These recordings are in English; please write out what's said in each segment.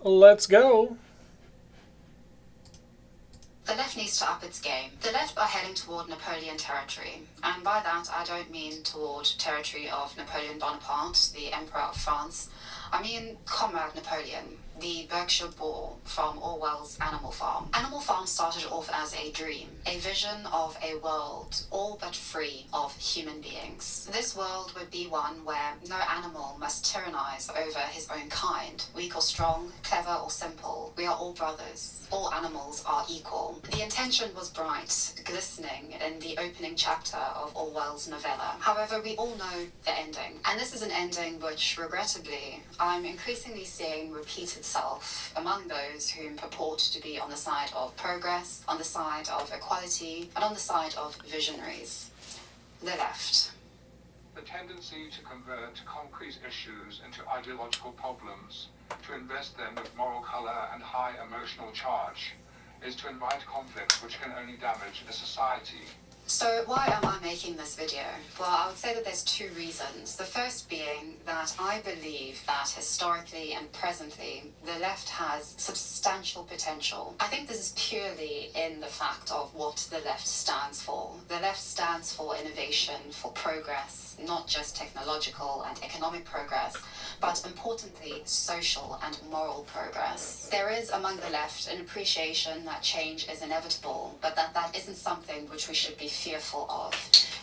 Let's go. The left needs to up its game. The left are heading toward Napoleon territory, and by that I don't mean toward territory of Napoleon Bonaparte, the Emperor of France. I mean Comrade Napoleon, the Berkshire boar from Orwell's Animal Farm. Animal Farm started off as a dream, a vision of a world all but free of human beings. This world would be one where no animal must tyrannize over his own kind. Weak or strong, clever or simple, we are all brothers. All animals are equal. The intention was bright, glistening in the opening chapter of Orwell's novella. However, we all know the ending. And this is an ending which, regrettably, I'm increasingly seeing repeat itself among those whom purport to be on the side of progress, on the side of equality, and on the side of visionaries. The left. The tendency to convert concrete issues into ideological problems, to invest them with moral color and high emotional charge, is to invite conflicts which can only damage a society. So why am I making this video? Well, I would say that there's two reasons. The first being that I believe that historically and presently, the left has substantial potential. I think this is purely in the fact of what the left stands for. The left stands for innovation, for progress, not just technological and economic progress, but importantly, social and moral progress. There is among the left an appreciation that change is inevitable, but that isn't something which we should be fearful of.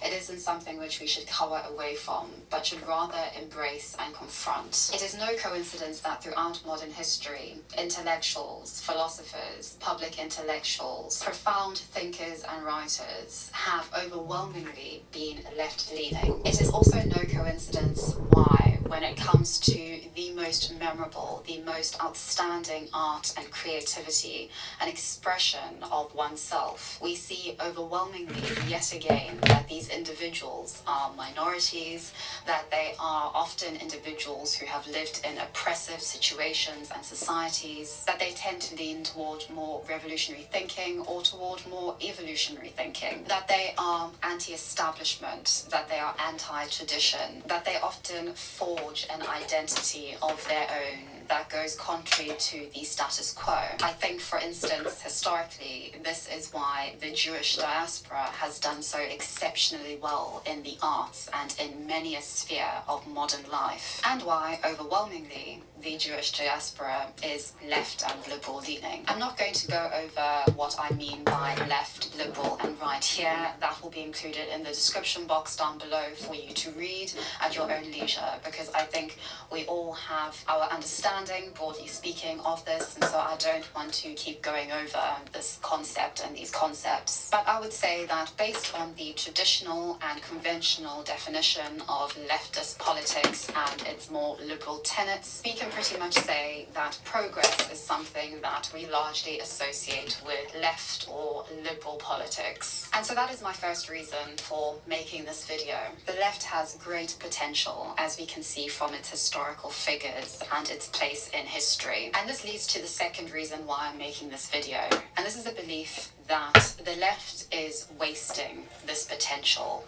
It isn't something which we should cower away from, but should rather embrace and confront. It is no coincidence that throughout modern history, intellectuals, philosophers, public intellectuals, profound thinkers and writers have overwhelmingly been left-leaning. It is also no coincidence why, when it comes to the most memorable, the most outstanding art and creativity and expression of oneself, we see overwhelmingly yet again that these individuals are minorities, that they are often individuals who have lived in oppressive situations and societies, that they tend to lean toward more revolutionary thinking or toward more evolutionary thinking, that they are anti-establishment, that they are anti-tradition, that they often forge an identity of their own that goes contrary to the status quo. I think, for instance, historically, this is why the Jewish diaspora has done so exceptionally well in the arts and in many a sphere of modern life, and why, overwhelmingly, the Jewish diaspora is left and liberal leaning. I'm not going to go over what I mean by left, liberal, and right here. That will be included in the description box down below for you to read at your own leisure, because I think we all have our understanding, broadly speaking, of this, and so I don't want to keep going over this concept and these concepts. But I would say that based on the traditional and conventional definition of leftist politics and its more liberal tenets, we can pretty much say that progress is something that we largely associate with left or liberal politics. And so that is my first reason for making this video. The left has great potential, as we can see from its historical figures and its place in history. And this leads to the second reason why I'm making this video. And this is the belief that the left is wasting this potential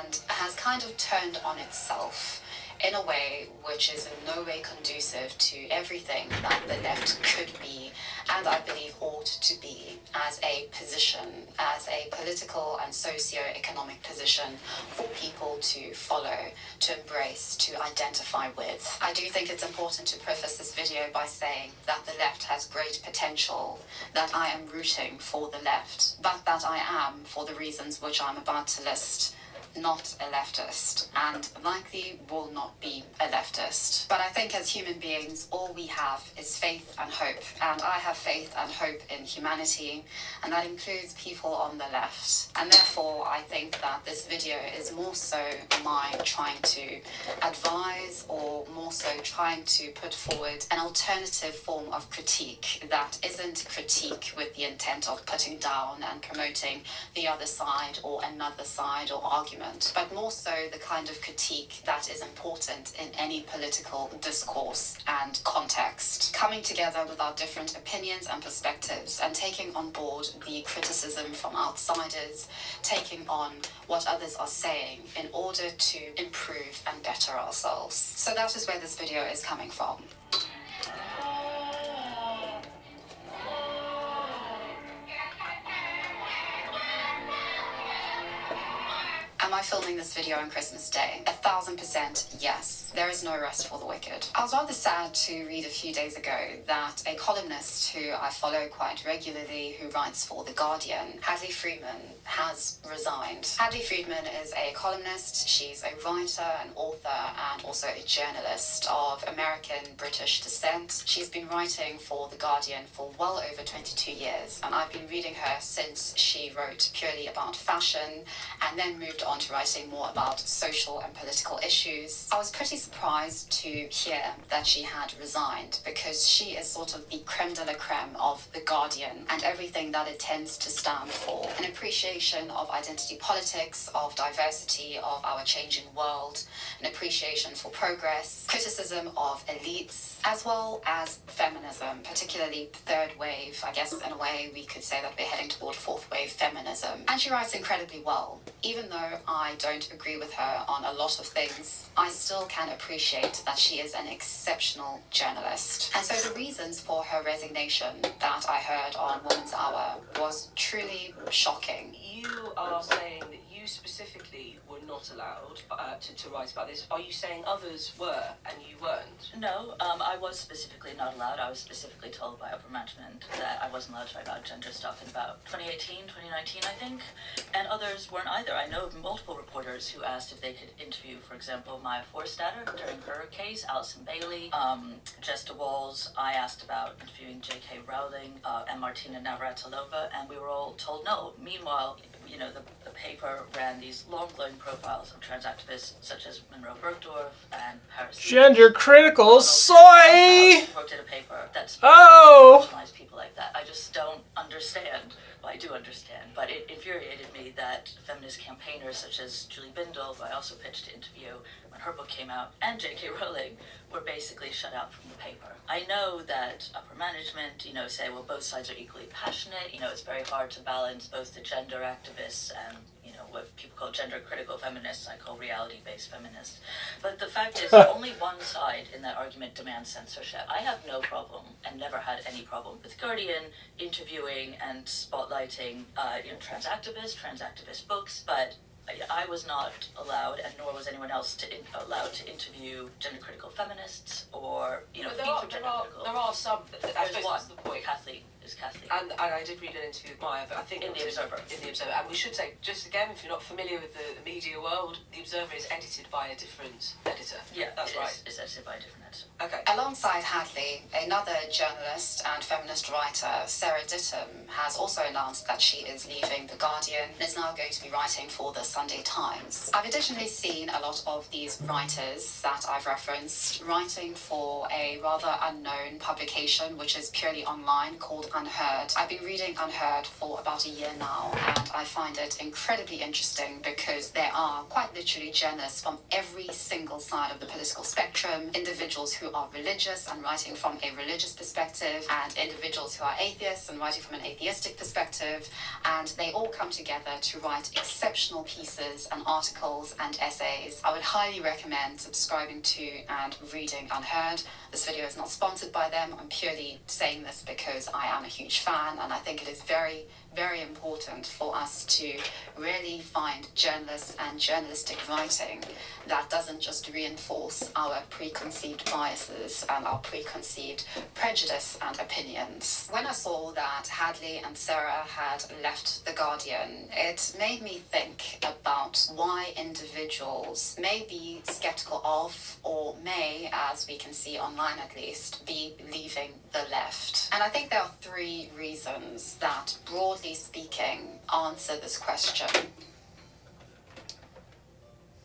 and has kind of turned on itself in a way which is in no way conducive to everything that the left could be, and I believe ought to be, as a position, as a political and socio-economic position for people to follow, to embrace, to identify with. I do think it's important to preface this video by saying that the left has great potential, that I am rooting for the left, but that I am, for the reasons which I'm about to list, not a leftist, and likely will not be a leftist. But I think as human beings, all we have is faith and hope, and I have faith and hope in humanity, and that includes people on the left. And therefore, I think that this video is more so my trying to advise, or more so trying to put forward an alternative form of critique that isn't critique with the intent of putting down and promoting the other side or another side or argument, but more so the kind of critique that is important in any political discourse and context. Coming together with our different opinions and perspectives and taking on board the criticism from outsiders, taking on what others are saying in order to improve and better ourselves. So that is where this video is coming from. Am I filming this video on Christmas Day? 1000% yes. There is no rest for the wicked. I was rather sad to read a few days ago that a columnist who I follow quite regularly, who writes for The Guardian, Hadley Friedman, has resigned. Hadley Friedman is a columnist. She's a writer, an author, and also a journalist of American-British descent. She's been writing for The Guardian for well over 22 years, and I've been reading her since she wrote purely about fashion and then moved on to writing more about social and political issues. I was pretty surprised to hear that she had resigned, because she is sort of the creme de la creme of The Guardian and everything that it tends to stand for. An appreciation of identity politics, of diversity, of our changing world, an appreciation for progress, criticism of elites, as well as feminism, particularly third wave. I guess in a way we could say that we're heading toward fourth wave feminism. And she writes incredibly well. Even though I don't agree with her on a lot of things, I still can appreciate that she is an exceptional journalist. And so the reasons for her resignation that I heard on Woman's Hour was truly shocking. You are saying that you specifically were not allowed to write about this. Are you saying others were and you weren't? No, I was specifically not allowed. I was specifically told by upper management that I wasn't allowed to write about gender stuff in about 2018, 2019, I think. And others weren't either. I know of multiple reporters who asked if they could interview, for example, Maya Forstater during her case, Alison Bailey, Jessica Walls. I asked about interviewing J.K. Rowling and Martina Navratilova, and we were all told no. Meanwhile, you know, the paper ran these long glowing profiles of trans activists such as Monroe Bergdorf and Paris. Gender critical soy! Worked in a paper that's Oh! marginalized people like that. I just don't understand. Well, I do understand, but it infuriated me that feminist campaigners such as Julie Bindel, who I also pitched to interview when her book came out, and J.K. Rowling were basically shut out from the paper. I know that upper management, you know, say, well, both sides are equally passionate. You know, it's very hard to balance both the gender activists and, you know, what people call gender critical feminists. I call reality-based feminists. But the fact is, only one side in that argument demands censorship. I have no problem, and never had any problem, with Guardian interviewing and spotlighting, you know, trans activist books, but I was not allowed, and nor was anyone else allowed to interview gender-critical feminists or, you know, But feature gender-critical. there are some. I There's suppose one. that's the point. Kathleen. Is Kathleen. And I did read an interview with Maya, but I think In the Observer. In the Observer, and we should say, just again, if you're not familiar with the media world, the Observer is edited by a different editor. Yeah, that's right. It's edited by a different editor. Okay. Alongside Hadley, another journalist and feminist writer, Sarah Dittam, has also announced that she is leaving The Guardian and is now going to be writing for the Sunday Times. I've additionally seen a lot of these writers that I've referenced writing for a rather unknown publication which is purely online called Unheard. I've been reading Unheard for about a year now, and I find it incredibly interesting because there are quite literally journalists from every single side of the political spectrum, individuals who are religious and writing from a religious perspective, and individuals who are atheists and writing from an atheistic perspective, and they all come together to write exceptional pieces and articles and essays. I would highly recommend subscribing to and reading Unheard. This video is not sponsored by them. I'm purely saying this because I am a huge fan, and I think it is very, very important for us to really find journalists and journalistic writing that doesn't just reinforce our preconceived biases and our preconceived prejudice and opinions. When I saw that Hadley and Sarah had left The Guardian, it made me think about why individuals may be skeptical of, or may, as we can see online at least, be leaving the left. And I think there are three reasons that, broadly speaking, answer this question.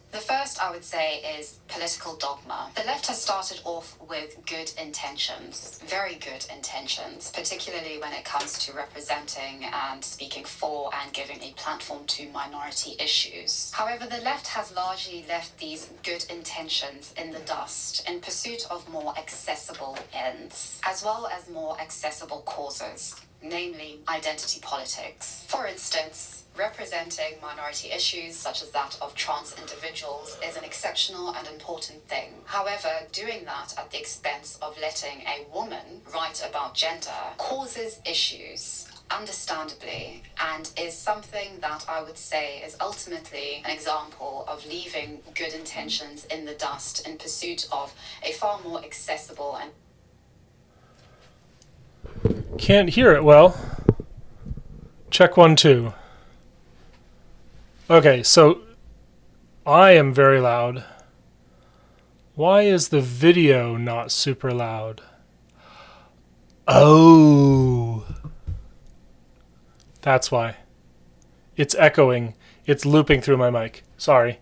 The first, I would say, is political dogma. The left has started off with good intentions, very good intentions, particularly when it comes to representing and speaking for and giving a platform to minority issues. However, the left has largely left these good intentions in the dust in pursuit of more accessible ends, as well as more accessible causes, namely identity politics. For instance, representing minority issues such as that of trans individuals is an exceptional and important thing. However, doing that at the expense of letting a woman write about gender causes issues understandably, and is something that I would say is ultimately an example of leaving good intentions in the dust in pursuit of a far more accessible and... Can't hear it well. Check 1, 2. Okay, so I am very loud. Why is the video not super loud? Oh. That's why. It's echoing. It's looping through my mic. Sorry.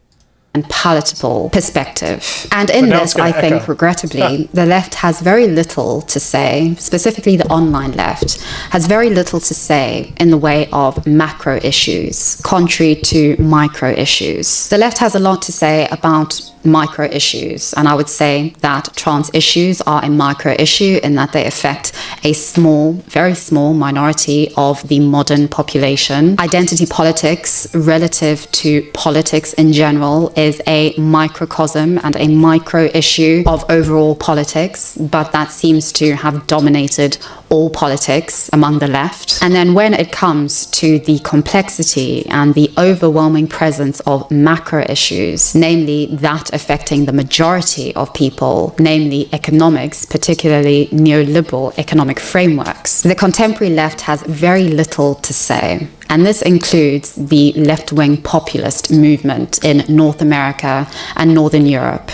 and palatable perspective. And in this, I think, echo. regrettably, the left has very little to say, specifically the online left, has very little to say in the way of macro issues, contrary to micro issues. The left has a lot to say about micro issues, and I would say that trans issues are a micro issue in that they affect a small, very small minority of the modern population. Identity politics relative to politics in general is a microcosm and a micro issue of overall politics, but that seems to have dominated all politics among the left. And then when it comes to the complexity and the overwhelming presence of macro issues, namely that affecting the majority of people, namely economics, particularly neoliberal economic frameworks, the contemporary left has very little to say. And this includes the left-wing populist movement in North America and Northern Europe.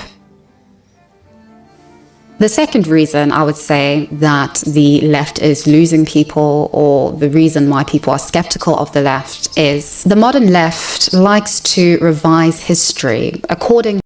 The second reason I would say that the left is losing people, or the reason why people are skeptical of the left, is the modern left likes to revise history according to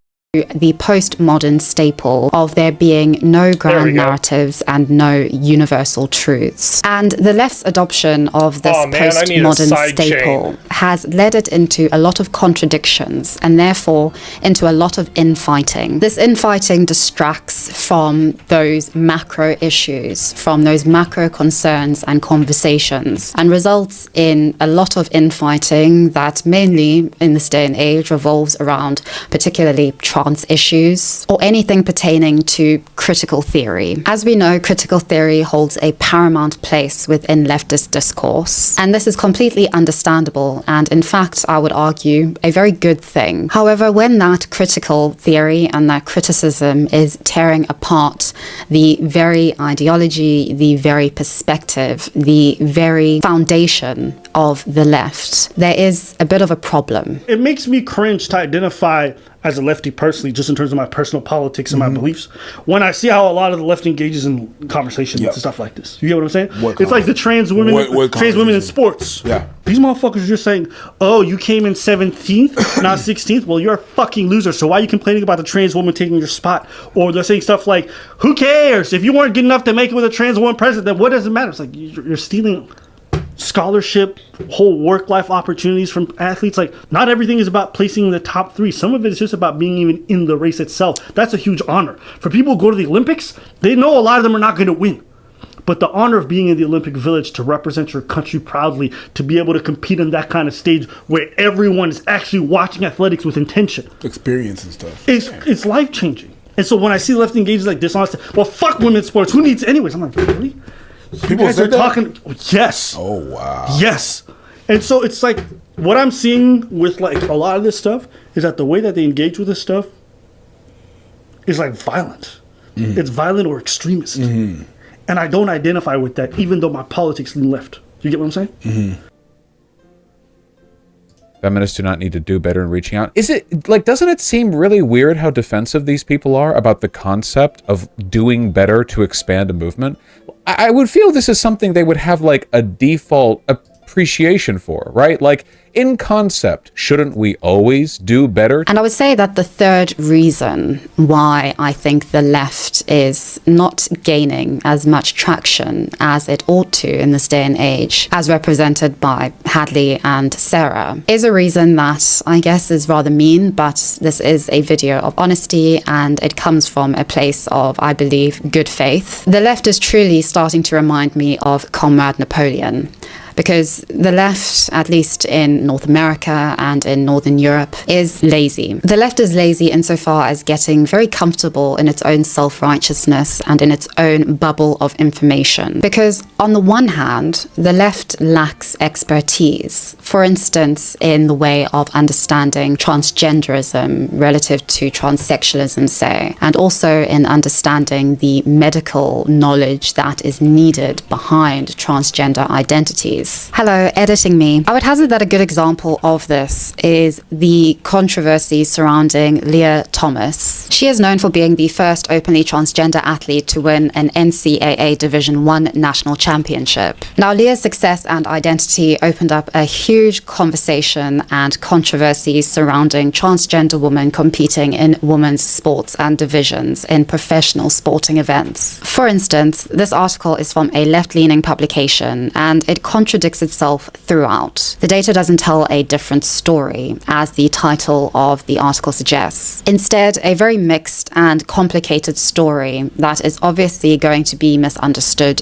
the postmodern staple of there being no grand narratives and no universal truths. And the left's adoption of this postmodern staple has led it into a lot of contradictions and therefore into a lot of infighting. This infighting distracts from those macro issues, from those macro concerns and conversations, and results in a lot of infighting that mainly in this day and age revolves around particularly trans issues or anything pertaining to critical theory. As we know, critical theory holds a paramount place within leftist discourse, and this is completely understandable and, in fact, I would argue, a very good thing. However, when that critical theory and that criticism is tearing apart the very ideology, the very perspective, the very foundation of the left, there is a bit of a problem. It makes me cringe to identify as a lefty personally, just in terms of my personal politics and my beliefs, when I see how a lot of the left engages in conversations and stuff like this. You get what I'm saying? It's like the trans women in sports. Yeah. These motherfuckers are just saying, oh, you came in 17th, not 16th? Well, you're a fucking loser, so why are you complaining about the trans woman taking your spot? Or they're saying stuff like, who cares? If you weren't good enough to make it with a trans woman president, then what does it matter? It's like, you're stealing scholarship, whole work-life opportunities from athletes. Like, not everything is about placing in the top 3. Some of it is just about being even in the race itself. That's a huge honor. For people who go to the Olympics, they know a lot of them are not going to win. But the honor of being in the Olympic Village, to represent your country proudly, to be able to compete on that kind of stage where everyone is actually watching athletics with intention. Experience and stuff. It's life-changing. And so when I see left engaged like this, I say, well, fuck women's sports. Who needs it anyways? I'm like, really? People are talking. Yes. Oh wow. Yes. And so it's like what I'm seeing with like a lot of this stuff is that the way that they engage with this stuff is like violent. Mm-hmm. It's violent or extremist. Mm-hmm. And I don't identify with that, even though my politics lean left. You get what I'm saying? Mm-hmm. Feminists do not need to do better in reaching out. Is it, like, doesn't it seem really weird how defensive these people are about the concept of doing better to expand a movement? I would feel this is something they would have, like, a default appreciation for, right? Like, in concept, shouldn't we always do better? And I would say that the third reason why I think the left is not gaining as much traction as it ought to in this day and age, as represented by Hadley and Sarah, is a reason that I guess is rather mean, but this is a video of honesty and it comes from a place of, I believe, good faith. The left is truly starting to remind me of Comrade Napoleon. because the left, at least in North America and in Northern Europe, is lazy. The left is lazy insofar as getting very comfortable in its own self-righteousness and in its own bubble of information. Because on the one hand, the left lacks expertise, for instance, in the way of understanding transgenderism relative to transsexualism, say, and also in understanding the medical knowledge that is needed behind transgender identities. Hello, editing me. I would hazard that a good example of this is the controversy surrounding Leah Thomas. She is known for being the first openly transgender athlete to win an NCAA Division I national championship. Now, Leah's success and identity opened up a huge conversation and controversy surrounding transgender women competing in women's sports and divisions in professional sporting events. For instance, this article is from a left-leaning publication and it contradicts itself throughout. The data doesn't tell a different story, as the title of the article suggests. Instead, a very mixed and complicated story that is obviously going to be misunderstood.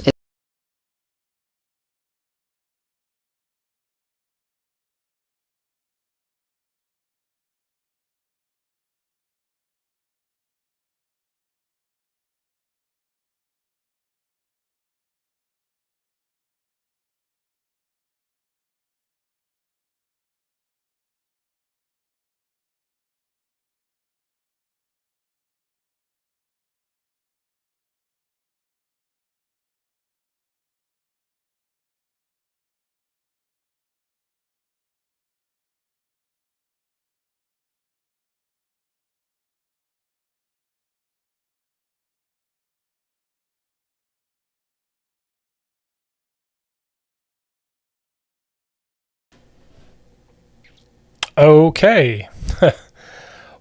Okay.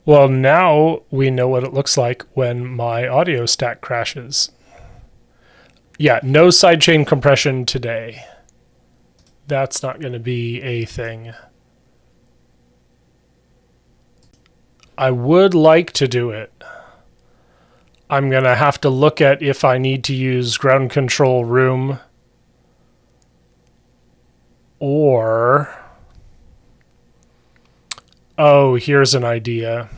Well, now we know what it looks like when my audio stack crashes. Yeah, no sidechain compression today. That's not going to be a thing. I would like to do it. I'm going to have to look at if I need to use ground control room or... Oh, here's an idea.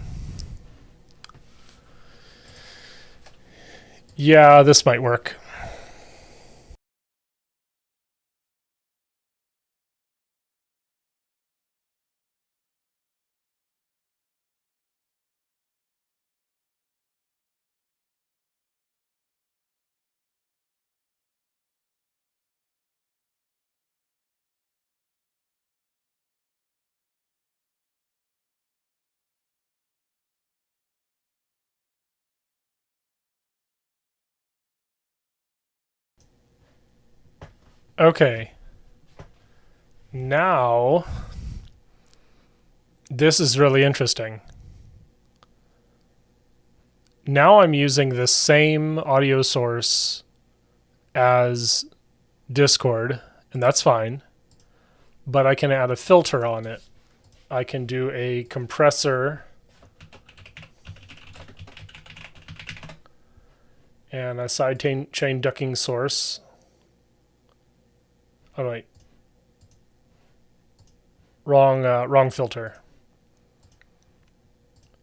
Yeah, this might work. Okay. Now, this is really interesting. Now I'm using the same audio source as Discord, and that's fine, but I can add a filter on it. I can do a compressor and a sidechain ducking source. Oh wait, wrong filter.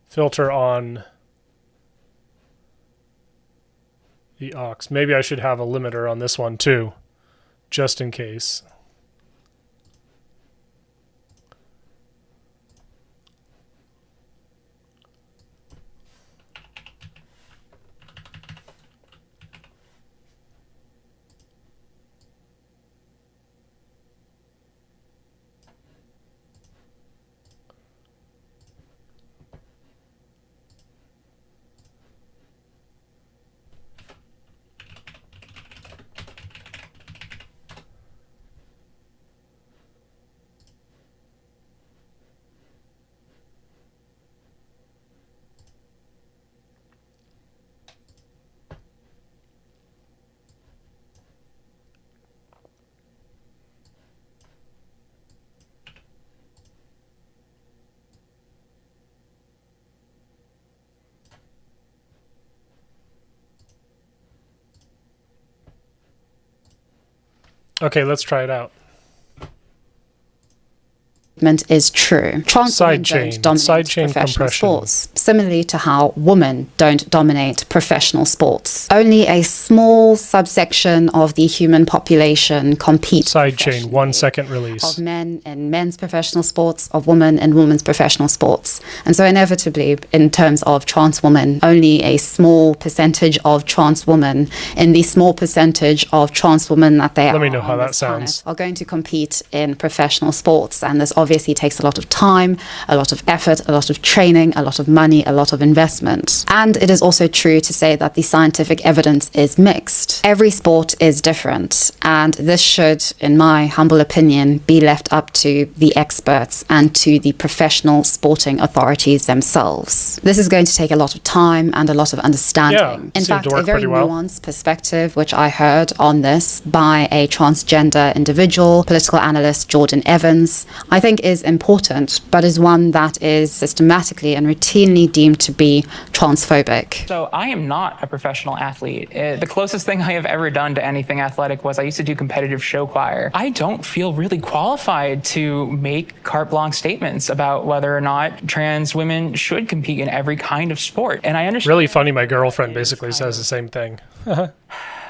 Filter on the aux. Maybe I should have a limiter on this one too, just in case. Okay, let's try it out. statement is true. Trans women don't dominate professional sports, similarly to how women don't dominate professional sports. Only a small subsection of the human population competes Sidechain, 1 second release. of men in men's professional sports, of women in women's professional sports. And so inevitably, in terms of trans women, only a small percentage of trans women in the small percentage of trans women that they Let me know how that sounds. Are going to compete in professional sports. And this obviously takes a lot of time, a lot of effort, a lot of training, a lot of money, a lot of investment. And it is also true to say that the scientific evidence is mixed. Every sport is different. And this should, in my humble opinion, be left up to the experts and to the professional sporting authorities themselves. This is going to take a lot of time and a lot of understanding. In fact, a very nuanced perspective, which I heard on this by a transgender individual, political analyst Jordan Evans, I think is important, but is one that is systematically and routinely deemed to be transphobic. So I am not a professional athlete. The closest thing I have ever done to anything athletic was I used to do competitive show choir. I don't feel really qualified to make carte blanche statements about whether or not trans women should compete in every kind of sport. And I understand. Really funny, my girlfriend basically says the same thing.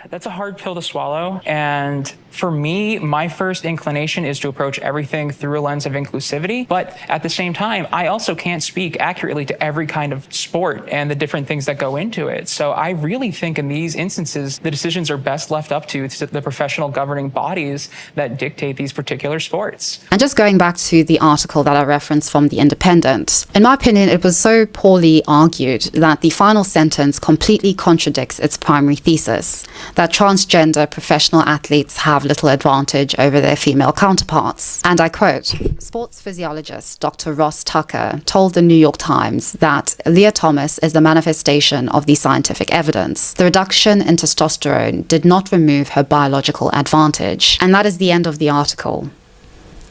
That's a hard pill to swallow. And for me, my first inclination is to approach everything through a lens of inclusivity. But at the same time, I also can't speak accurately to every kind of sport and the different things that go into it. So I really think in these instances, the decisions are best left up to the professional governing bodies that dictate these particular sports. And just going back to the article that I referenced from The Independent, in my opinion, it was so poorly argued that the final sentence completely contradicts its primary thesis, that transgender professional athletes have little advantage over their female counterparts. And I quote, sports physiologist Dr. Ross Tucker told the New York Times that Leah Thomas is the manifestation of the scientific evidence. The reduction in testosterone did not remove her biological advantage. And that is the end of the article.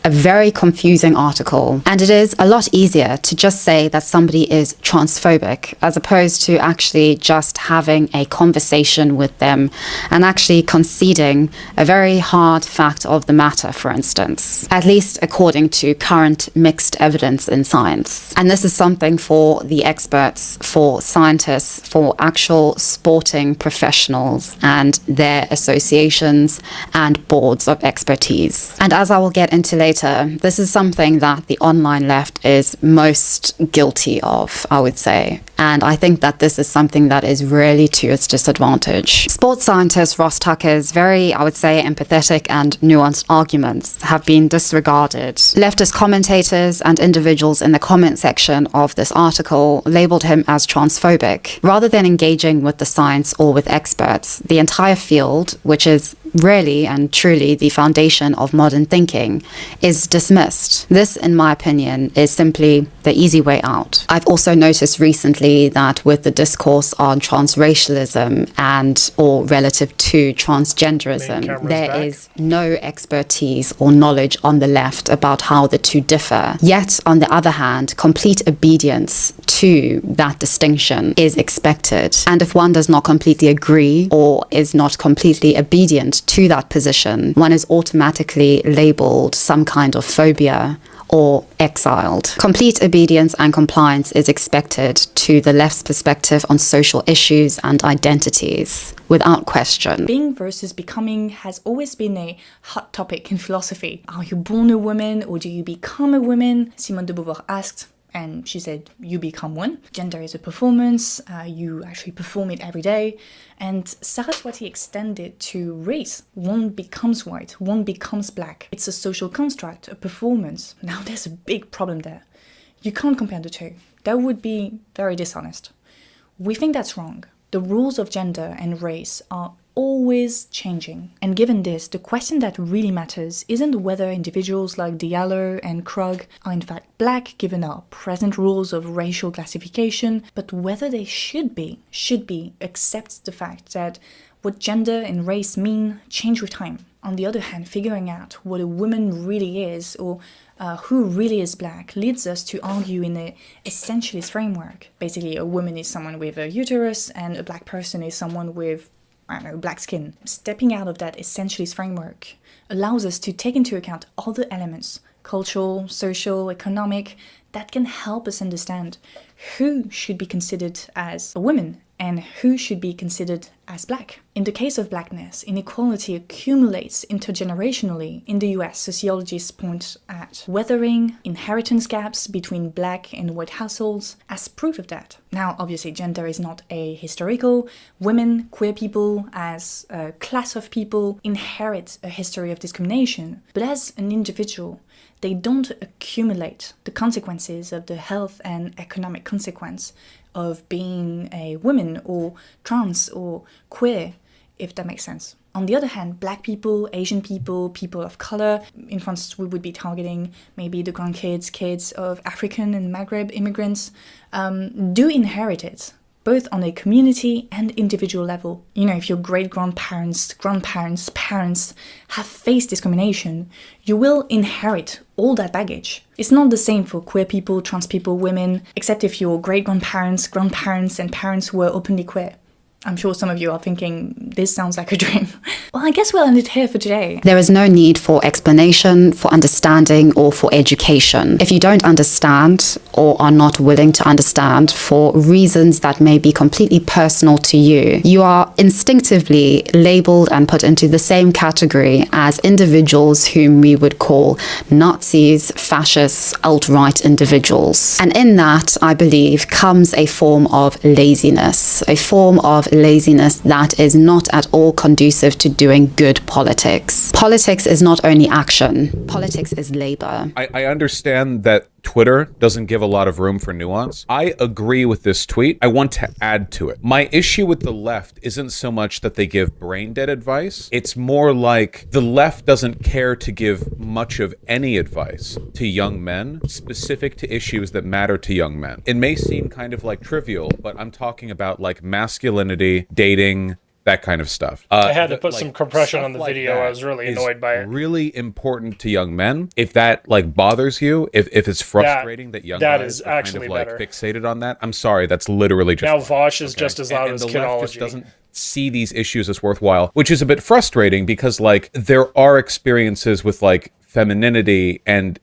A very confusing article. And it is a lot easier to just say that somebody is transphobic as opposed to actually just having a conversation with them and actually conceding a very hard fact of the matter, for instance, at least according to current mixed evidence in science. And this is something for the experts, for scientists, for actual sporting professionals and their associations and boards of expertise. And as I will get into later, this is something that the online left is most guilty of, I would say. And I think that this is something that is really to its disadvantage. Sports scientist Ross Tucker's very, I would say, empathetic and nuanced arguments have been disregarded. Leftist commentators and individuals in the comment section of this article labeled him as transphobic. Rather than engaging with the science or with experts, the entire field, which is really and truly the foundation of modern thinking, is dismissed. This, in my opinion, is simply the easy way out. I've also noticed recently that with the discourse on transracialism and or relative to transgenderism, there is no expertise or knowledge on the left about how the two differ. Yet, on the other hand, complete obedience to that distinction is expected. And if one does not completely agree or is not completely obedient to that position, one is automatically labeled some kind of phobia or exiled. Complete obedience and compliance is expected to the left's perspective on social issues and identities, without question. Being versus becoming has always been a hot topic in philosophy. Are you born a woman or do you become a woman? Simone de Beauvoir asked, and she said, you become one. Gender is a performance, you actually perform it every day. And Saraswati extended to race. One becomes white, one becomes black. It's a social construct, a performance. Now there's a big problem there. You can't compare the two. That would be very dishonest. We think that's wrong. The rules of gender and race are always changing. And given this, the question that really matters isn't whether individuals like Diallo and Krug are in fact black given our present rules of racial classification, but whether they should be, accepts the fact that what gender and race mean change with time. On the other hand, figuring out what a woman really is or who really is black leads us to argue in an essentialist framework. Basically, a woman is someone with a uterus and a black person is someone with, I don't know, black skin. Stepping out of that essentialist framework allows us to take into account other elements, cultural, social, economic, that can help us understand who should be considered as a woman and who should be considered as black. In the case of blackness, inequality accumulates intergenerationally. In the US, sociologists point at weathering, inheritance gaps between black and white households as proof of that. Now, obviously, gender is not a historical. Women, queer people, as a class of people, inherit a history of discrimination. But as an individual, they don't accumulate the consequences of the health and economic consequence of being a woman or trans or queer, if that makes sense. On the other hand, black people, Asian people, people of color, in France we would be targeting maybe the grandkids, kids of African and Maghreb immigrants, do inherit it, both on a community and individual level. You know, if your great-grandparents, grandparents, parents have faced discrimination, you will inherit all that baggage. It's not the same for queer people, trans people, women, except if your great-grandparents, grandparents, and parents were openly queer. I'm sure some of you are thinking, this sounds like a dream. Well, I guess we'll end it here for today. There is no need for explanation, for understanding, or for education. If you don't understand or are not willing to understand for reasons that may be completely personal to you, you are instinctively labeled and put into the same category as individuals whom we would call Nazis, fascists, alt-right individuals. And in that, I believe, comes a form of laziness, a form of laziness that is not at all conducive to doing good politics. Politics is not only action, politics is labor. I understand that Twitter doesn't give a lot of room for nuance. I agree with this tweet. I want to add to it. My issue with the left isn't so much that they give brain dead advice. It's more like the left doesn't care to give much of any advice to young men specific to issues that matter to young men. It may seem kind of like trivial, but I'm talking about like masculinity, dating, that kind of stuff. I had to put some compression on the video. I was really annoyed by it. Really important to young men. If that like bothers you, if it's frustrating that young guys are kind of like fixated on that, I'm sorry, that's literally just now Vosh is just as loud as the left just Kidology. doesn't see these issues as worthwhile, which is a bit frustrating because like there are experiences with like femininity and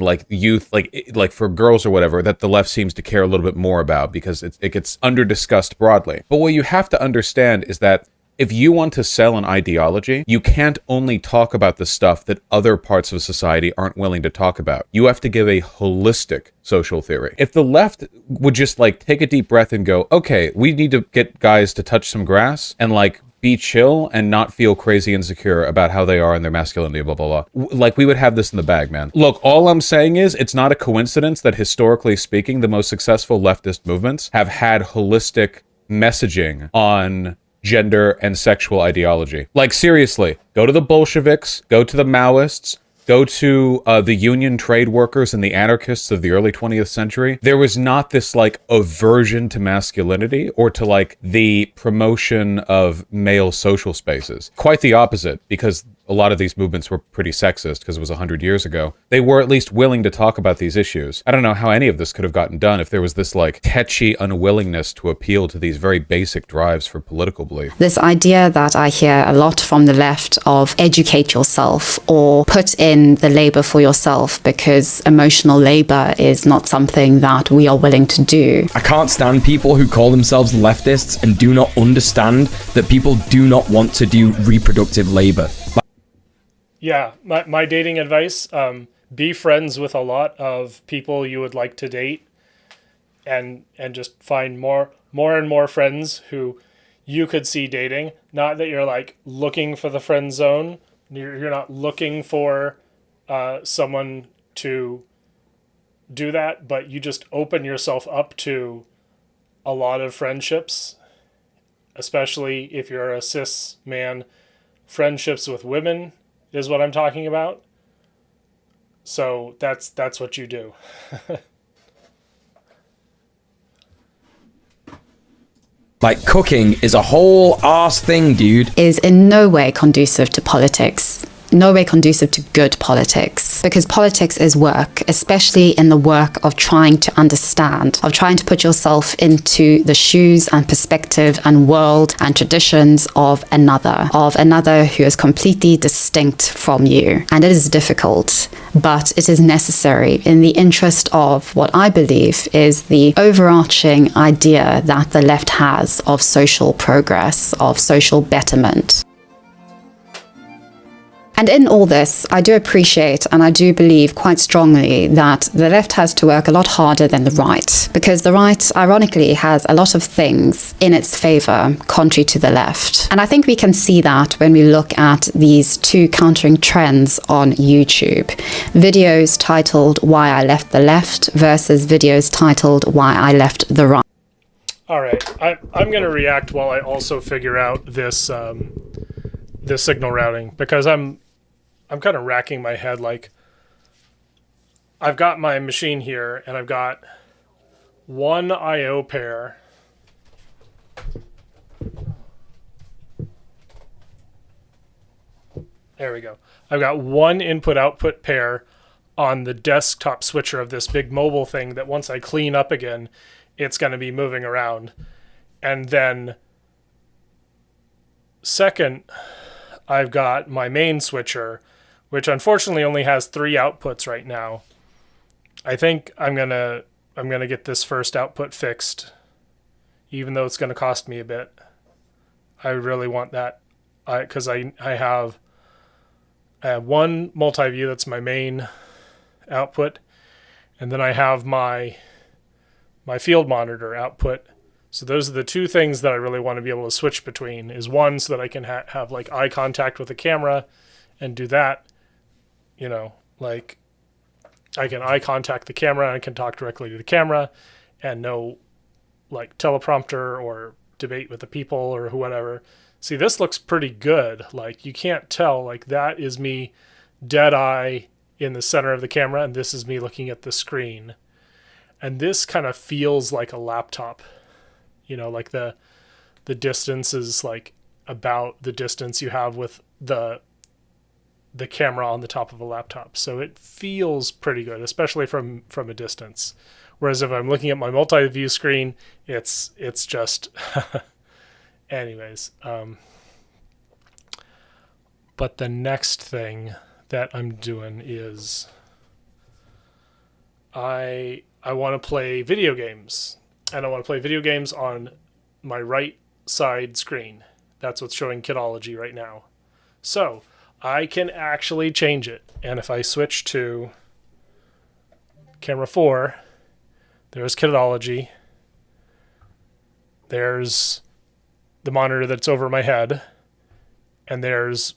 like youth, like for girls or whatever, that the left seems to care a little bit more about because it gets under discussed broadly. But what you have to understand is that if you want to sell an ideology, you can't only talk about the stuff that other parts of society aren't willing to talk about. You have to give a holistic social theory. If the left would just like take a deep breath and go, okay, we need to get guys to touch some grass and like be chill and not feel crazy insecure about how they are and their masculinity, blah, blah, blah. Like, we would have this in the bag, man. Look, all I'm saying is it's not a coincidence that historically speaking, the most successful leftist movements have had holistic messaging on gender and sexual ideology. Like, seriously, go to the Bolsheviks, go to the Maoists, go to the union trade workers and the anarchists of the early 20th century. There was not this like aversion to masculinity or to like the promotion of male social spaces. Quite the opposite, because a lot of these movements were pretty sexist because it was 100 years ago. They were at least willing to talk about these issues. I don't know how any of this could have gotten done if there was this like tetchy unwillingness to appeal to these very basic drives for political belief. This idea that I hear a lot from the left of educate yourself or put in the labor for yourself, because emotional labor is not something that we are willing to do. I can't stand people who call themselves leftists and do not understand that people do not want to do reproductive labor. Yeah, my dating advice, be friends with a lot of people you would like to date and just find more and more friends who you could see dating. Not that you're like looking for the friend zone. You're not looking for someone to do that, but you just open yourself up to a lot of friendships, especially if you're a cis man. Friendships with women is what I'm talking about. So that's what you do. Like, cooking is a whole arse thing, dude. Is in no way conducive to politics. no way conducive to good politics, because politics is work, especially in the work of trying to understand, of trying to put yourself into the shoes and perspective and world and traditions of another who is completely distinct from you. And it is difficult, but it is necessary in the interest of what I believe is the overarching idea that the left has of social progress, of social betterment. And in all this, I do appreciate and I do believe quite strongly that the left has to work a lot harder than the right, because the right, ironically, has a lot of things in its favor, contrary to the left. And I think we can see that when we look at these two countering trends on YouTube. Videos titled Why I Left the Left versus videos titled Why I Left the Right. All right, I'm going to react while I also figure out this this signal routing, because I'm kind of racking my head. Like, I've got my machine here and I've got one I/O pair. There we go. I've got one input-output pair on the desktop switcher of this big mobile thing that once I clean up again, it's going to be moving around. And then second, I've got my main switcher, which unfortunately only has 3 outputs right now. I think I'm gonna get this first output fixed, even though it's gonna cost me a bit. I really want that, because I have one multi-view that's my main output, and then I have my field monitor output. So those are the 2 things that I really want to be able to switch between. Is one, so that I can have like eye contact with the camera and do that. You know, like I can eye contact the camera and I can talk directly to the camera, and no like teleprompter or debate with the people or whatever. See, this looks pretty good. Like, you can't tell, like, that is me dead eye in the center of the camera, and this is me looking at the screen. And this kind of feels like a laptop. You know, like the distance is like about the distance you have with the camera on the top of a laptop. So it feels pretty good, especially from a distance. Whereas if I'm looking at my multi-view screen, it's just anyways. But the next thing that I'm doing is I want to play video games. And I want to play video games on my right side screen. That's what's showing Kidology right now. So I can actually change it. And if I switch to camera 4, there's Kidology. There's the monitor that's over my head. And there's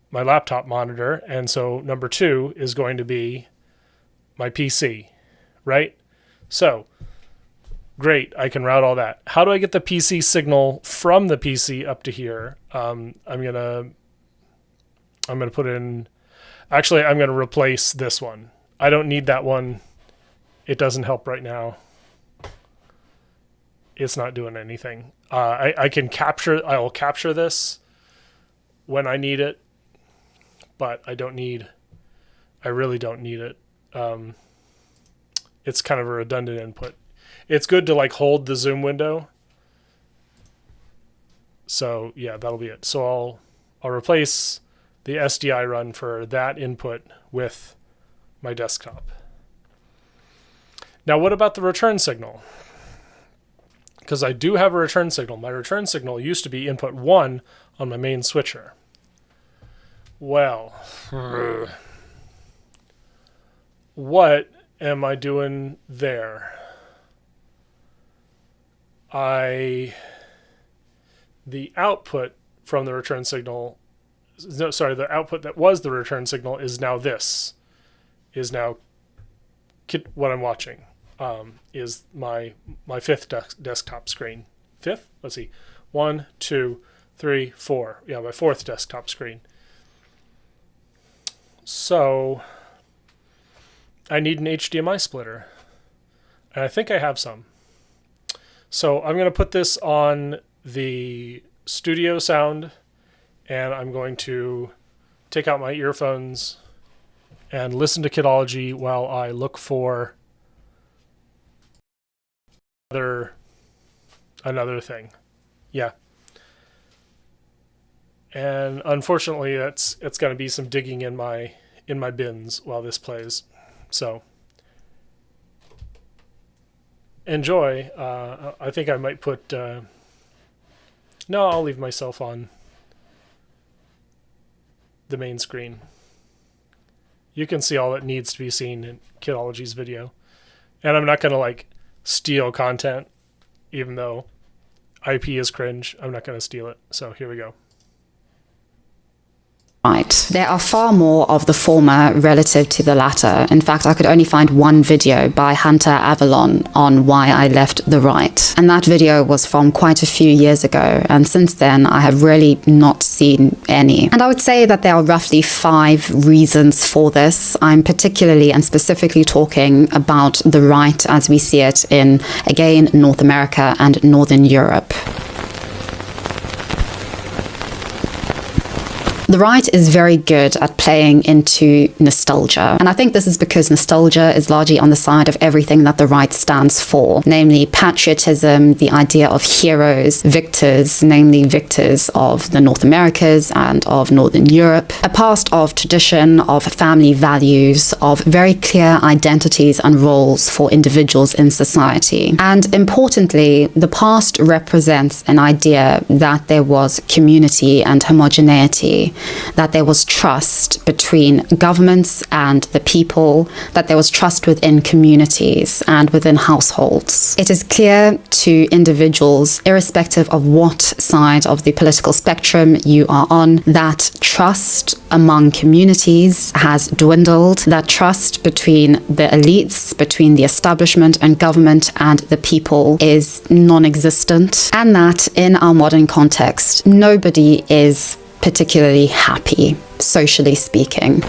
my laptop monitor. And so number 2 is going to be my PC, right? So great, I can route all that. How do I get the PC signal from the PC up to here? I'm gonna put in. Actually, I'm gonna replace this one. I don't need that one. It doesn't help right now. It's not doing anything. I can capture. I will capture this when I need it, but I don't need. I really don't need it. It's kind of a redundant input. It's good to like hold the zoom window. So yeah, that'll be it. So I'll replace the SDI run for that input with my desktop. Now what about the return signal? Because I do have a return signal. My return signal used to be input 1 on my main switcher. Well, what am I doing there? The output from the return signal, no, sorry, the output that was the return signal is now this, is now what I'm watching, is my 5th desktop screen. 5th? Let's see. 1, 2, 3, 4. Yeah, my 4th desktop screen. So I need an HDMI splitter, and I think I have some. So I'm going to put this on the studio sound, and I'm going to take out my earphones and listen to Kidology while I look for another thing. Yeah. And unfortunately, it's going to be some digging in my bins while this plays. So enjoy. I think I might put. No, I'll leave myself on the main screen. You can see all that needs to be seen in Kidology's video, and I'm not going to like steal content, even though IP is cringe. I'm not going to steal it. So here we go. Right. There are far more of the former relative to the latter. In fact, I could only find one video by Hunter Avalon on why I left the right. And that video was from quite a few years ago. And since then, I have really not seen any. And I would say that there are roughly 5 reasons for this. I'm particularly and specifically talking about the right as we see it in, again, North America and Northern Europe. The right is very good at playing into nostalgia. And I think this is because nostalgia is largely on the side of everything that the right stands for, namely patriotism, the idea of heroes, victors, namely victors of the North Americas and of Northern Europe, a past of tradition, of family values, of very clear identities and roles for individuals in society. And importantly, the past represents an idea that there was community and homogeneity, that there was trust between governments and the people, that there was trust within communities and within households. It is clear to individuals, irrespective of what side of the political spectrum you are on, that trust among communities has dwindled, that trust between the elites, between the establishment and government and the people is non-existent, and that in our modern context, nobody is particularly happy, socially speaking.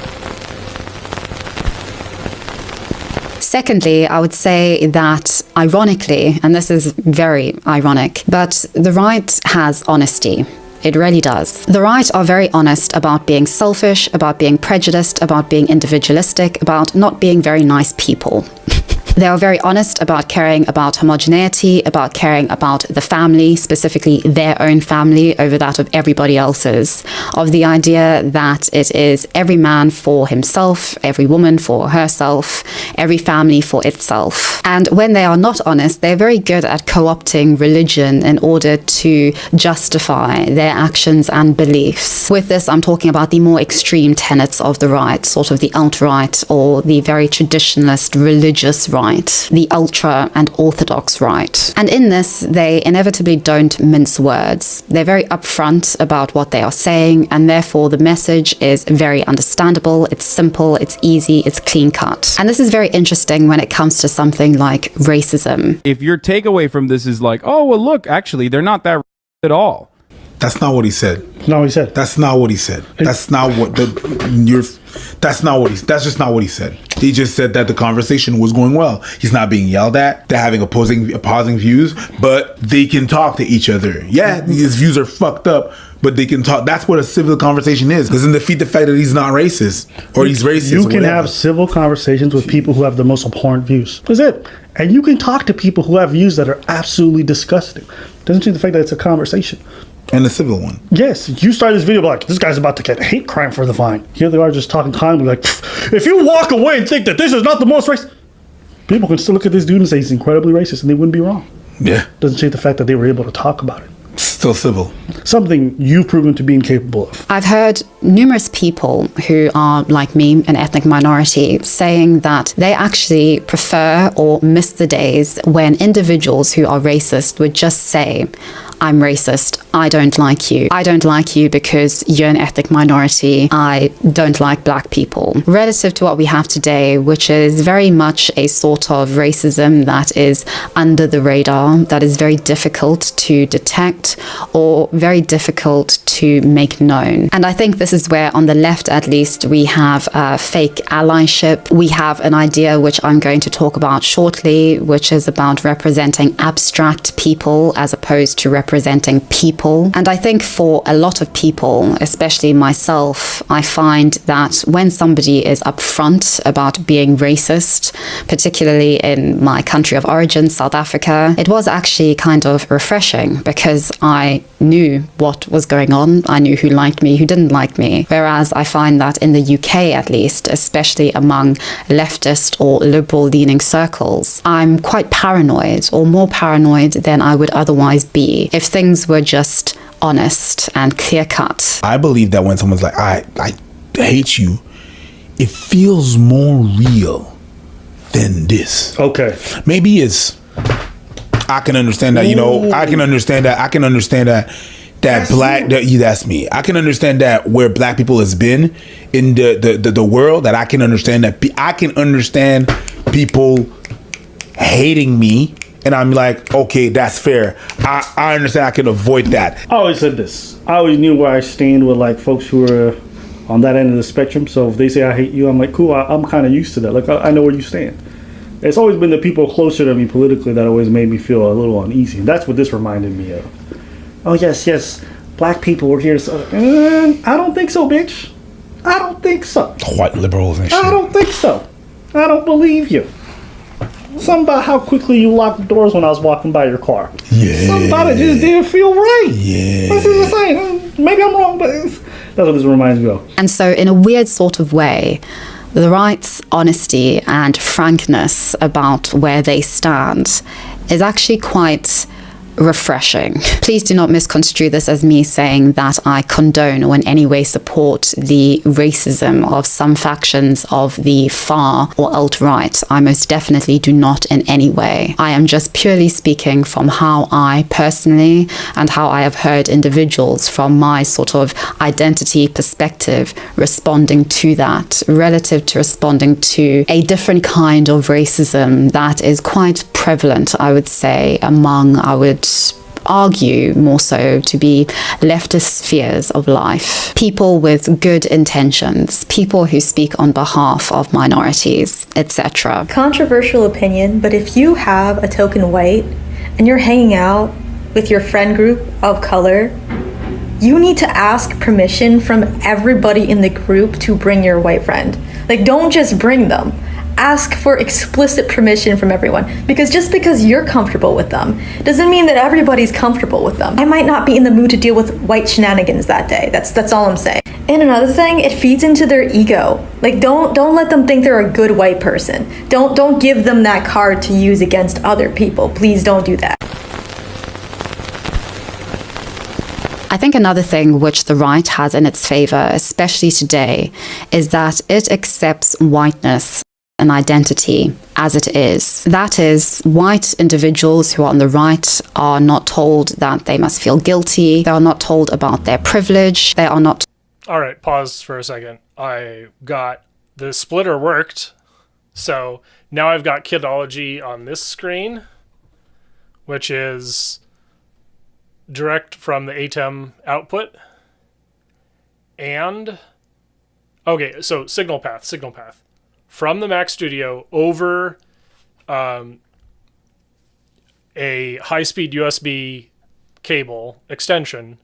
Secondly, I would say that, ironically, and this is very ironic, but the right has honesty. It really does. The right are very honest about being selfish, about being prejudiced, about being individualistic, about not being very nice people. They are very honest about caring about homogeneity, about caring about the family, specifically their own family over that of everybody else's, of the idea that it is every man for himself, every woman for herself, every family for itself. And when they are not honest, they're very good at co-opting religion in order to justify their actions and beliefs. With this, I'm talking about the more extreme tenets of the right, sort of the alt-right or the very traditionalist religious right, the ultra and orthodox right. And in this, they inevitably don't mince words. They're very upfront about what they are saying, and therefore the message is very understandable, it's simple, it's easy, it's clean cut. And this is very interesting when it comes to something like racism. If your takeaway from this is like, oh, well, look, actually, they're not that at all. That's not what he said. No, he said. That's not what he said. That's not what that's not what that's just not what he said. He just said that the conversation was going well. He's not being yelled at. They're having opposing views, but they can talk to each other. Yeah, his views are fucked up, but they can talk. That's what a civil conversation is. Doesn't defeat the fact that he's not racist or he's racist. You can have civil conversations with people who have the most abhorrent views. That's it. And you can talk to people who have views that are absolutely disgusting. Doesn't change the fact that it's a conversation. And a civil one. Yes, you start this video like, this guy's about to get hate crime for the Vine. Here they are just talking calmly like, if you walk away and think that this is not the most racist, people can still look at this dude and say he's incredibly racist and they wouldn't be wrong. Yeah. Doesn't change the fact that they were able to talk about it. Still civil. Something you've proven to be incapable of. I've heard numerous people who are, like me, an ethnic minority, saying that they actually prefer or miss the days when individuals who are racist would just say, I'm racist, I don't like you. I don't like you because you're an ethnic minority. I don't like black people. Relative to what we have today, which is very much a sort of racism that is under the radar, that is very difficult to detect or very difficult to make known. And I think this is where, on the left at least, we have fake allyship. We have an idea which I'm going to talk about shortly, which is about representing abstract people as opposed to representing representing people. And I think for a lot of people, especially myself, I find that when somebody is upfront about being racist, particularly in my country of origin, South Africa, it was actually kind of refreshing because I knew what was going on. I knew who liked me, who didn't like me. Whereas I find that in the UK, at least, especially among leftist or liberal-leaning circles, I'm quite paranoid, or more paranoid than I would otherwise be if things were just honest and clear-cut. I believe that when someone's like, I hate you, it feels more real than this. Okay. Maybe it's, I can understand that, you know, I can understand that that's me. I can understand that where black people has been in the world, that I can understand that I can understand people hating me, and I'm like, okay, that's fair. I understand I can avoid that. I always said this. I always knew where I stand with like folks who are on that end of the spectrum. So if they say I hate you, I'm like, cool, I'm kind of used to that. Like, I know where you stand. It's always been the people closer to me politically that always made me feel a little uneasy. And that's what this reminded me of. Oh, yes, black people were here. So, I don't think so, bitch. I don't think so. White liberals and shit. I don't think so. I don't believe you. Something about how quickly you locked the doors when I was walking by your car. Yeah. Something about it just didn't feel right. Yeah. That's what I'm saying. Maybe I'm wrong, but that's what this reminds me of. And so in a weird sort of way, the right's honesty and frankness about where they stand is actually quite refreshing. Please do not misconstrue this as me saying that I condone or in any way support the racism of some factions of the far or alt-right. I most definitely do not in any way. I am just purely speaking from how I personally and how I have heard individuals from my sort of identity perspective responding to that, relative to responding to a different kind of racism that is quite prevalent, I would say, among, I would argue more so to be leftist spheres of life. People with good intentions, people who speak on behalf of minorities, etc. Controversial opinion, but if you have a token white and you're hanging out with your friend group of color, you need to ask permission from everybody in the group to bring your white friend. Like, don't just bring them. Ask for explicit permission from everyone, because just because you're comfortable with them doesn't mean that everybody's comfortable with them. I might not be in the mood to deal with white shenanigans that day. That's all I'm saying. And another thing, it feeds into their ego. Like, don't let them think they're a good white person. Don't give them that card to use against other people. Please don't do that. I think another thing which the right has in its favor, especially today, is that it accepts whiteness and identity as it is. That is, white individuals who are on the right are not told that they must feel guilty. They are not told about their privilege. They are not. All right, pause for a second. I got the splitter worked. So now I've got Kidology on this screen, which is direct from the ATEM output. And, okay, so signal path. From the Mac Studio over a high-speed USB cable extension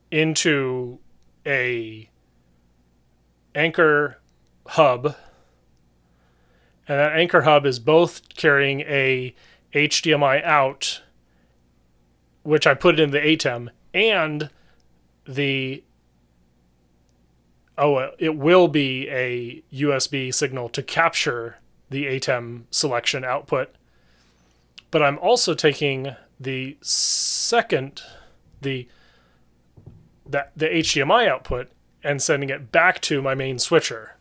into a Anchor hub, and that Anchor hub is both carrying a HDMI out, which I put in the ATEM, and it will be a USB signal to capture the ATEM selection output. But I'm also taking the HDMI output and sending it back to my main switcher.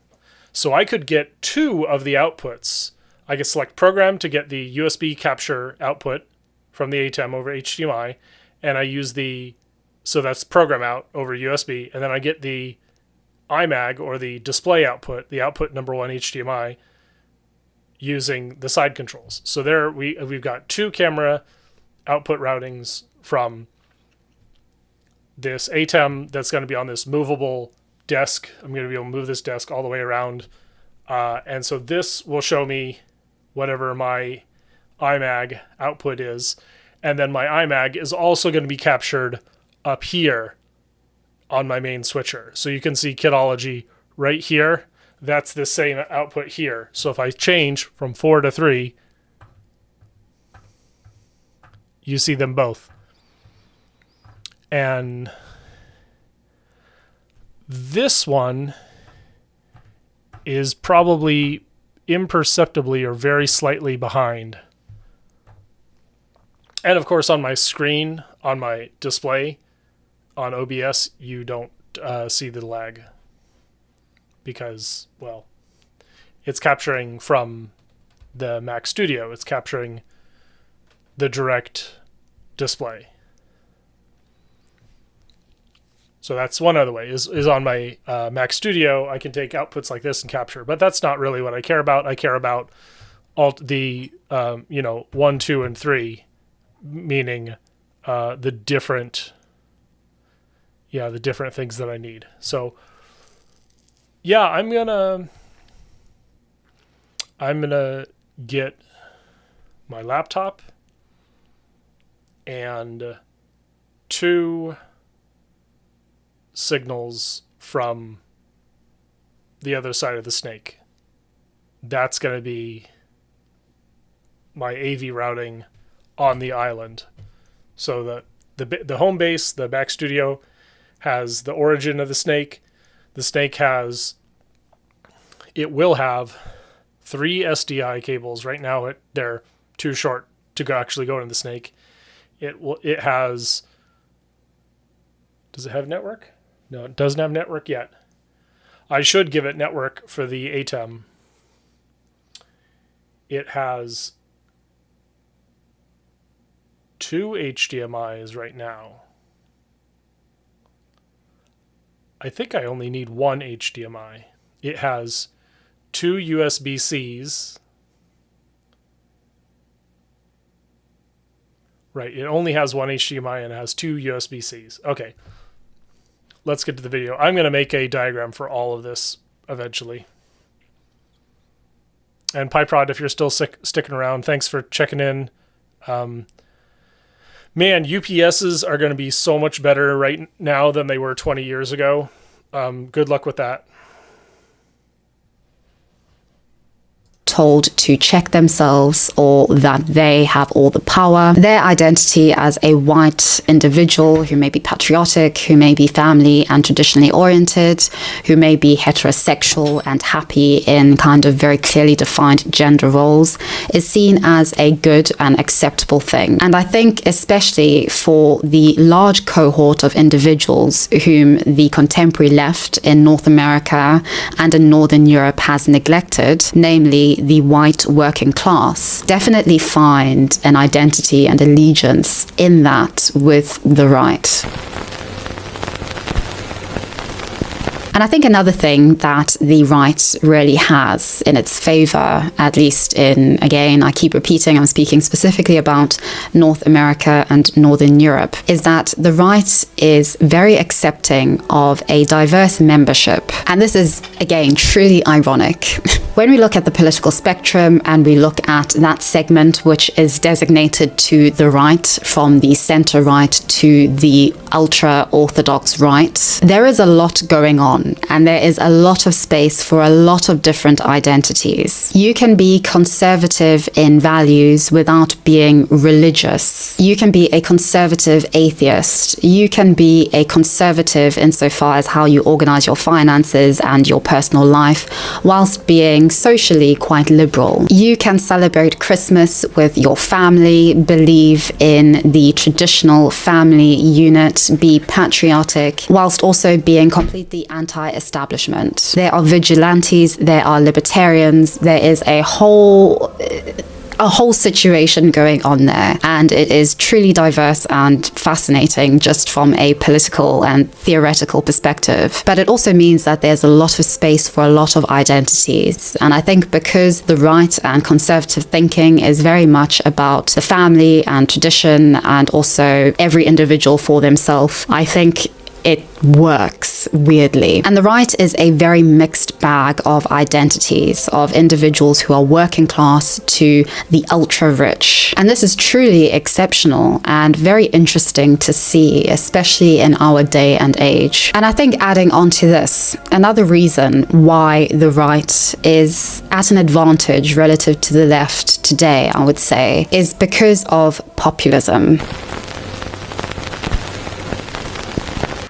So I could get two of the outputs. I could select program to get the USB capture output from the ATEM over HDMI, and I use so that's program out over USB, and then I get the iMag, or the display output, the output number 1 HDMI, using the side controls. So there we've got two camera output routings from this ATEM that's going to be on this movable desk. I'm going to be able to move this desk all the way around. And so this will show me whatever my iMag output is. And then my IMAG is also going to be captured up here on my main switcher. So you can see Kidology right here. That's the same output here. So if I change from 4 to 3, you see them both. And this one is probably imperceptibly or very slightly behind. And of course on my screen, on my display, on OBS, you don't see the lag. Because, well, it's capturing from the Mac Studio. It's capturing the direct display. So that's one other way, is on my Mac Studio, I can take outputs like this and capture. But that's not really what I care about. I care about all the, 1, 2, and 3, meaning the different things that I need. So, yeah, I'm gonna get my laptop and 2 signals from the other side of the snake. That's going to be my AV routing on the island. So the home base, the Mac Studio, has the origin of the snake. The snake will have 3 SDI cables. Right now they're too short to actually go into the snake. It has, does it have network? No, it doesn't have network yet. I should give it network for the ATEM. It has 2 HDMIs right now. I think I only need 1 HDMI. It has 2 USB-Cs. Right, it only has 1 HDMI and it has 2 USB-Cs. Okay, let's get to the video. I'm going to make a diagram for all of this eventually. And PyProd, if you're still sticking around, thanks for checking in. Man, UPSs are going to be so much better right now than they were 20 years ago. Good luck with that. Told to check themselves or that they have all the power. Their identity as a white individual who may be patriotic, who may be family and traditionally oriented, who may be heterosexual and happy in kind of very clearly defined gender roles, is seen as a good and acceptable thing. And I think especially for the large cohort of individuals whom the contemporary left in North America and in Northern Europe has neglected, namely the white working class, definitely find an identity and allegiance in that with the right. And I think another thing that the right really has in its favor, at least again, I keep repeating, I'm speaking specifically about North America and Northern Europe, is that the right is very accepting of a diverse membership. And this is, again, truly ironic. When we look at the political spectrum and we look at that segment which is designated to the right, from the center right to the ultra-orthodox right, there is a lot going on. And there is a lot of space for a lot of different identities. You can be conservative in values without being religious. You can be a conservative atheist. You can be a conservative insofar as how you organize your finances and your personal life, whilst being socially quite liberal. You can celebrate Christmas with your family, believe in the traditional family unit, be patriotic, whilst also being completely anti-establishment. There are vigilantes, there are libertarians, there is a whole situation going on there, and it is truly diverse and fascinating just from a political and theoretical perspective. But it also means that there's a lot of space for a lot of identities, and I think because the right and conservative thinking is very much about the family and tradition and also every individual for themselves, I think it works weirdly. And the right is a very mixed bag of identities, of individuals who are working class to the ultra rich. And this is truly exceptional and very interesting to see, especially in our day and age. And I think adding on to this, another reason why the right is at an advantage relative to the left today, I would say, is because of populism.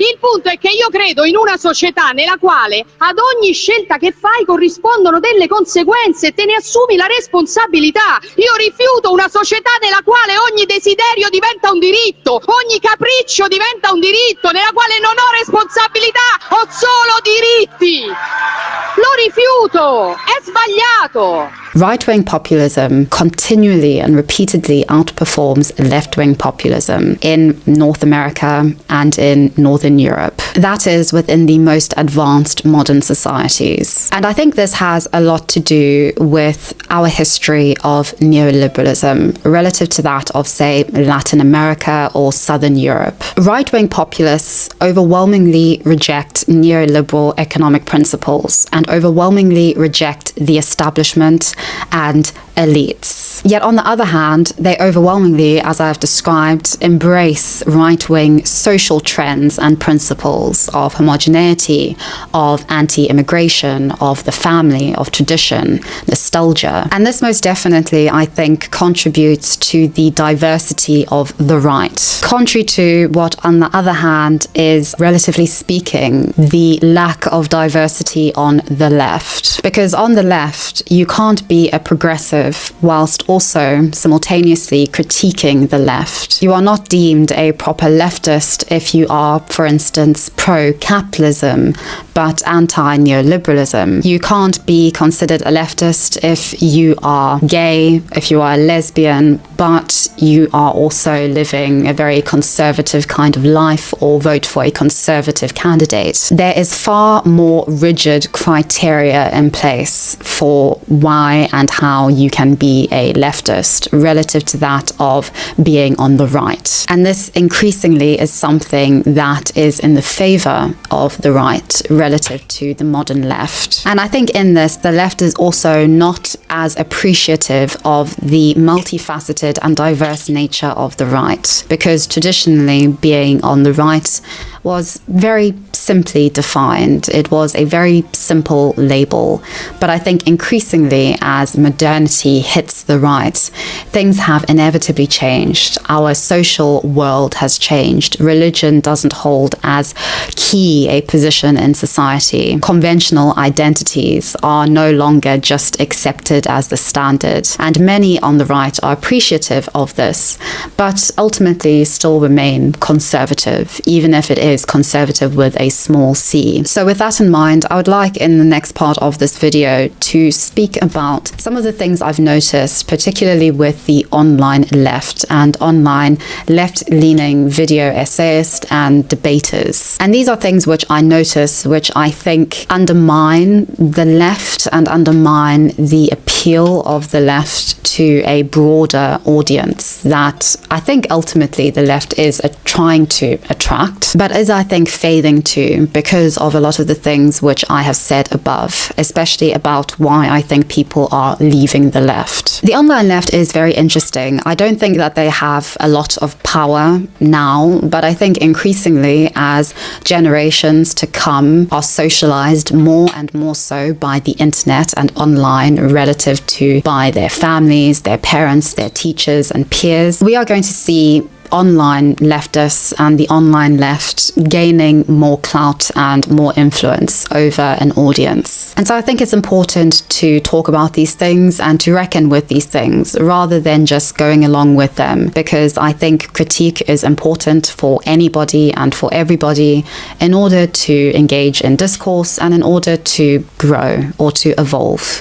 Il punto è che io credo in una società nella quale ad ogni scelta che fai corrispondono delle conseguenze e te ne assumi la responsabilità. Io rifiuto una società nella quale ogni desiderio diventa un diritto, ogni capriccio diventa un diritto, nella quale non ho responsabilità, ho solo diritti. Lo rifiuto, è sbagliato. Right-wing populism continually and repeatedly outperforms left-wing populism in North America and in Northern Europe. That is within the most advanced modern societies. And I think this has a lot to do with our history of neoliberalism relative to that of, say, Latin America or Southern Europe. Right-wing populists overwhelmingly reject neoliberal economic principles and overwhelmingly reject the establishment and elites. Yet on the other hand, they overwhelmingly, as I've described, embrace right-wing social trends and principles of homogeneity, of anti-immigration, of the family, of tradition, nostalgia. And this most definitely, I think, contributes to the diversity of the right. Contrary to what, on the other hand, is, relatively speaking, the lack of diversity on the left. Because on the left, you can't be a progressive whilst also simultaneously critiquing the left. You are not deemed a proper leftist if you are, for instance, pro-capitalism but anti-neoliberalism. You can't be considered a leftist if you are gay, if you are a lesbian, but you are also living a very conservative kind of life or vote for a conservative candidate. There is far more rigid criteria in place for why and how you can be a leftist relative to that of being on the right. And this increasingly is something that is in the favor of the right relative to the modern left. And I think in this, the left is also not as appreciative of the multifaceted and diverse nature of the right, because traditionally being on the right was very simply defined. It was a very simple label. But I think increasingly as modernity hits the right, things have inevitably changed. Our social world has changed. Religion doesn't hold as key a position in society. Conventional identities are no longer just accepted as the standard. And many on the right are appreciative of this, but ultimately still remain conservative, even if it is conservative with a small c. So with that in mind, I would like in the next part of this video to speak about some of the things I've noticed, particularly with the online left and online left-leaning video essayists and debaters. And these are things which I notice, which I think undermine the left and undermine the appeal of the left to a broader audience that I think ultimately the left is trying to attract, but is, I think, failing to because of a lot of the things which I have said above, especially about why I think people are leaving the left. The online left is very interesting. I don't think that they have a lot of power now, but I think increasingly as generations to come are socialized more and more so by the internet and online relative to by their families, their parents, their teachers and peers, we are going to see online leftists and the online left gaining more clout and more influence over an audience. And so I think it's important to talk about these things and to reckon with these things rather than just going along with them, because I think critique is important for anybody and for everybody in order to engage in discourse and in order to grow or to evolve.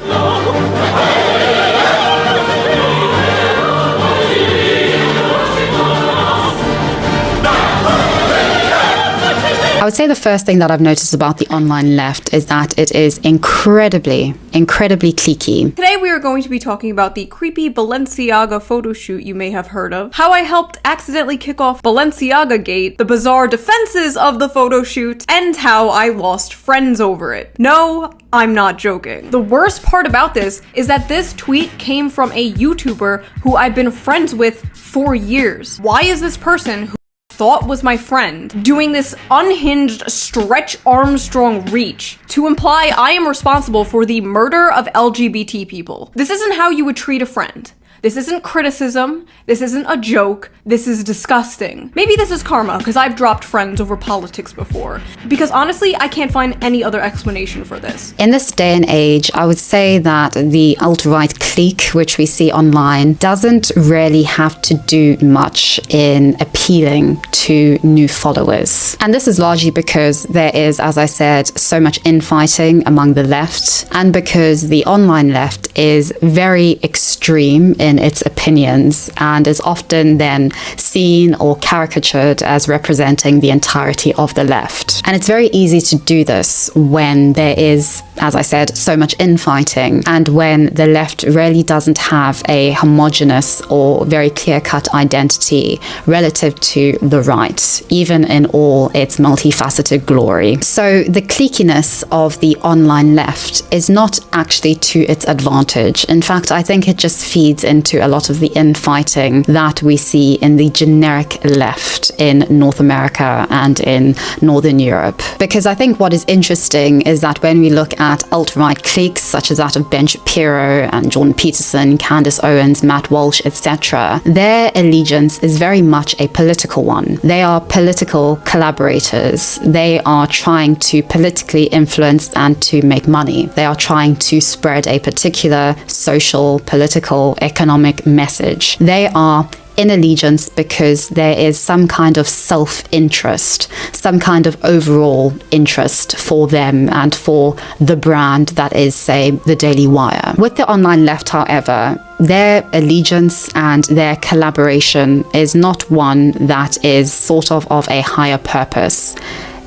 I would say the first thing that I've noticed about the online left is that it is incredibly cliquey. Today we are going to be talking about the creepy Balenciaga photo shoot you may have heard of, how I helped accidentally kick off Balenciaga Gate, the bizarre defenses of the photo shoot, and how I lost friends over it. No, I'm not joking. The worst part about this is that this tweet came from a YouTuber who I've been friends with for years. Why is this person who thought was my friend doing this unhinged Stretch Armstrong reach to imply I am responsible for the murder of LGBT people? This isn't how you would treat a friend. This isn't criticism, this isn't a joke, this is disgusting. Maybe this is karma, because I've dropped friends over politics before. Because honestly, I can't find any other explanation for this. In this day and age, I would say that the alt-right clique, which we see online, doesn't really have to do much in appealing to new followers. And this is largely because there is, as I said, so much infighting among the left, and because the online left is very extreme in its opinions and is often then seen or caricatured as representing the entirety of the left. And it's very easy to do this when there is, as I said, so much infighting, and when the left really doesn't have a homogenous or very clear-cut identity relative to the right, even in all its multifaceted glory. So the cliquiness of the online left is not actually to its advantage. In fact, I think it just feeds into a lot of the infighting that we see in the generic left in North America and in Northern Europe. Because I think what is interesting is that when we look at alt-right cliques such as that of Ben Shapiro and Jordan Peterson, Candace Owens, Matt Walsh, etc., their allegiance is very much a political one. They are political collaborators. They are trying to politically influence and to make money. They are trying to spread a particular social, political, economic message. They are in allegiance because there is some kind of self-interest, some kind of overall interest for them and for the brand that is, say, the Daily Wire. With the online left, however, their allegiance and their collaboration is not one that is sort of a higher purpose.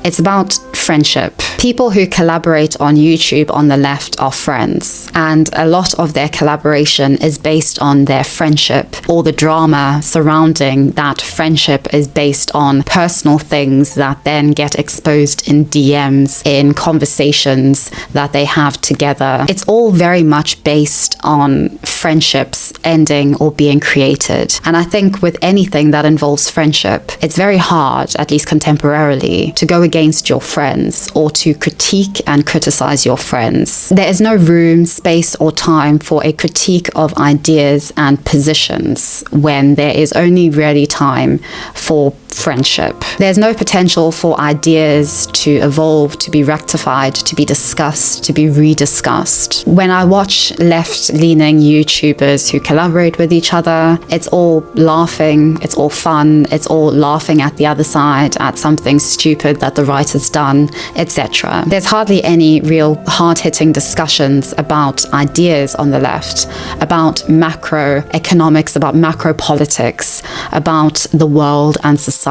It's about friendship. People who collaborate on YouTube on the left are friends, and a lot of their collaboration is based on their friendship, or the drama surrounding that friendship is based on personal things that then get exposed in DMs, in conversations that they have together. It's all very much based on friendships ending or being created. And I think with anything that involves friendship, it's very hard, at least contemporarily, to go against your friends or to critique and criticize your friends. There is no room, space, or time for a critique of ideas and positions when there is only really time for friendship. There's no potential for ideas to evolve, to be rectified, to be discussed, to be rediscussed. When I watch left-leaning YouTubers who collaborate with each other, it's all laughing, it's all fun, it's all laughing at the other side, at something stupid that the right has done, etc. There's hardly any real hard-hitting discussions about ideas on the left, about macroeconomics, about macro politics, about the world and society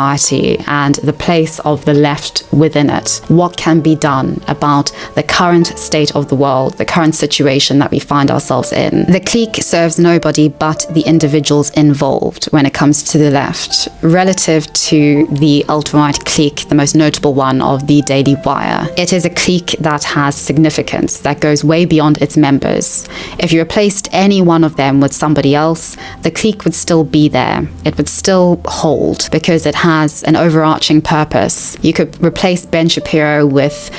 and the place of the left within it. What can be done about the current state of the world, the current situation that we find ourselves in? The clique serves nobody but the individuals involved when it comes to the left, relative to the alt-right clique, the most notable one of the Daily Wire. It is a clique that has significance, that goes way beyond its members. If you replaced any one of them with somebody else, the clique would still be there. It would still hold because it has an overarching purpose. You could replace Ben Shapiro with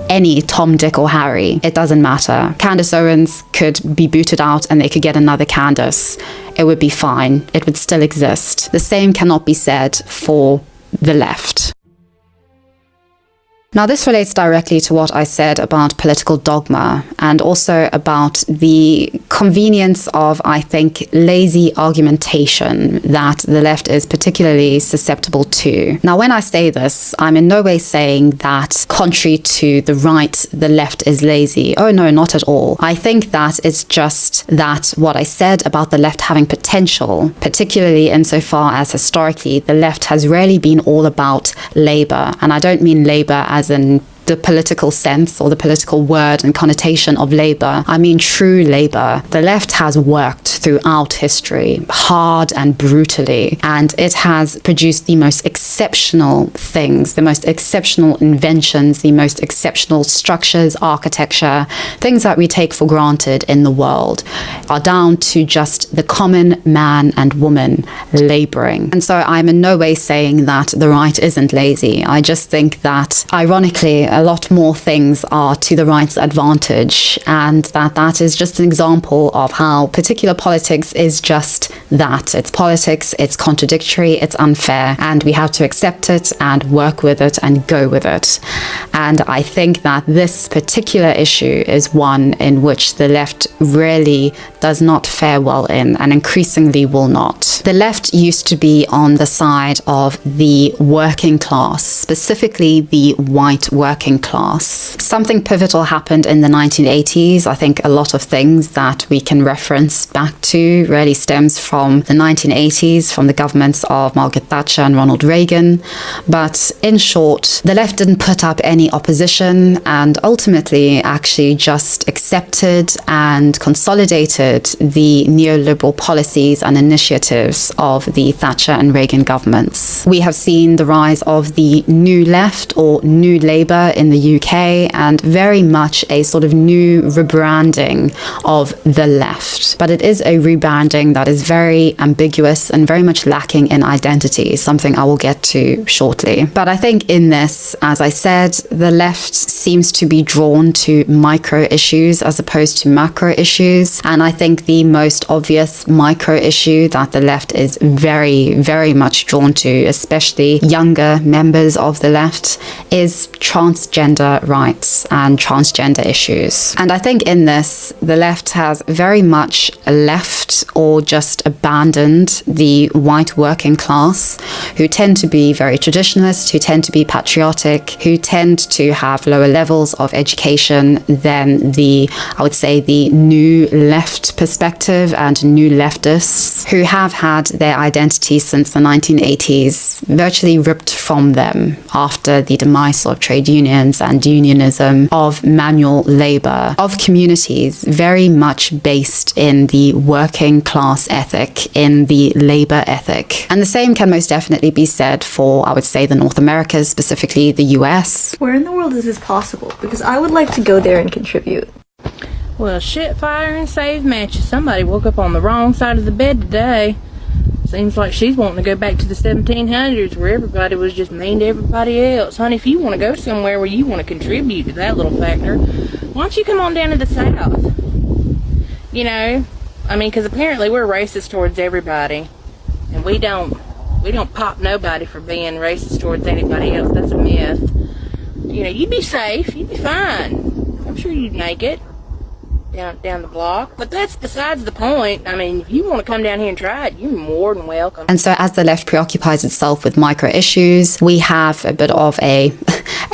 any Tom, Dick, or Harry. It doesn't matter. Candace Owens could be booted out and they could get another Candace. It would be fine. It would still exist. The same cannot be said for the left. Now, this relates directly to what I said about political dogma and also about the convenience of, I think, lazy argumentation that the left is particularly susceptible to. Now, when I say this, I'm in no way saying that, contrary to the right, the left is lazy. Oh, no, not at all. I think that it's just that what I said about the left having potential, particularly insofar as historically the left has rarely been all about labor. And I don't mean labor as in the political sense or the political word and connotation of labor. I mean true labor. The left has worked throughout history hard and brutally, and it has produced the most exceptional things, the most exceptional inventions, the most exceptional structures, architecture, things that we take for granted in the world are down to just the common man and woman laboring. And so I'm in no way saying that the right isn't lazy. I just think that, ironically, a lot more things are to the right's advantage, and that is just an example of how particular politics is just that. It's politics, it's contradictory, it's unfair, and we have to accept it and work with it and go with it. And I think that this particular issue is one in which the left really does not fare well in, and increasingly will not. The left used to be on the side of the working class, specifically the white working class. Something pivotal happened in the 1980s. I think a lot of things that we can reference back to really stems from the 1980s, from the governments of Margaret Thatcher and Ronald Reagan. But in short, the left didn't put up any opposition and ultimately actually just accepted and consolidated the neoliberal policies and initiatives of the Thatcher and Reagan governments. We have seen the rise of the New Left or New Labour in the UK, and very much a sort of new rebranding of the left. But it is a rebranding that is very ambiguous and very much lacking in identity, something I will get to shortly. But I think in this, as I said, the left seems to be drawn to micro issues as opposed to macro issues. And I think the most obvious micro issue that the left is very, very much drawn to, especially younger members of the left, is transgender rights and transgender issues. And I think in this, the left has very much left or just abandoned the white working class, who tend to be very traditionalist, who tend to be patriotic, who tend to have lower levels of education than the, I would say, the new left perspective and new leftists, who have had their identity since the 1980s virtually ripped from them after the demise of trade unions and unionism, of manual labor, of communities very much based in the working class ethic, in the labor ethic. And the same can most definitely be said for, I would say, the North Americas, specifically the US. Where in the world is this possible? Because I would like to go there and contribute. Well, shit, fire, and save matches. Somebody woke up on the wrong side of the bed today. Seems like she's wanting to go back to the 1700s where everybody was just mean to everybody else. Honey, if you want to go somewhere where you want to contribute to that little factor, why don't you come on down to the South? You know, I mean, because apparently we're racist towards everybody. And we don't pop nobody for being racist towards anybody else. That's a myth. You know, you'd be safe. You'd be fine. I'm sure you'd make it down the block. But that's besides the point. I mean, if you want to come down here and try it, you're more than welcome. And so as the left preoccupies itself with micro issues, we have a bit of a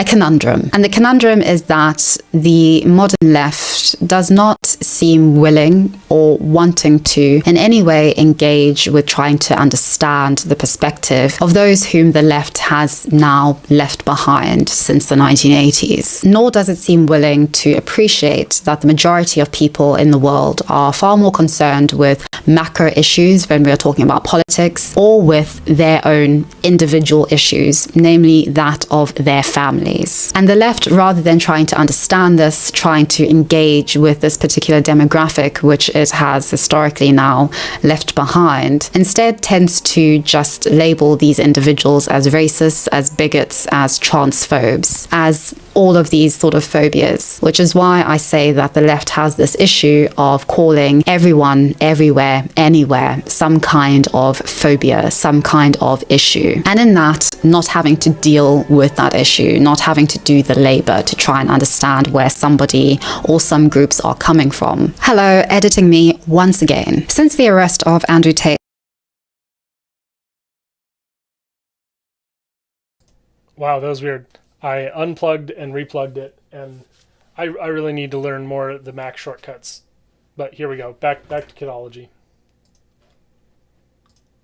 conundrum. And the conundrum is that the modern left does not seem willing or wanting to in any way engage with trying to understand the perspective of those whom the left has now left behind since the 1980s. Nor does it seem willing to appreciate that the majority of people in the world are far more concerned with macro issues when we are talking about politics, or with their own individual issues, namely that of their families. And the left, rather than trying to understand this, trying to engage with this particular demographic, which it has historically now left behind, instead tends to just label these individuals as racists, as bigots, as transphobes, as all of these sort of phobias, which is why I say that the left has this issue of calling everyone, everywhere, anywhere, some kind of phobia, some kind of issue. And in that, not having to deal with that issue, not having to do the labor to try and understand where somebody or some groups are coming from. Hello, editing me once again. Since the arrest of Andrew Tate. Wow, that was weird. I unplugged and replugged it, and I really need to learn more of the Mac shortcuts. But here we go. Back to Kidology.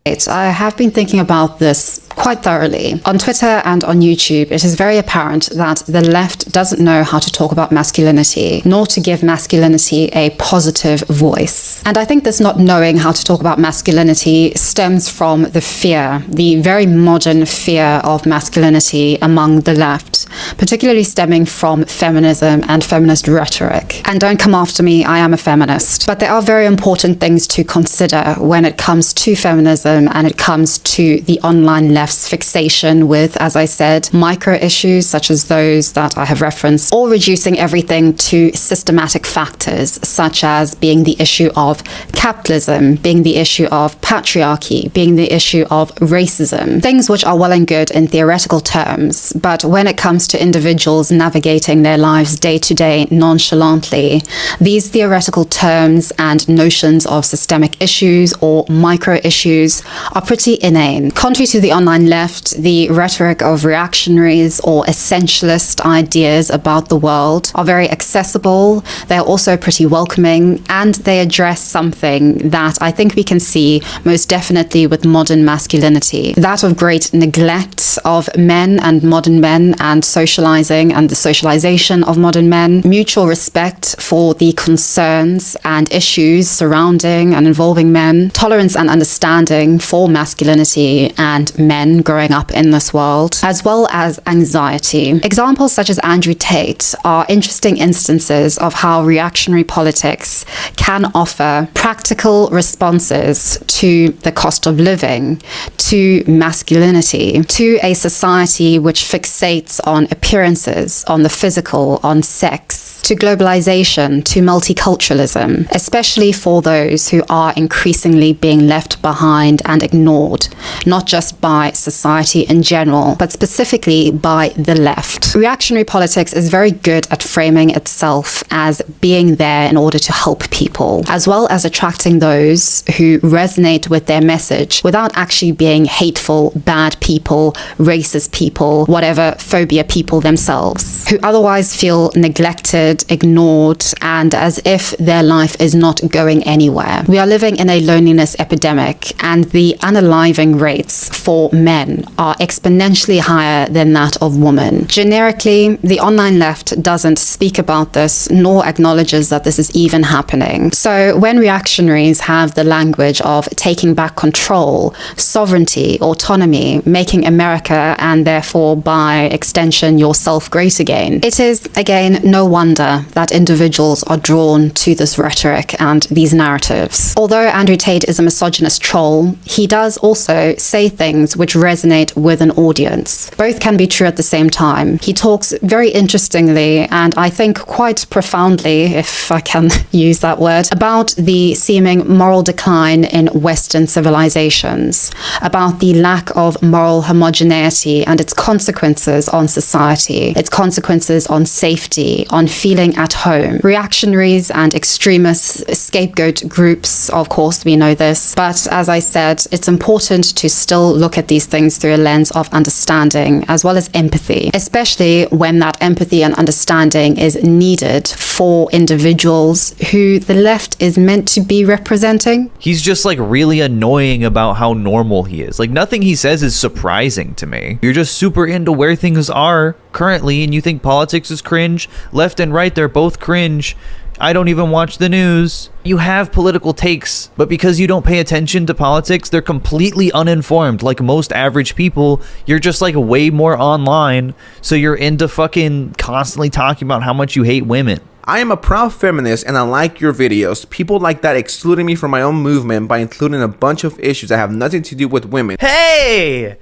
I have been thinking about this quite thoroughly. On Twitter and on YouTube, it is very apparent that the left doesn't know how to talk about masculinity, nor to give masculinity a positive voice. And I think this not knowing how to talk about masculinity stems from the fear, the very modern fear of masculinity among the left, particularly stemming from feminism and feminist rhetoric. And don't come after me, I am a feminist. But there are very important things to consider when it comes to feminism and it comes to the online left's fixation with, as I said, micro issues such as those that I have referenced, or reducing everything to systematic factors such as being the issue of capitalism, being the issue of patriarchy, being the issue of racism, things which are well and good in theoretical terms, but when it comes to individuals navigating their lives day to day nonchalantly, these theoretical terms and notions of systemic issues or micro issues are pretty inane. Contrary to the online left, the rhetoric of reactionaries or essentialist ideas about the world are very accessible, they're also pretty welcoming, and they address something that I think we can see most definitely with modern masculinity, that of great neglect of men and modern men and socializing and the socialization of modern men, mutual respect for the concerns and issues surrounding and involving men, tolerance and understanding for masculinity and men growing up in this world, as well as anxiety. Examples such as Andrew Tate are interesting instances of how reactionary politics can offer practical responses to the cost of living, to masculinity, to a society which fixates on appearances, on the physical, on sex, to globalization, to multiculturalism, especially for those who are increasingly being left behind and ignored, not just by society in general, but specifically by the left. Reactionary politics is very good at framing itself as being there in order to help people, as well as attracting those who resonate with their message without actually being hateful, bad people, racist people, whatever phobia people themselves, who otherwise feel neglected, ignored, and as if their life is not going anywhere. We are living in a loneliness epidemic, and the unaliving rates for men are exponentially higher than that of women. Generically, the online left doesn't speak about this, nor acknowledges that this is even happening. So when reactionaries have the language of taking back control, sovereignty, autonomy, making America, and therefore by extension yourself great again, it is, again, no wonder that individuals are drawn to this rhetoric and these narratives. Although Andrew Tate is a misogynist troll, he does also say things which resonate with an audience. Both can be true at the same time. He talks very interestingly, and I think quite profoundly, if I can use that word, about the seeming moral decline in Western civilizations, about the lack of moral homogeneity and its consequences on society, its consequences on safety, on feeling at home. Reactionaries and extremists, scapegoat groups, of course, we know this, but as I said, it's important to still look at these things through a lens of understanding as well as empathy, especially when that empathy and understanding is needed for individuals who the left is meant to be representing. He's just like really annoying about how normal he is. Like nothing he says is surprising to me. You're just super into where things are currently and you think politics is cringe. Left and right, they're both cringe. I don't even watch the news. You have political takes, but because you don't pay attention to politics, they're completely uninformed. Like most average people, you're just like way more online, so you're into fucking constantly talking about how much you hate women. I am a proud feminist and I like your videos. People like that excluding me from my own movement by including a bunch of issues that have nothing to do with women. Hey!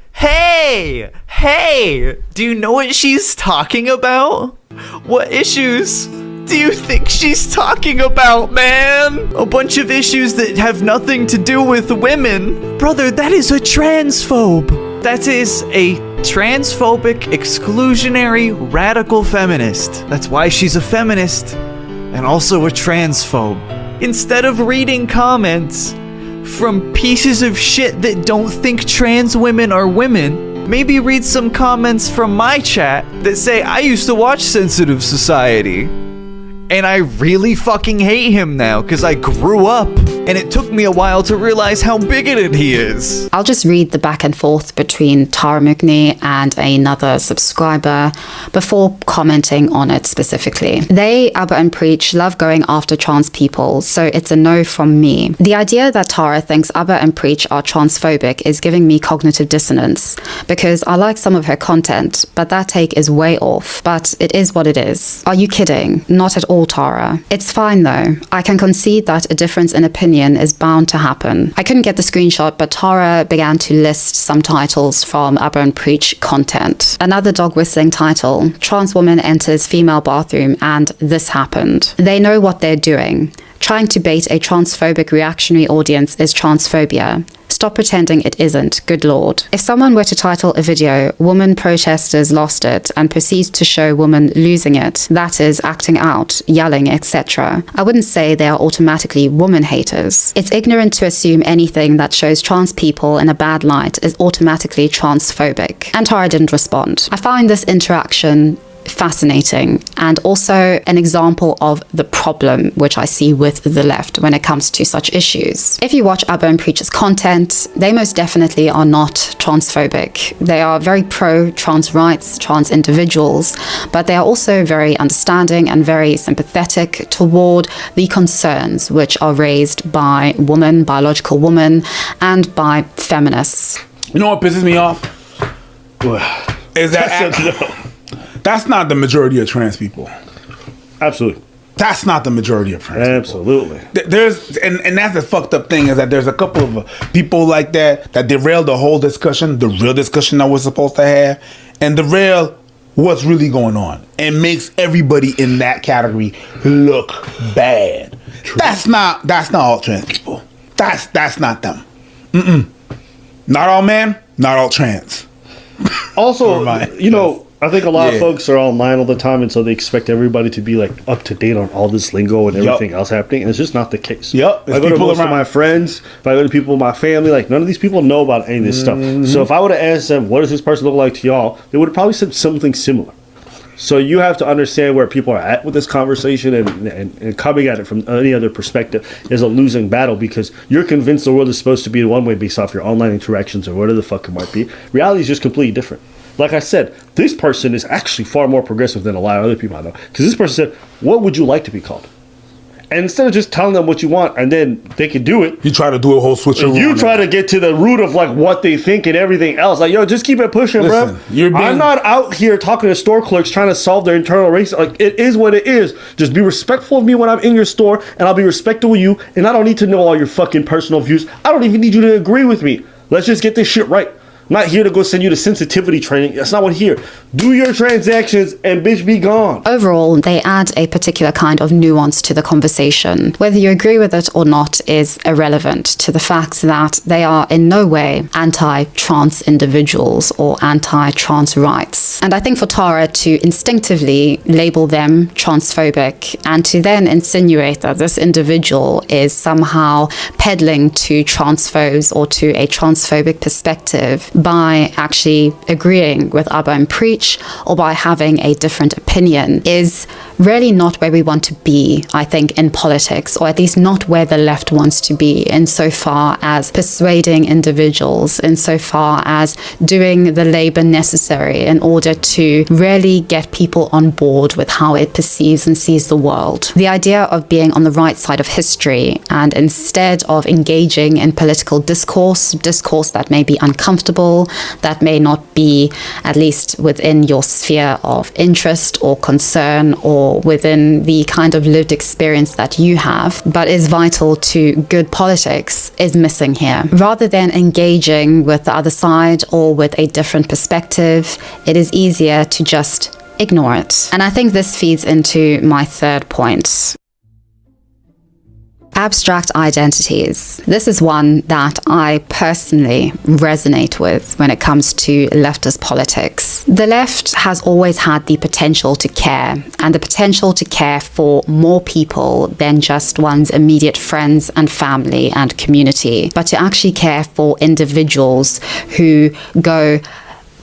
Do you know what she's talking about? What issues do you think she's talking about, man? A bunch of issues that have nothing to do with women. Brother, that is a transphobe. That is a transphobic, exclusionary, radical feminist. That's why she's a feminist and also a transphobe. Instead of reading comments from pieces of shit that don't think trans women are women, maybe read some comments from my chat that say I used to watch Sensitive Society. And I really fucking hate him now because I grew up and it took me a while to realize how bigoted he is. I'll just read the back and forth between Tara Mugni and another subscriber before commenting on it specifically. They, Abba and Preach, love going after trans people, so it's a no from me. The idea that Tara thinks Abba and Preach are transphobic is giving me cognitive dissonance because I like some of her content, but that take is way off. But it is what it is. Are you kidding? Not at all, Tara. It's fine though. I can concede that a difference in opinion is bound to happen. I couldn't get the screenshot, but Tara began to list some titles from Abba and Preach content. Another dog whistling title, Trans Woman Enters Female Bathroom and This Happened. They know what they're doing. Trying to bait a transphobic reactionary audience is transphobia. Stop pretending it isn't, good lord. If someone were to title a video, Woman Protesters Lost It, and proceeds to show women losing it, that is, acting out, yelling, etc., I wouldn't say they are automatically woman haters. It's ignorant to assume anything that shows trans people in a bad light is automatically transphobic. And Tara didn't respond. I find this interaction fascinating and also an example of the problem which I see with the left when it comes to such issues. If you watch Abba and Preach's content, they most definitely are not transphobic. They are very pro-trans rights, trans individuals, but they are also very understanding and very sympathetic toward the concerns which are raised by women, biological women, and by feminists. You know what pisses me off? Is that that's not the majority of trans people. Absolutely. That's not the majority of trans Absolutely. people. There's and that's the fucked up thing is that there's a couple of people like that derail the whole discussion, the real discussion that we're supposed to have, and derail what's really going on and makes everybody in that category look bad. True. That's not all trans people. That's not them. Not all men, not all trans. Also, you know, I think a lot of folks are online all the time, and so they expect everybody to be like up to date on all this lingo and everything else happening, and it's just not the case. Yep. I go to most of my friends, if I go to people in my family, like none of these people know about any of this stuff. So if I would have asked them, what does this person look like to y'all, they would have probably said something similar. So you have to understand where people are at with this conversation, and coming at it from any other perspective is a losing battle because you're convinced the world is supposed to be one way based off your online interactions or whatever the fuck it might be. Reality is just completely different. Like I said, this person is actually far more progressive than a lot of other people I know. Because this person said, what would you like to be called? And instead of just telling them what you want and then they can do it, you try to do a whole switch. You try to get to the root of like what they think and everything else. Like, yo, just keep it pushing, bro. I'm not out here talking to store clerks trying to solve their internal race. Like, it is what it is. Just be respectful of me when I'm in your store, and I'll be respectful of you. And I don't need to know all your fucking personal views. I don't even need you to agree with me. Let's just get this shit right. I'm not here to go send you to sensitivity training. That's not what here. Do your transactions and bitch be gone. Overall, they add a particular kind of nuance to the conversation. Whether you agree with it or not is irrelevant to the fact that they are in no way anti-trans individuals or anti-trans rights. And I think for Tara to instinctively label them transphobic and to then insinuate that this individual is somehow peddling to transphobes or to a transphobic perspective by actually agreeing with Abba and Preach or by having a different opinion is really not where we want to be, I think, in politics, or at least not where the left wants to be insofar as persuading individuals, insofar as doing the labor necessary in order to really get people on board with how it perceives and sees the world. The idea of being on the right side of history and instead of engaging in political discourse that may be uncomfortable, that may not be at least within your sphere of interest or concern or within the kind of lived experience that you have, but is vital to good politics, is missing here. Rather than engaging with the other side or with a different perspective, it is easier to just ignore it. And I think this feeds into my third point. Abstract identities. This is one that I personally resonate with when it comes to leftist politics. The left has always had the potential to care, and the potential to care for more people than just one's immediate friends and family and community, but to actually care for individuals who go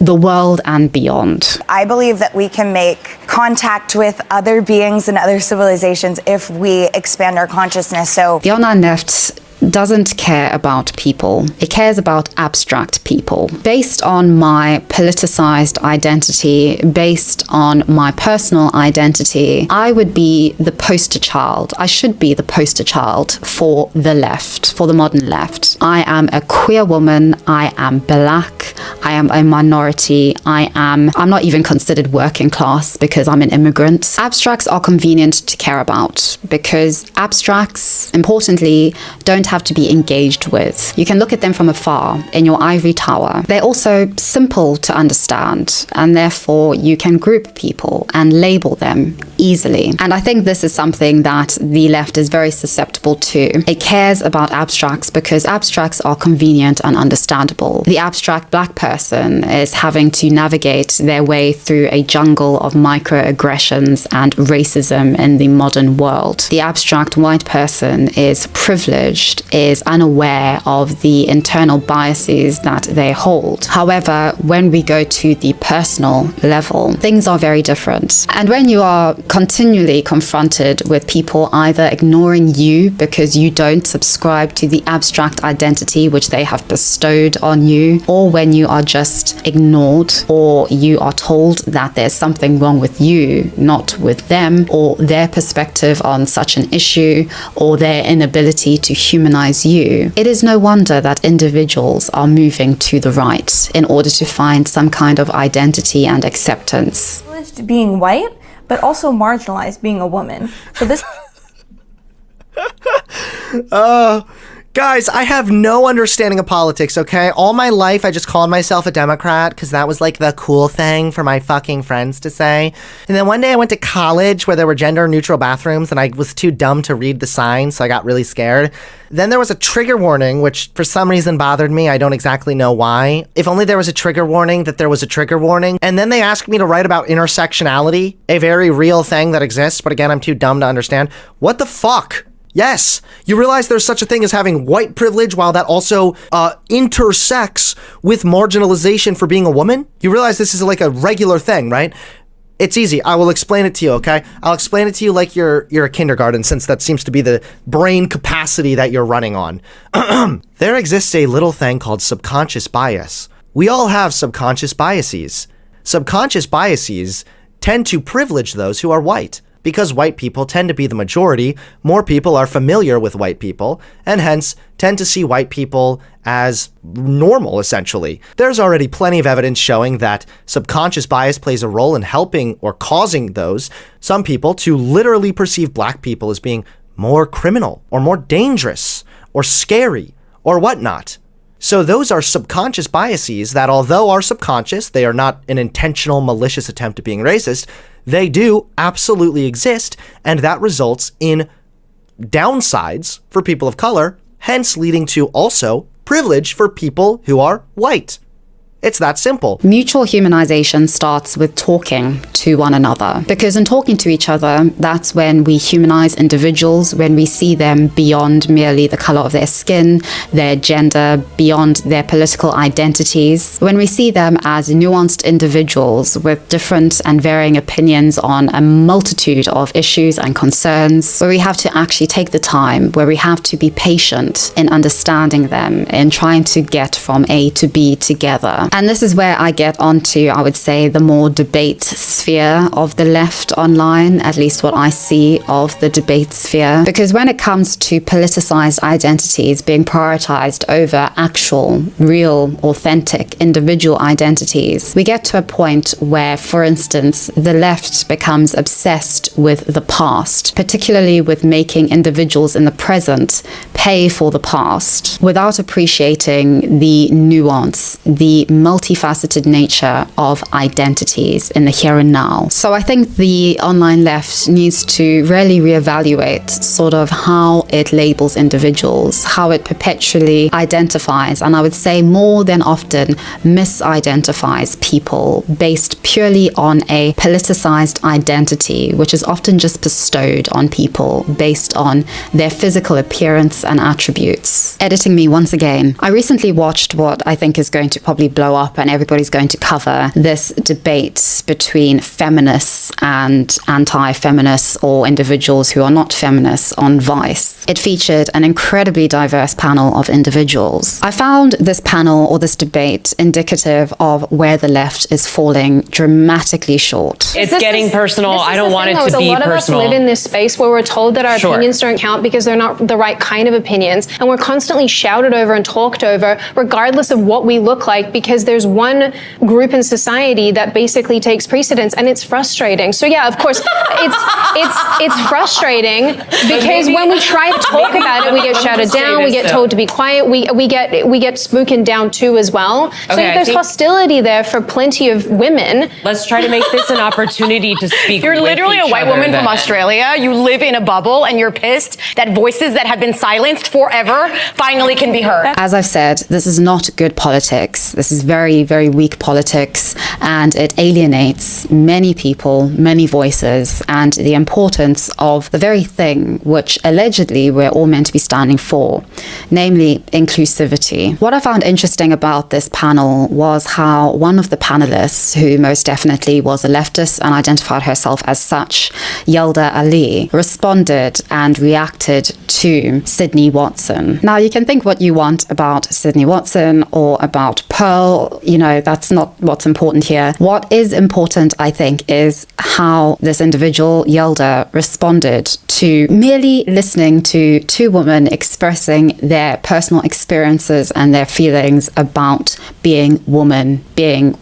the world and beyond. I believe that we can make contact with other beings and other civilizations if we expand our consciousness. So the online left doesn't care about people. It cares about abstract people. Based on my politicized identity, based on my personal identity, I would be the poster child. I should be the poster child for the left, for the modern left. I am a queer woman. I am black. I am a minority. I'm not even considered working class because I'm an immigrant. Abstracts are convenient to care about because abstracts, importantly, don't have to be engaged with. You can look at them from afar in your ivory tower. They're also simple to understand, and therefore you can group people and label them easily. And I think this is something that the left is very susceptible to. It cares about abstracts because abstracts are convenient and understandable. The abstract black person is having to navigate their way through a jungle of microaggressions and racism in the modern world. The abstract white person is privileged, is unaware of the internal biases that they hold. However, when we go to the personal level, things are very different. And when you are continually confronted with people either ignoring you because you don't subscribe to the abstract identity which they have bestowed on you, or when you are just ignored, or you are told that there's something wrong with you, not with them, or their perspective on such an issue, or their inability to humanize you, it is no wonder that individuals are moving to the right in order to find some kind of identity and acceptance. Being white, but also marginalized being a woman. So this Guys, I have no understanding of politics, okay? All my life, I just called myself a Democrat because that was like the cool thing for my fucking friends to say. And then one day I went to college where there were gender-neutral bathrooms and I was too dumb to read the signs, so I got really scared. Then there was a trigger warning, which for some reason bothered me. I don't exactly know why. If only there was a trigger warning that there was a trigger warning. And then they asked me to write about intersectionality, a very real thing that exists, but again, I'm too dumb to understand. What the fuck? Yes, you realize there's such a thing as having white privilege while that also intersects with marginalization for being a woman? You realize this is like a regular thing, right? It's easy. I will explain it to you, okay? I'll explain it to you like you're a kindergarten, since that seems to be the brain capacity that you're running on. There exists a little thing called subconscious bias. We all have subconscious biases. Subconscious biases tend to privilege those who are white. Because white people tend to be the majority, more people are familiar with white people, and hence tend to see white people as normal, essentially. There's already plenty of evidence showing that subconscious bias plays a role in helping or causing some people to literally perceive black people as being more criminal, or more dangerous, or scary, or whatnot. So those are subconscious biases that, although are subconscious, they are not an intentional, malicious attempt at being racist. They do absolutely exist, and that results in downsides for people of color, hence leading to also privilege for people who are white. It's that simple. Mutual humanization starts with talking to one another, because in talking to each other, that's when we humanize individuals, when we see them beyond merely the color of their skin, their gender, beyond their political identities, when we see them as nuanced individuals with different and varying opinions on a multitude of issues and concerns, where we have to actually take the time, where we have to be patient in understanding them, in trying to get from A to B together. And this is where I get onto, I would say, the more debate sphere of the left online, at least what I see of the debate sphere. Because when it comes to politicized identities being prioritized over actual, real, authentic, individual identities, we get to a point where, for instance, the left becomes obsessed with the past, particularly with making individuals in the present pay for the past, without appreciating the nuance, the multifaceted nature of identities in the here and now. So I think the online left needs to really reevaluate sort of how it labels individuals, how it perpetually identifies, and I would say more than often misidentifies people based purely on a politicized identity, which is often just bestowed on people based on their physical appearance and attributes. Editing me once again. I recently watched what I think is going to probably blow up and everybody's going to cover, this debate between feminists and anti-feminists or individuals who are not feminists on Vice. It featured an incredibly diverse panel of individuals. I found this panel or this debate indicative of where the left is falling dramatically short. It's getting personal. I don't want it to be personal. A lot of us live in this space where we're told that our opinions don't count because they're not the right kind of opinions, and we're constantly shouted over and talked over regardless of what we look like, because there's one group in society that basically takes precedence, and it's frustrating. So yeah, of course, it's frustrating because when we try to talk about it, we get shouted down, we get told to be quiet, we get spoken down too as well. So Okay, there's hostility there for plenty of women. Let's try to make this an opportunity to speak. You're with literally a each white other woman then. from Australia. You live in a bubble and you're pissed that voices that have been silenced forever finally can be heard. As I've said, this is not good politics. This is very, very weak politics, and it alienates many people, many voices, and the importance of the very thing which allegedly we're all meant to be standing for, namely inclusivity. What I found interesting about this panel was how one of the panelists, who most definitely was a leftist and identified herself as such, Yelda Ali, responded and reacted to Sydney Watson. Now, you can think what you want about Sydney Watson or about Pearl, you know, that's not what's important here. What is important, I think, is how this individual, Yelda, responded to merely listening to two women expressing their personal experiences and their feelings about being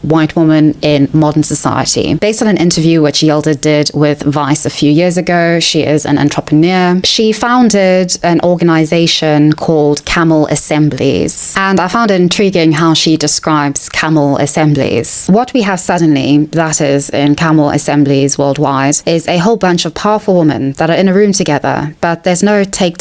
white woman in modern society. Based on an interview which Yelda did with Vice a few years ago, she is an entrepreneur. She founded an organization called Camel Assemblies, and I found it intriguing how she describes Camel Assemblies. What we have suddenly, that is, in Camel Assemblies worldwide, is a whole bunch of powerful women that are in a room together, but there's no take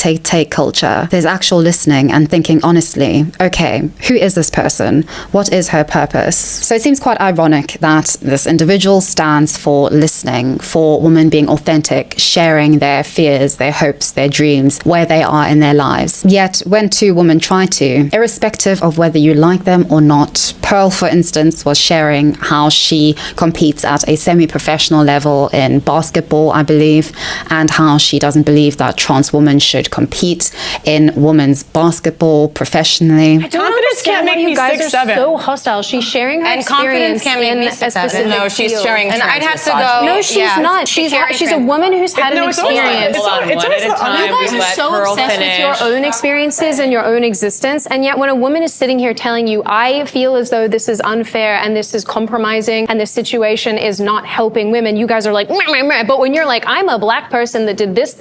culture. There's actual listening and thinking honestly, okay, who is this person? What is her purpose? So it seems quite ironic that this individual stands for listening, for women being authentic, sharing their fears, their hopes, their dreams, where they are in their lives. Yet when two women try to, irrespective of whether you like them or not, Pearl, for instance, was sharing how she competes at a semi-professional level in basketball, I believe, and how she doesn't believe that trans women should compete in women's basketball professionally. I don't understand why you guys are so hostile. She's sharing her experience in a specific No, she's field. sharing And I'd have to trans go. No, she's not. She's a woman who's had an experience. Hold on, one at a time. You guys We are let so Pearl obsessed with your finish. own experiences and your own existence, and yet when a woman is sitting here telling you, I feel as though this is unfair and this is compromising and this situation is not helping women, you guys are like, meh, meh, meh. But when you're like, I'm a black person that did this,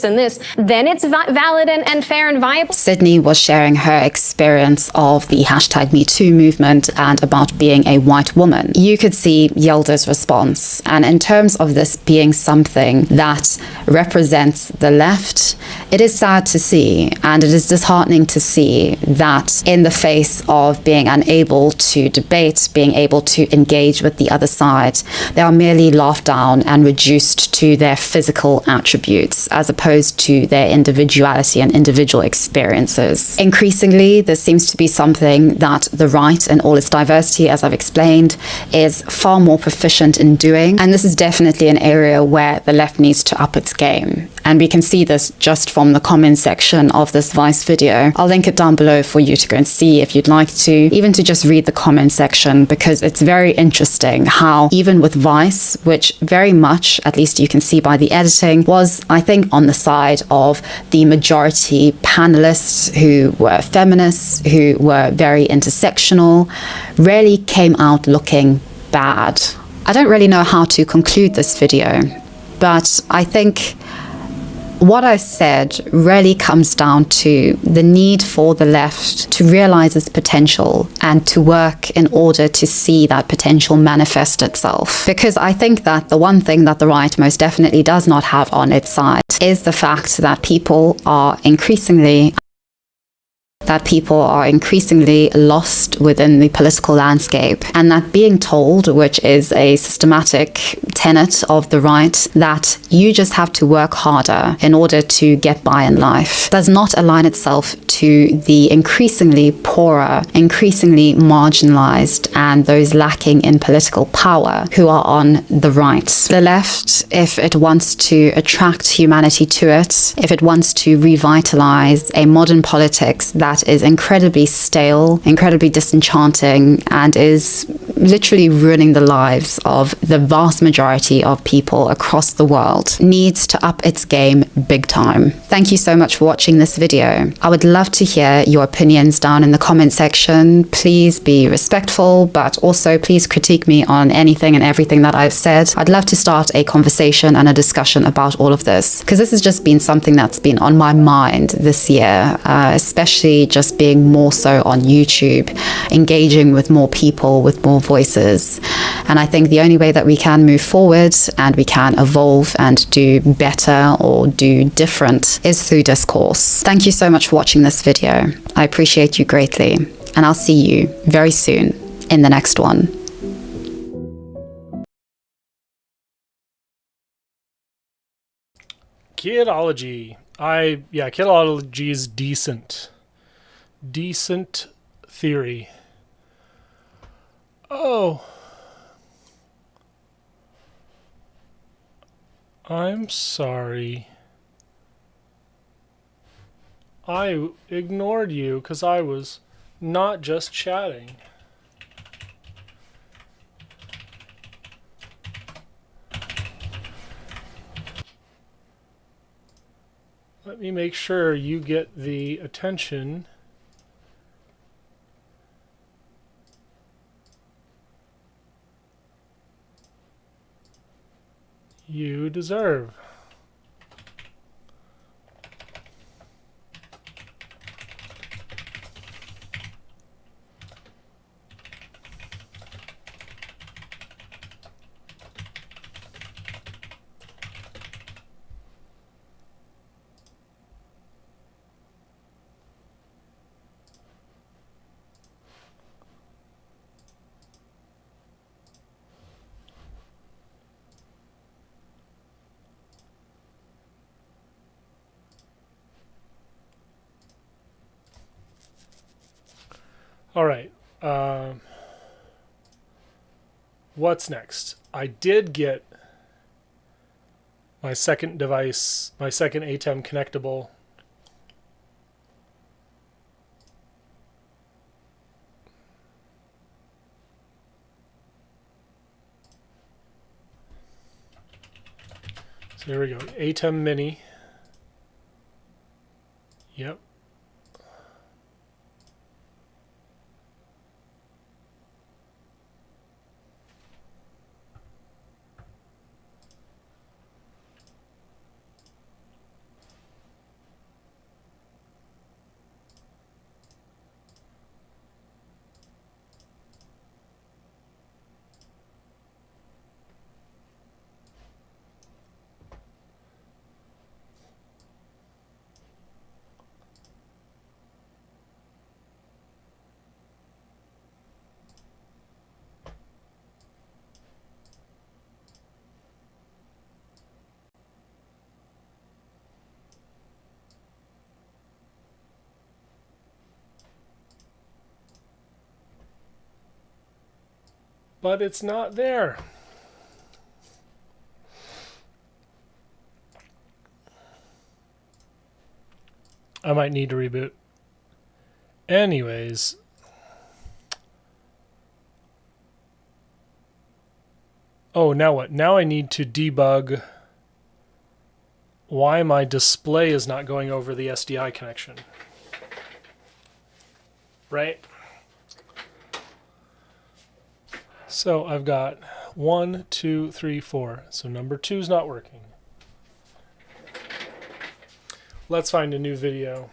and this, then it's valid and fair and viable. Sydney was sharing her experience of the #MeToo movement and about being a white woman. You could see Yelda's response, and in terms of this being something that represents the left, it is sad to see, and it is disheartening to see that in the face of being unable to debate, being able to engage with the other side, they are merely laughed down and reduced to their physical attributes as opposed to their individuality and individual experiences. Increasingly, this seems to be something that the right, in all its diversity, as I've explained, is far more proficient in doing, and this is definitely an area where the left needs to up its game. And we can see this just from the comment section of this Vice video. I'll link it down below for you to go and see if you'd like to, even to just read the comment section, because it's very interesting how even with Vice, which very much, at least you can see by the editing, was, I think, on the side of the majority panelists who were feminists, who were very intersectional, really came out looking bad. I don't really know how to conclude this video, but I think What I said really comes down to the need for the left to realize its potential and to work in order to see that potential manifest itself. Because I think that the one thing that the right most definitely does not have on its side is the fact that people are increasingly lost within the political landscape, and that being told, which is a systematic tenet of the right, that you just have to work harder in order to get by in life, does not align itself to the increasingly poorer, increasingly marginalized, and those lacking in political power who are on the right. The left, if it wants to attract humanity to it, if it wants to revitalize a modern politics that is incredibly stale, incredibly disenchanting, and is literally ruining the lives of the vast majority of people across the world, needs to up its game big time. Thank you so much for watching this video. I would love to hear your opinions down in the comment section. Please be respectful, but also please critique me on anything and everything that I've said. I'd love to start a conversation and a discussion about all of this, because this has just been something that's been on my mind this year, especially just being more so on YouTube, engaging with more people, with more voices. And I think the only way that we can move forward and we can evolve and do better or do different is through discourse. Thank you so much for watching this video. I appreciate you greatly, and I'll see you very soon in the next one. Kidology. Kidology is decent. Decent theory. Oh. I'm sorry. I ignored you because I was not just chatting. Let me make sure you get the attention you deserve. All right. What's next? I did get my second device, my second ATEM connectable. So here we go. ATEM Mini. Yep. But it's not there. I might need to reboot. Anyways. Oh, now what? Now I need to debug why my display is not going over the SDI connection. Right? So I've got 1, 2, 3, 4. So number 2 is not working. Let's find a new video.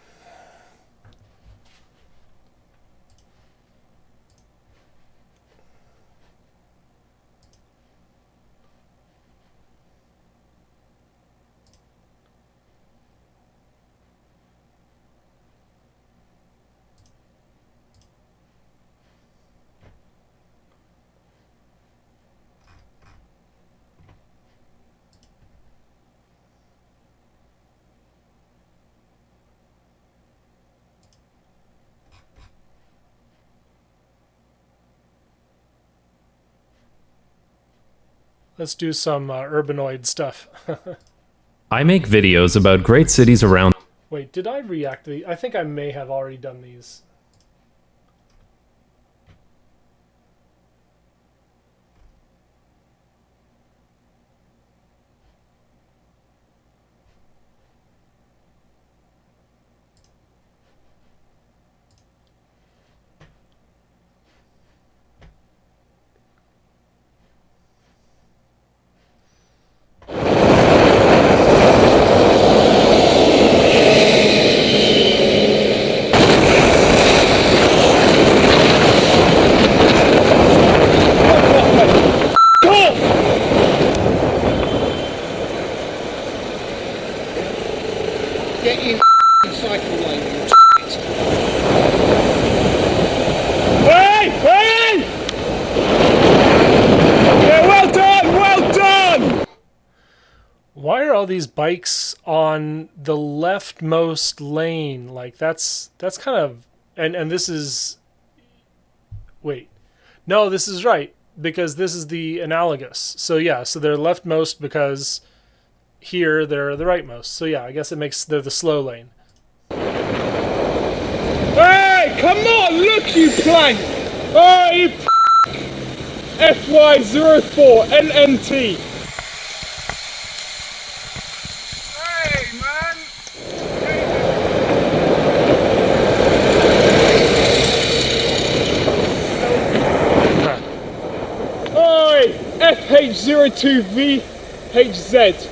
Let's do some urbanoid stuff. I make videos about great cities around. Wait, did I react to these? I think I may have already done these. Get in cycle lane, you Hey! Hey! Yeah, well done! Well done! Why are all these bikes on the leftmost lane? Like that's kind of and this is wait. No, this is right because this is the analogous. So yeah, so they're leftmost because here they're the rightmost. So yeah, I guess it makes they're the slow lane. Hey! Come on! Look, you plank! Oh, you FY04 NNT. Hey, man! Oi! FH02VHZ.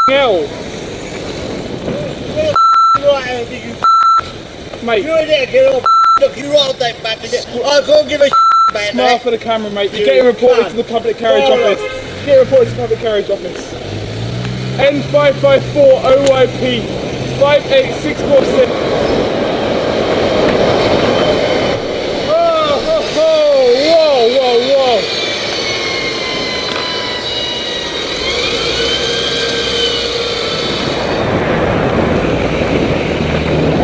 Hell. Mate. You're there, get off. Look, you rolled that back. I can't give a about Smile that. for the camera, mate. You're getting reported to the public carriage office. Get reported to the public carriage office. N554 OYP 58647. Oh, ho, ho. Whoa, whoa, whoa.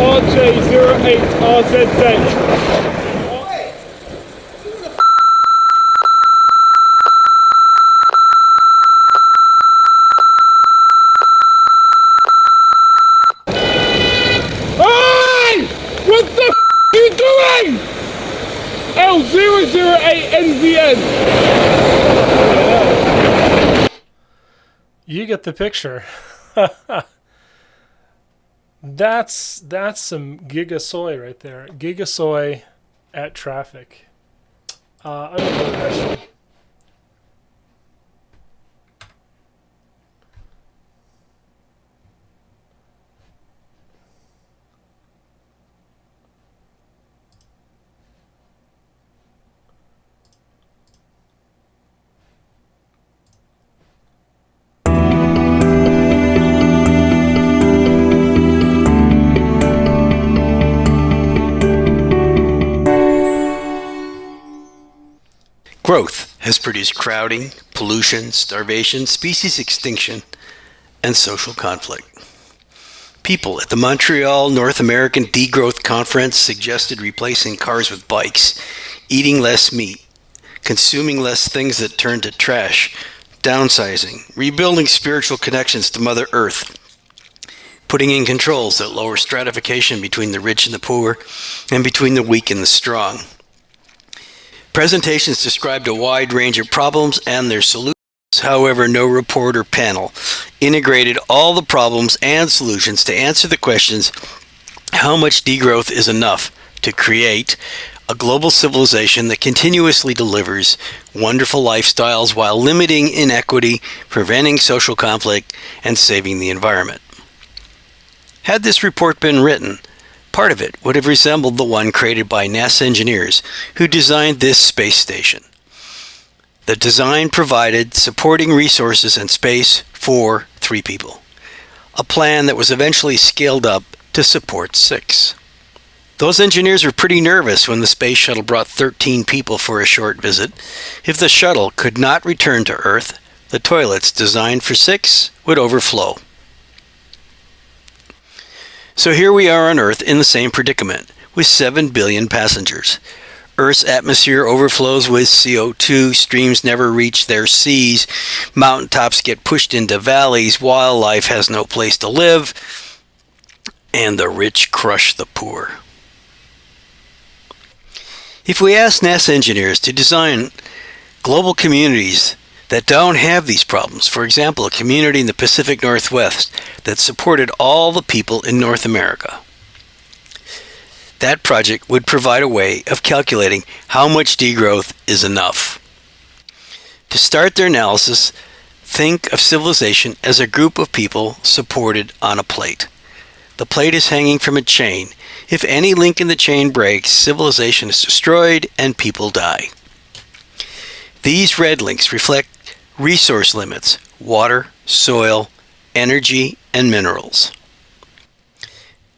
RJ08RZZ. Hey! What the f are you doing? L008NVN. You get the picture. That's some gigasoy right there. Gigasoy at traffic. I'm gonna go to the next one. Growth has produced crowding, pollution, starvation, species extinction, and social conflict. People at the Montreal North American Degrowth Conference suggested replacing cars with bikes, eating less meat, consuming less things that turn to trash, downsizing, rebuilding spiritual connections to Mother Earth, putting in controls that lower stratification between the rich and the poor, and between the weak and the strong. Presentations described a wide range of problems and their solutions. However, no report or panel integrated all the problems and solutions to answer the questions: how much degrowth is enough to create a global civilization that continuously delivers wonderful lifestyles while limiting inequity, preventing social conflict, and saving the environment? Had this report been written, part of it would have resembled the one created by NASA engineers who designed this space station. The design provided supporting resources and space for 3 people, a plan that was eventually scaled up to support 6. Those engineers were pretty nervous when the space shuttle brought 13 people for a short visit. If the shuttle could not return to Earth, the toilets designed for 6 would overflow. So here we are on Earth in the same predicament, with 7 billion passengers. Earth's atmosphere overflows with CO2, streams never reach their seas, mountaintops get pushed into valleys, wildlife has no place to live, and the rich crush the poor. If we ask NASA engineers to design global communities that don't have these problems, for example, a community in the Pacific Northwest that supported all the people in North America, that project would provide a way of calculating how much degrowth is enough. To start their analysis, think of civilization as a group of people supported on a plate. The plate is hanging from a chain. If any link in the chain breaks, civilization is destroyed and people die. These red links reflect resource limits: water, soil, energy, and minerals.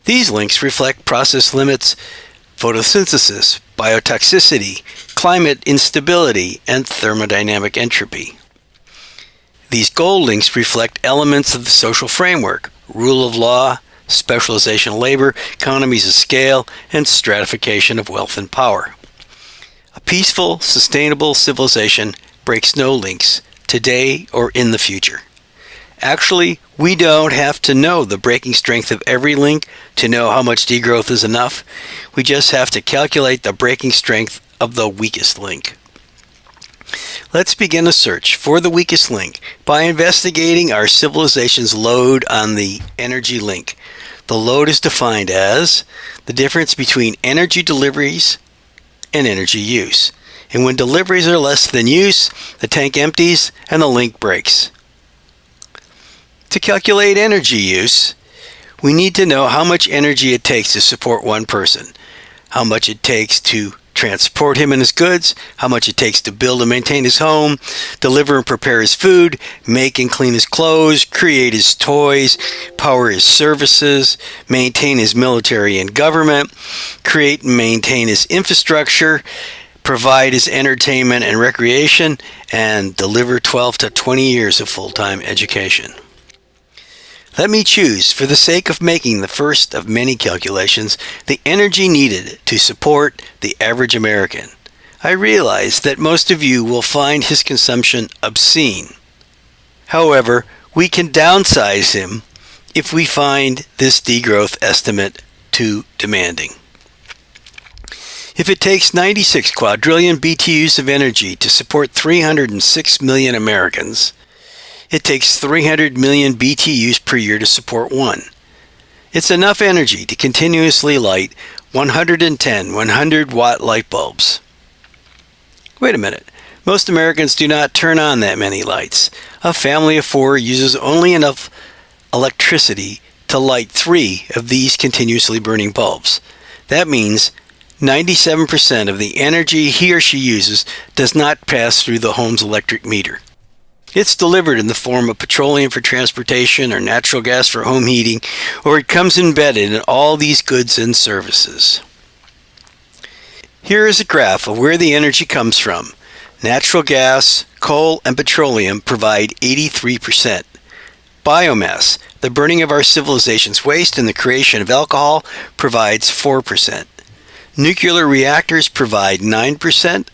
These links reflect process limits: photosynthesis, biotoxicity, climate instability, and thermodynamic entropy. These gold links reflect elements of the social framework: rule of law, specialization of labor, economies of scale, and stratification of wealth and power. A peaceful, sustainable civilization breaks no links, today or in the future. Actually, we don't have to know the breaking strength of every link to know how much degrowth is enough. We just have to calculate the breaking strength of the weakest link. Let's begin a search for the weakest link by investigating our civilization's load on the energy link. The load is defined as the difference between energy deliveries and energy use. And when deliveries are less than use, the tank empties and the link breaks. To calculate energy use, we need to know how much energy it takes to support one person, how much it takes to transport him and his goods, how much it takes to build and maintain his home, deliver and prepare his food, make and clean his clothes, create his toys, power his services, maintain his military and government, create and maintain his infrastructure, provide his entertainment and recreation, and deliver 12 to 20 years of full-time education. Let me choose, for the sake of making the first of many calculations, the energy needed to support the average American. I realize that most of you will find his consumption obscene. However, we can downsize him if we find this degrowth estimate too demanding. If it takes 96 quadrillion BTUs of energy to support 306 million Americans, it takes 300 million BTUs per year to support one. It's enough energy to continuously light 110 100-watt light bulbs. Wait a minute. Most Americans do not turn on that many lights. A family of 4 uses only enough electricity to light 3 of these continuously burning bulbs. That means 97% of the energy he or she uses does not pass through the home's electric meter. It's delivered in the form of petroleum for transportation or natural gas for home heating, or it comes embedded in all these goods and services. Here is a graph of where the energy comes from. Natural gas, coal, and petroleum provide 83%. Biomass, the burning of our civilization's waste and the creation of alcohol, provides 4%. Nuclear reactors provide 9%.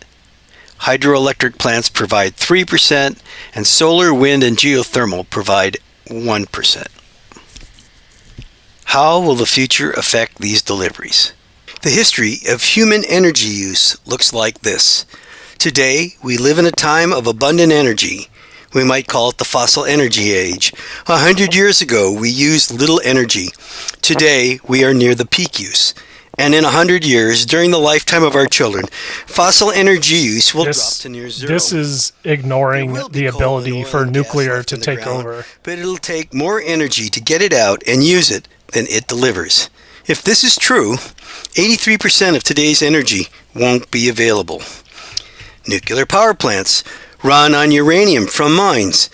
Hydroelectric plants provide 3%, and solar, wind, and geothermal provide 1%. How will the future affect these deliveries? The history of human energy use looks like this. Today, we live in a time of abundant energy. We might call it the fossil energy age. 100 years ago, we used little energy. Today, we are near the peak use. And in 100 years, during the lifetime of our children, fossil energy use will drop to near zero. This is ignoring the ability for nuclear to take over. But it'll take more energy to get it out and use it than it delivers. If this is true, 83% of today's energy won't be available. Nuclear power plants run on uranium from mines.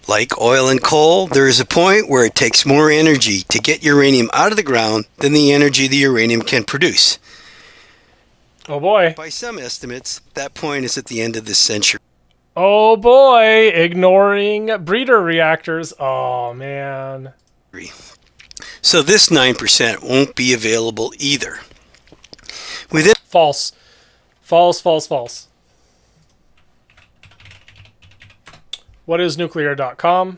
Like oil and coal, there is a point where it takes more energy to get uranium out of the ground than the energy the uranium can produce. Oh boy. By some estimates, that point is at the end of this century. Oh boy, ignoring breeder reactors. Oh man. So this 9% won't be available either. Within False. False, false, false. What is nuclear.com?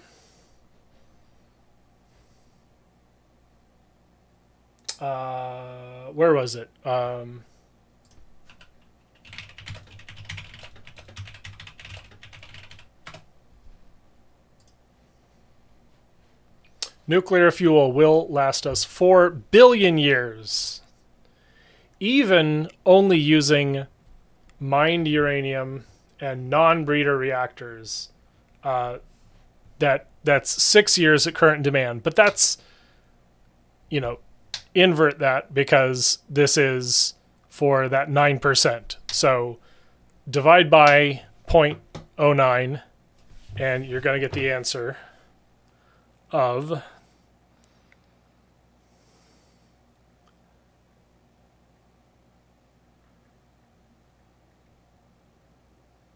Where was it? Nuclear fuel will last us 4 billion years. Even only using mined uranium and non-breeder reactors. That's 6 years at current demand, but that's, invert that because this is for that 9%. So divide by 0.09 and you're going to get the answer of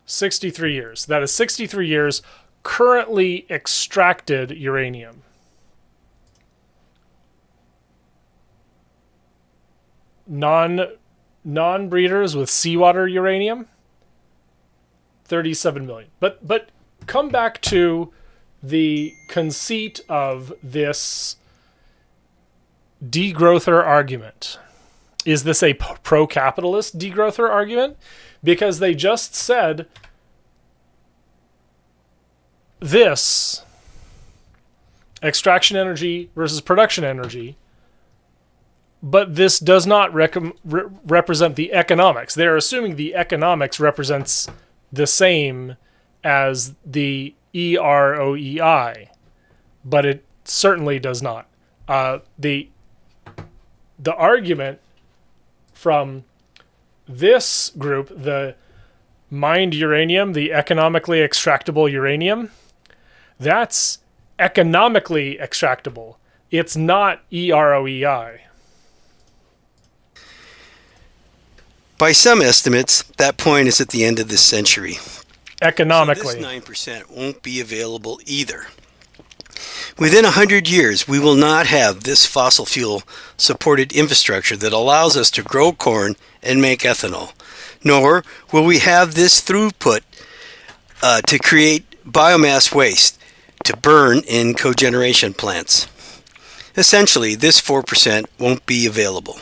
63 years. That is 63 years currently extracted uranium. Non-breeders with seawater uranium, 37 million. But come back to the conceit of this degrowther argument. Is this a pro-capitalist degrowther argument? Because they just said this extraction energy versus production energy, but this does not represent the economics. They're assuming the economics represents the same as the EROEI, but it certainly does not. The argument from this group, the mined uranium, the economically extractable uranium, that's economically extractable. It's not EROEI. By some estimates, that point is at the end of this century. Economically. So this 9% won't be available either. Within 100 years, we will not have this fossil fuel supported infrastructure that allows us to grow corn and make ethanol, nor will we have this throughput to create biomass waste to burn in cogeneration plants. Essentially, this 4% won't be available.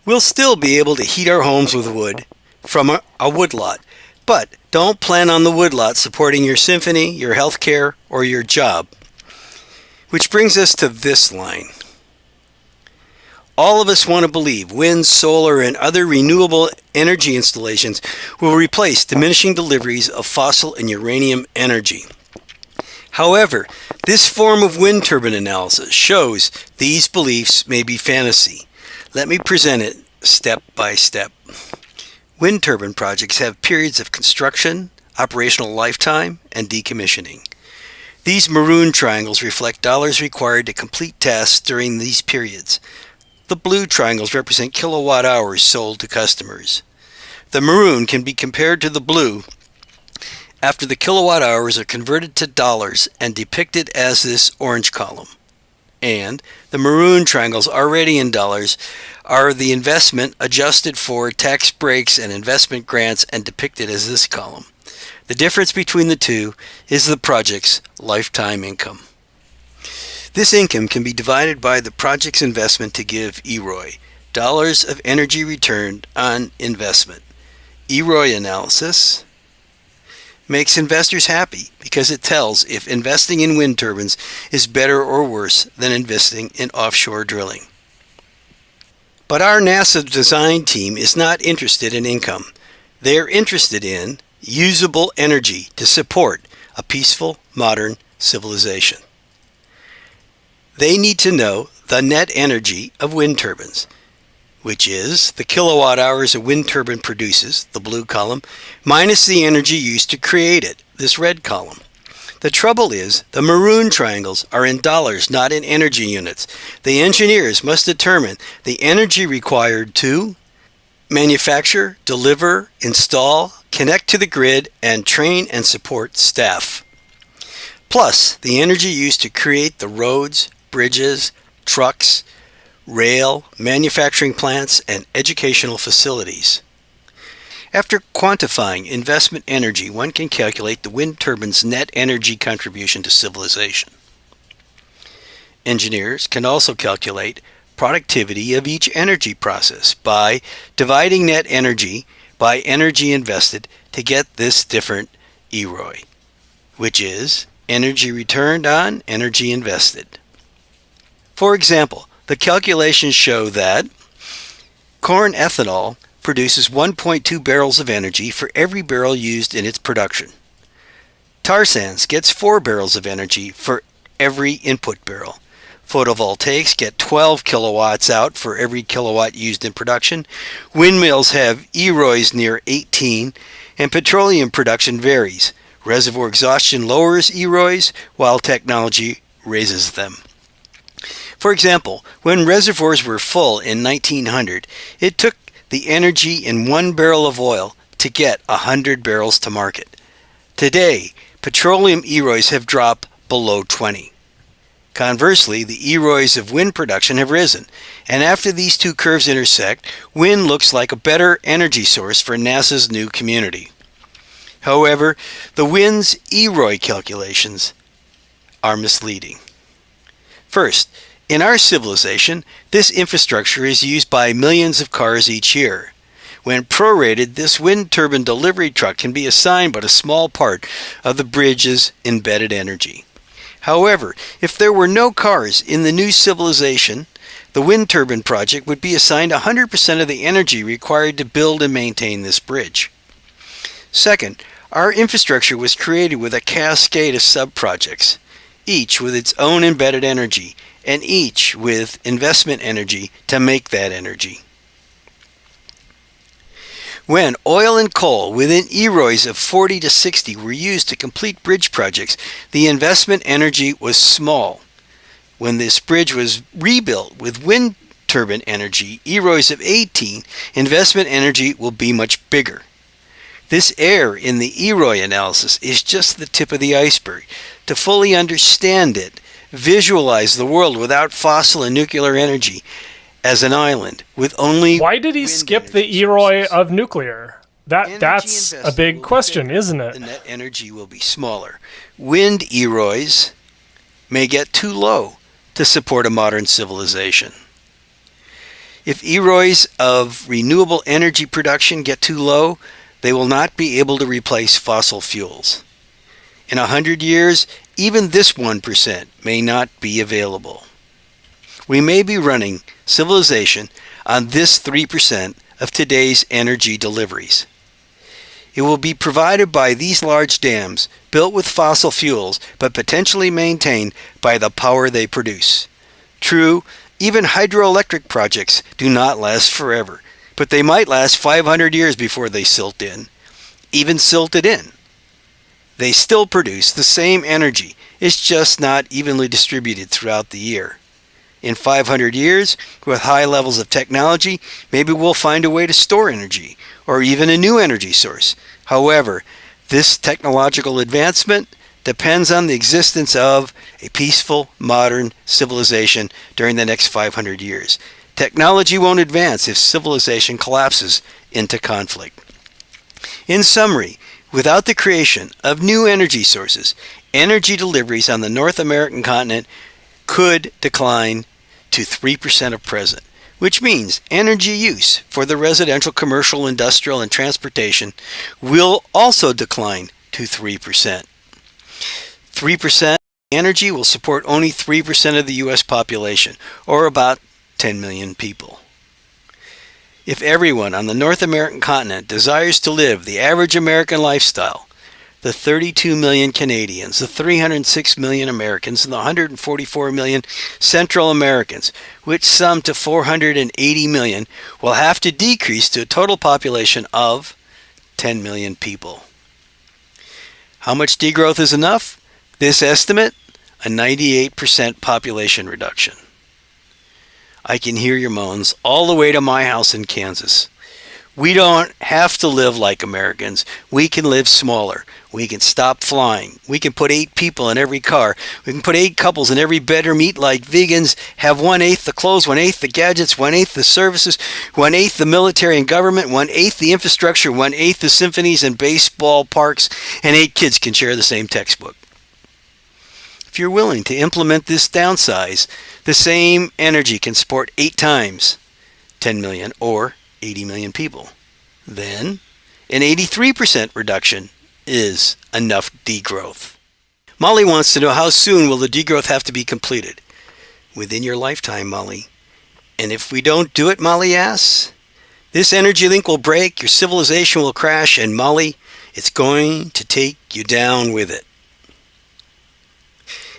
We'll still be able to heat our homes with wood from a woodlot, but don't plan on the woodlot supporting your symphony, your healthcare, or your job. Which brings us to this line. All of us want to believe wind, solar, and other renewable energy installations will replace diminishing deliveries of fossil and uranium energy. However, this form of wind turbine analysis shows these beliefs may be fantasy. Let me present it step by step. Wind turbine projects have periods of construction, operational lifetime, and decommissioning. These maroon triangles reflect dollars required to complete tasks during these periods. The blue triangles represent kilowatt hours sold to customers. The maroon can be compared to the blue after the kilowatt hours are converted to dollars and depicted as this orange column. And the maroon triangles already in dollars are the investment adjusted for tax breaks and investment grants and depicted as this column. The difference between the two is the project's lifetime income. This income can be divided by the project's investment to give EROI, dollars of energy returned on investment. EROI analysis makes investors happy because it tells if investing in wind turbines is better or worse than investing in offshore drilling. But our NASA design team is not interested in income. They're interested in usable energy to support a peaceful, modern civilization. They need to know the net energy of wind turbines, which is the kilowatt hours a wind turbine produces, the blue column, minus the energy used to create it, this red column. The trouble is, the maroon triangles are in dollars, not in energy units. The engineers must determine the energy required to manufacture, deliver, install, connect to the grid, and train and support staff. Plus, the energy used to create the roads, bridges, trucks, rail, manufacturing plants, and educational facilities. After quantifying investment energy, one can calculate the wind turbine's net energy contribution to civilization. Engineers can also calculate productivity of each energy process by dividing net energy by energy invested to get this different EROI, which is energy returned on energy invested. For example, the calculations show that corn ethanol produces 1.2 barrels of energy for every barrel used in its production. Tar sands gets 4 barrels of energy for every input barrel. Photovoltaics get 12 kilowatts out for every kilowatt used in production. Windmills have EROIs near 18, and petroleum production varies. Reservoir exhaustion lowers EROIs, while technology raises them. For example, when reservoirs were full in 1900, it took the energy in 1 barrel of oil to get 100 barrels to market. Today, petroleum EROIs have dropped below 20. Conversely, the EROIs of wind production have risen, and after these two curves intersect, wind looks like a better energy source for NASA's new community. However, the wind's EROI calculations are misleading. First, in our civilization, this infrastructure is used by millions of cars each year. When prorated, this wind turbine delivery truck can be assigned but a small part of the bridge's embedded energy. However, if there were no cars in the new civilization, the wind turbine project would be assigned 100% of the energy required to build and maintain this bridge. Second, our infrastructure was created with a cascade of sub-projects, each with its own embedded energy, and each with investment energy to make that energy. When oil and coal within EROIs of 40 to 60 were used to complete bridge projects, the investment energy was small. When this bridge was rebuilt with wind turbine energy, EROIs of 18, investment energy will be much bigger. This error in the EROI analysis is just the tip of the iceberg. To fully understand it, visualize the world without fossil and nuclear energy as an island with only... Why did he skip the EROI of nuclear? That's a big question, isn't it? The net energy will be smaller. Wind EROIs may get too low to support a modern civilization. If EROIs of renewable energy production get too low, they will not be able to replace fossil fuels. In 100 years, even this 1% may not be available. We may be running civilization on this 3% of today's energy deliveries. It will be provided by these large dams built with fossil fuels but potentially maintained by the power they produce. True, even hydroelectric projects do not last forever, but they might last 500 years before they silt in. Even silted in, they still produce the same energy. It's just not evenly distributed throughout the year. In 500 years, with high levels of technology, maybe we'll find a way to store energy, or even a new energy source. However, this technological advancement depends on the existence of a peaceful, modern civilization during the next 500 years. Technology won't advance if civilization collapses into conflict. In summary, without the creation of new energy sources, energy deliveries on the North American continent could decline to 3% of present. which means energy use for the residential, commercial, industrial, and transportation will also decline to 3%. 3% energy will support only 3% of the U.S. population, or about 10 million people. If everyone on the North American continent desires to live the average American lifestyle, the 32 million Canadians, the 306 million Americans, and the 144 million Central Americans, which sum to 480 million, will have to decrease to a total population of 10 million people. How much degrowth is enough? This estimate, a 98% population reduction. I can hear your moans all the way to my house in Kansas. We don't have to live like Americans. We can live smaller. We can stop flying. We can put 8 people in every car. We can put 8 couples in every bedroom, eat like vegans, have 1/8 the clothes, 1/8 the gadgets, 1/8 the services, 1/8 the military and government, 1/8 the infrastructure, 1/8 the symphonies and baseball parks, and 8 kids can share the same textbook. If you're willing to implement this downsize, the same energy can support 8 times 10 million or 80 million people. Then, an 83% reduction is enough degrowth. Molly wants to know, how soon will the degrowth have to be completed? Within your lifetime, Molly. And if we don't do it, Molly asks, this energy link will break, your civilization will crash, and Molly, it's going to take you down with it.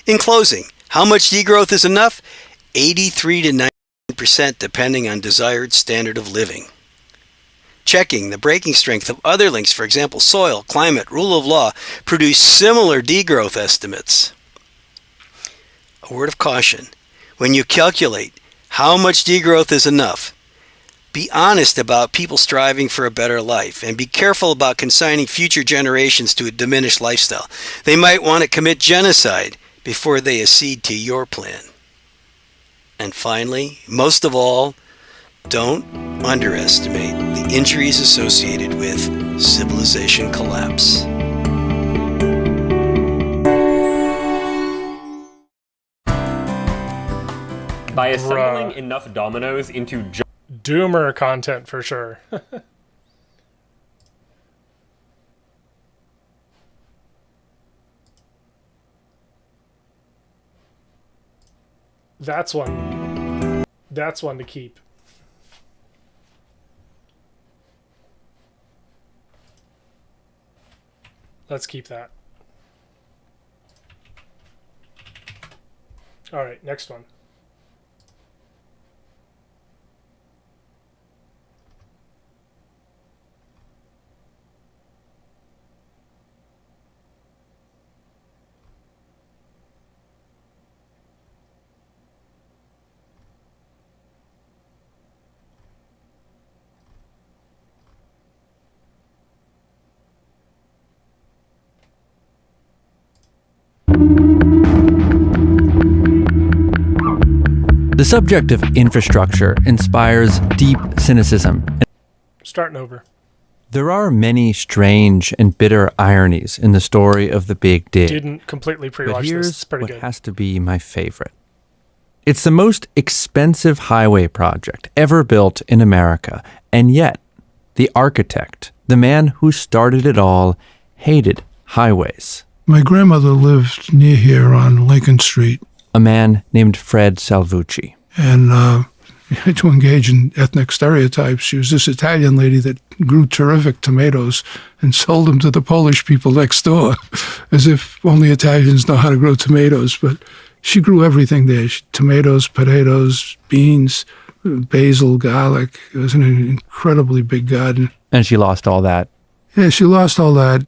In closing, how much degrowth is enough? 83 to 90% depending on desired standard of living. Checking the breaking strength of other links, for example, soil, climate, rule of law, produce similar degrowth estimates. A word of caution, when you calculate how much degrowth is enough, be honest about people striving for a better life, and be careful about consigning future generations to a diminished lifestyle. They might want to commit genocide before they accede to your plan. And finally, most of all, don't underestimate the injuries associated with civilization collapse. By assembling enough dominoes into Doomer content for sure. That's one. That's one to keep. Let's keep that. All right, next one. The subject of infrastructure inspires deep cynicism. Starting over. There are many strange and bitter ironies in the story of the Big Dig. Didn't completely pre-watch But this. here's It's pretty what good. has to be my favorite. It's the most expensive highway project ever built in America, and yet the architect, the man who started it all, hated highways. My grandmother lived near here on Lincoln Street. A man named Fred Salvucci. And to engage in ethnic stereotypes, she was this Italian lady that grew terrific tomatoes and sold them to the Polish people next door, as if only Italians know how to grow tomatoes. But she grew everything there. Tomatoes, potatoes, beans, basil, garlic. It was an incredibly big garden. And she lost all that. Yeah, she lost all that.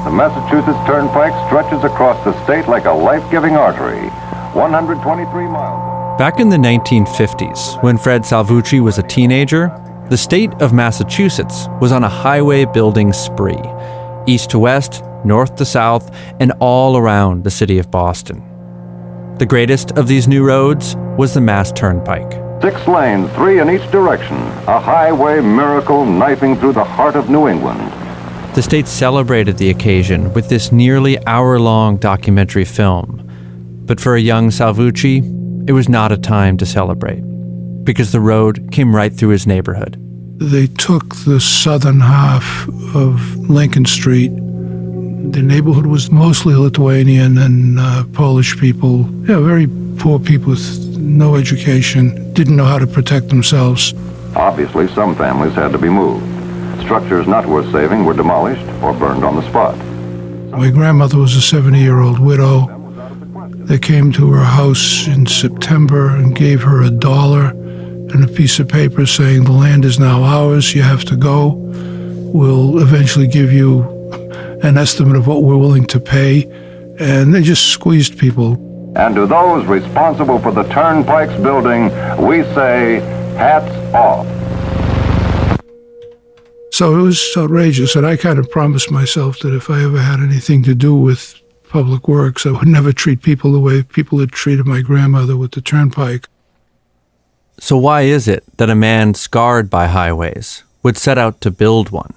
The Massachusetts Turnpike stretches across the state like a life-giving artery, 123 miles. Back in the 1950s, when Fred Salvucci was a teenager, the state of Massachusetts was on a highway building spree, east to west, north to south, and all around the city of Boston. The greatest of these new roads was the Mass Turnpike. 6 lanes, 3 in each direction, a highway miracle knifing through the heart of New England. The state celebrated the occasion with this nearly hour-long documentary film. But for a young Salvucci, it was not a time to celebrate, because the road came right through his neighborhood. They took the southern half of Lincoln Street. The neighborhood was mostly Lithuanian and Polish people. Yeah, very poor people with no education, didn't know how to protect themselves. Obviously, some families had to be moved. Structures not worth saving were demolished or burned on the spot. My grandmother was a 70-year-old widow. They came to her house in September and gave her $1 and a piece of paper saying, the land is now ours, you have to go. We'll eventually give you an estimate of what we're willing to pay. And they just squeezed people. And to those responsible for the turnpike's building, we say, hats off. So it was outrageous, and I kind of promised myself that if I ever had anything to do with public works, I would never treat people the way people had treated my grandmother with the turnpike. So why is it that a man scarred by highways would set out to build one?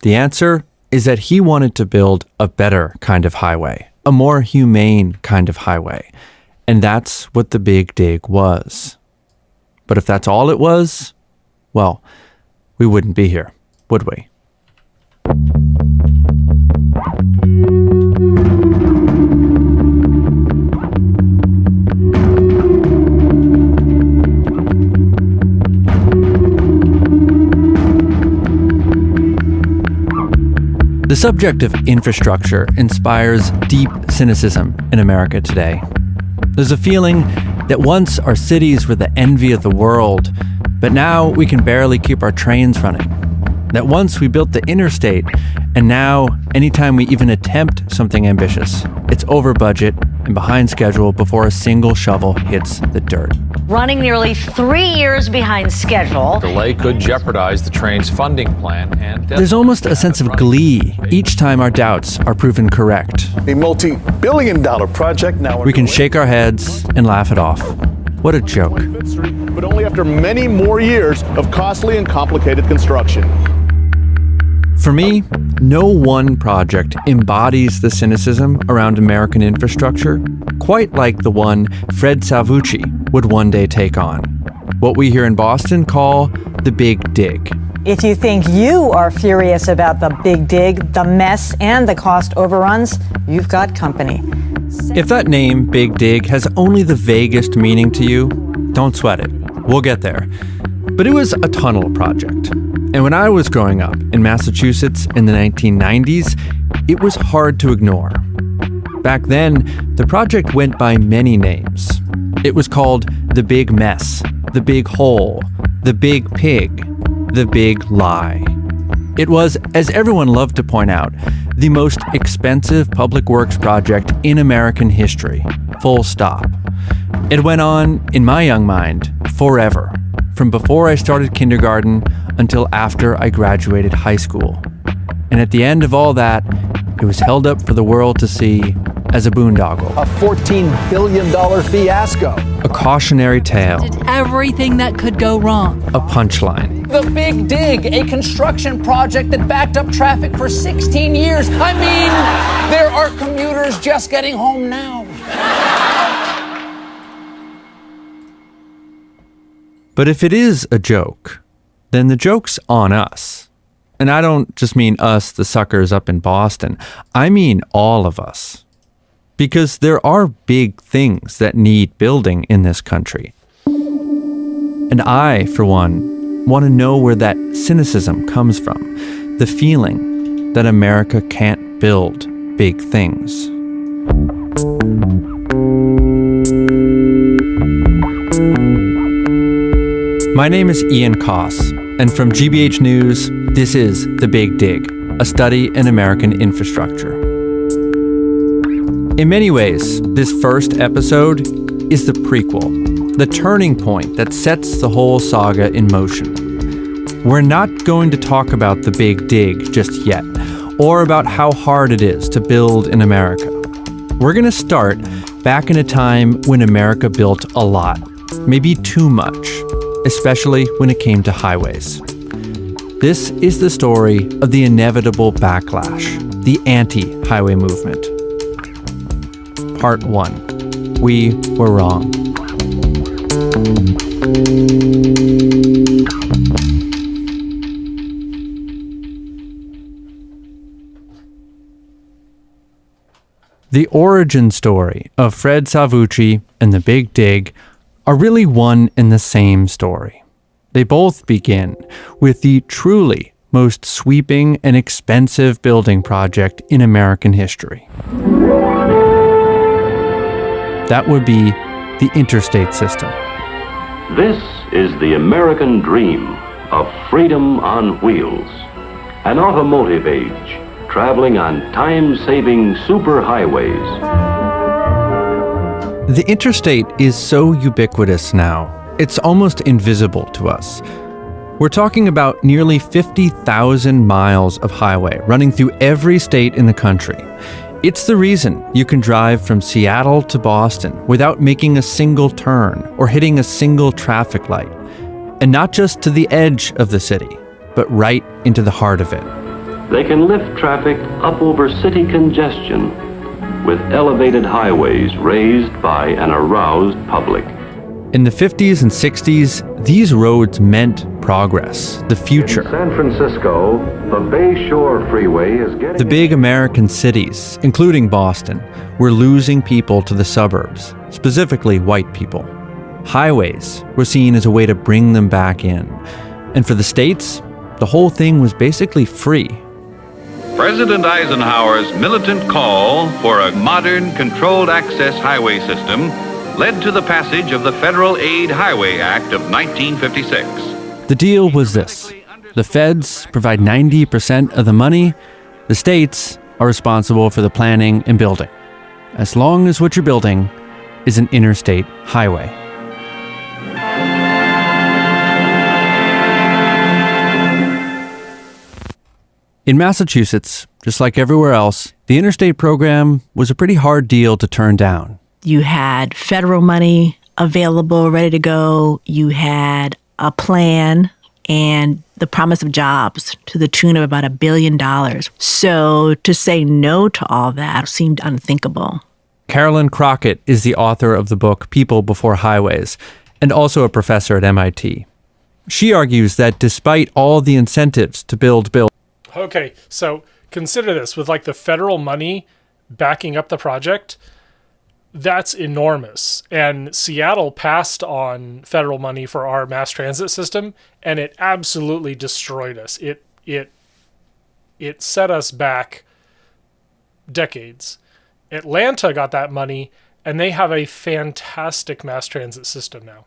The answer is that he wanted to build a better kind of highway, a more humane kind of highway. And that's what the Big Dig was. But if that's all it was, well, we wouldn't be here, would we? The subject of infrastructure inspires deep cynicism in America today. There's a feeling that once our cities were the envy of the world, but now we can barely keep our trains running. That once we built the interstate, and now anytime we even attempt something ambitious, it's over budget and behind schedule before a single shovel hits the dirt. Running nearly 3 years behind schedule. Delay could jeopardize the train's funding plan and... There's almost a sense of glee each time our doubts are proven correct. A multi-billion-dollar project now... We can shake our heads and laugh it off. What a joke. But only after many more years of costly and complicated construction. For me, no one project embodies the cynicism around American infrastructure quite like the one Fred Salvucci would one day take on. What we here in Boston call the Big Dig. If you think you are furious about the Big Dig, the mess, and the cost overruns, you've got company. If that name, Big Dig, has only the vaguest meaning to you, don't sweat it. We'll get there. But it was a tunnel project. And when I was growing up in Massachusetts in the 1990s, it was hard to ignore. Back then, the project went by many names. It was called the Big Mess, the Big Hole, the Big Pig, the Big Lie. It was, as everyone loved to point out, the most expensive public works project in American history, full stop. It went on, in my young mind, forever, from before I started kindergarten until after I graduated high school. And at the end of all that, it was held up for the world to see as a boondoggle. A $14 billion fiasco. A cautionary tale. Everything that could go wrong. A punchline. The Big Dig, a construction project that backed up traffic for 16 years. I mean, there are commuters just getting home now. But if it is a joke, then the joke's on us. And I don't just mean us, the suckers up in Boston. I mean all of us. Because there are big things that need building in this country. And I, for one, want to know where that cynicism comes from. The feeling that America can't build big things. My name is Ian Koss, and from GBH News, this is The Big Dig, a study in American infrastructure. In many ways, this first episode is the prequel, the turning point that sets the whole saga in motion. We're not going to talk about the Big Dig just yet, or about how hard it is to build in America. We're going to start back in a time when America built a lot, maybe too much, especially when it came to highways. This is the story of the inevitable backlash, the anti-highway movement. Part 1. We were wrong. The origin story of Fred Salvucci and the Big Dig are really one and the same story. They both begin with the truly most sweeping and expensive building project in American history. That would be the interstate system. This is the American dream of freedom on wheels. An automotive age, traveling on time-saving superhighways. The interstate is so ubiquitous now, it's almost invisible to us. We're talking about nearly 50,000 miles of highway running through every state in the country. It's the reason you can drive from Seattle to Boston without making a single turn or hitting a single traffic light. And not just to the edge of the city, but right into the heart of it. They can lift traffic up over city congestion with elevated highways raised by an aroused public. In the 50s and 60s, these roads meant progress, the future. In San Francisco, the Bay Shore Freeway is getting... The big American cities, including Boston, were losing people to the suburbs, specifically white people. Highways were seen as a way to bring them back in. And for the states, the whole thing was basically free. President Eisenhower's militant call for a modern controlled access highway system led to the passage of the Federal Aid Highway Act of 1956. The deal was this. The feds provide 90% of the money. The states are responsible for the planning and building, as long as what you're building is an interstate highway. In Massachusetts, just like everywhere else, the interstate program was a pretty hard deal to turn down. You had federal money available, ready to go. You had a plan and the promise of jobs to the tune of about $1 billion. So to say no to all that seemed unthinkable. Carolyn Crockett is the author of the book People Before Highways and also a professor at MIT. She argues that despite all the incentives to build. Okay, so consider this. With like the federal money backing up the project, that's enormous. And Seattle passed on federal money for our mass transit system, and it absolutely destroyed us. It set us back decades. Atlanta got that money, and they have a fantastic mass transit system now.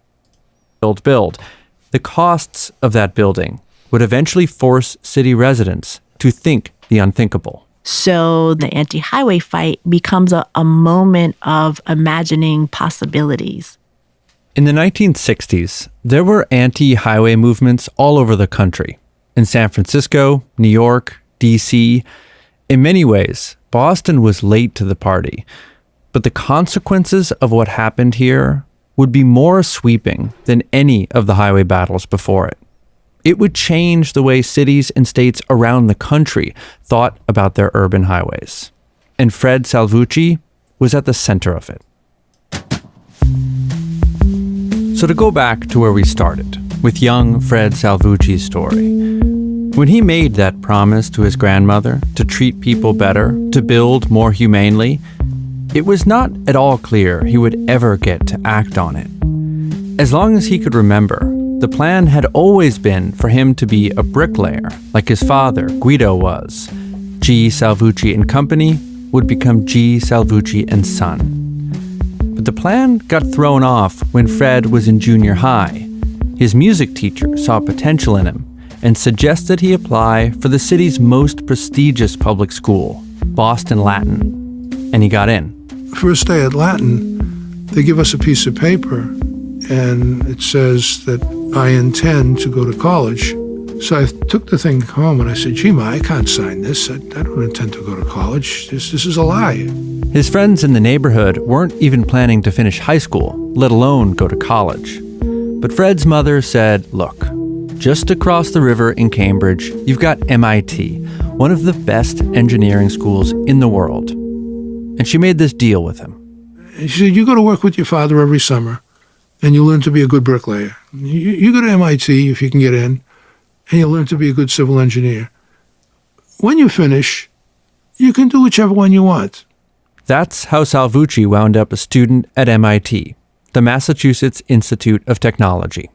Build. The costs of that building would eventually force city residents to think the unthinkable. So the anti-highway fight becomes a moment of imagining possibilities. In the 1960s, there were anti-highway movements all over the country. In San Francisco, New York, D.C. In many ways, Boston was late to the party. But the consequences of what happened here would be more sweeping than any of the highway battles before it. It would change the way cities and states around the country thought about their urban highways. And Fred Salvucci was at the center of it. So to go back to where we started, with young Fred Salvucci's story. When he made that promise to his grandmother to treat people better, to build more humanely, it was not at all clear he would ever get to act on it. As long as he could remember, the plan had always been for him to be a bricklayer, like his father, Guido, was. G. Salvucci and Company would become G. Salvucci and Son. But the plan got thrown off when Fred was in junior high. His music teacher saw potential in him and suggested he apply for the city's most prestigious public school, Boston Latin. And he got in. First day at Latin, they give us a piece of paper, and it says that I intend to go to college. So I took the thing home and I said, gee, Ma, I can't sign this. I don't intend to go to college. This is a lie. His friends in the neighborhood weren't even planning to finish high school, let alone go to college. But Fred's mother said, look, just across the river in Cambridge, you've got MIT, one of the best engineering schools in the world. And she made this deal with him. And she said, you go to work with your father every summer, and you learn to be a good bricklayer. You go to MIT if you can get in, and you'll learn to be a good civil engineer. When you finish, you can do whichever one you want. That's how Salvucci wound up a student at MIT, the Massachusetts Institute of Technology.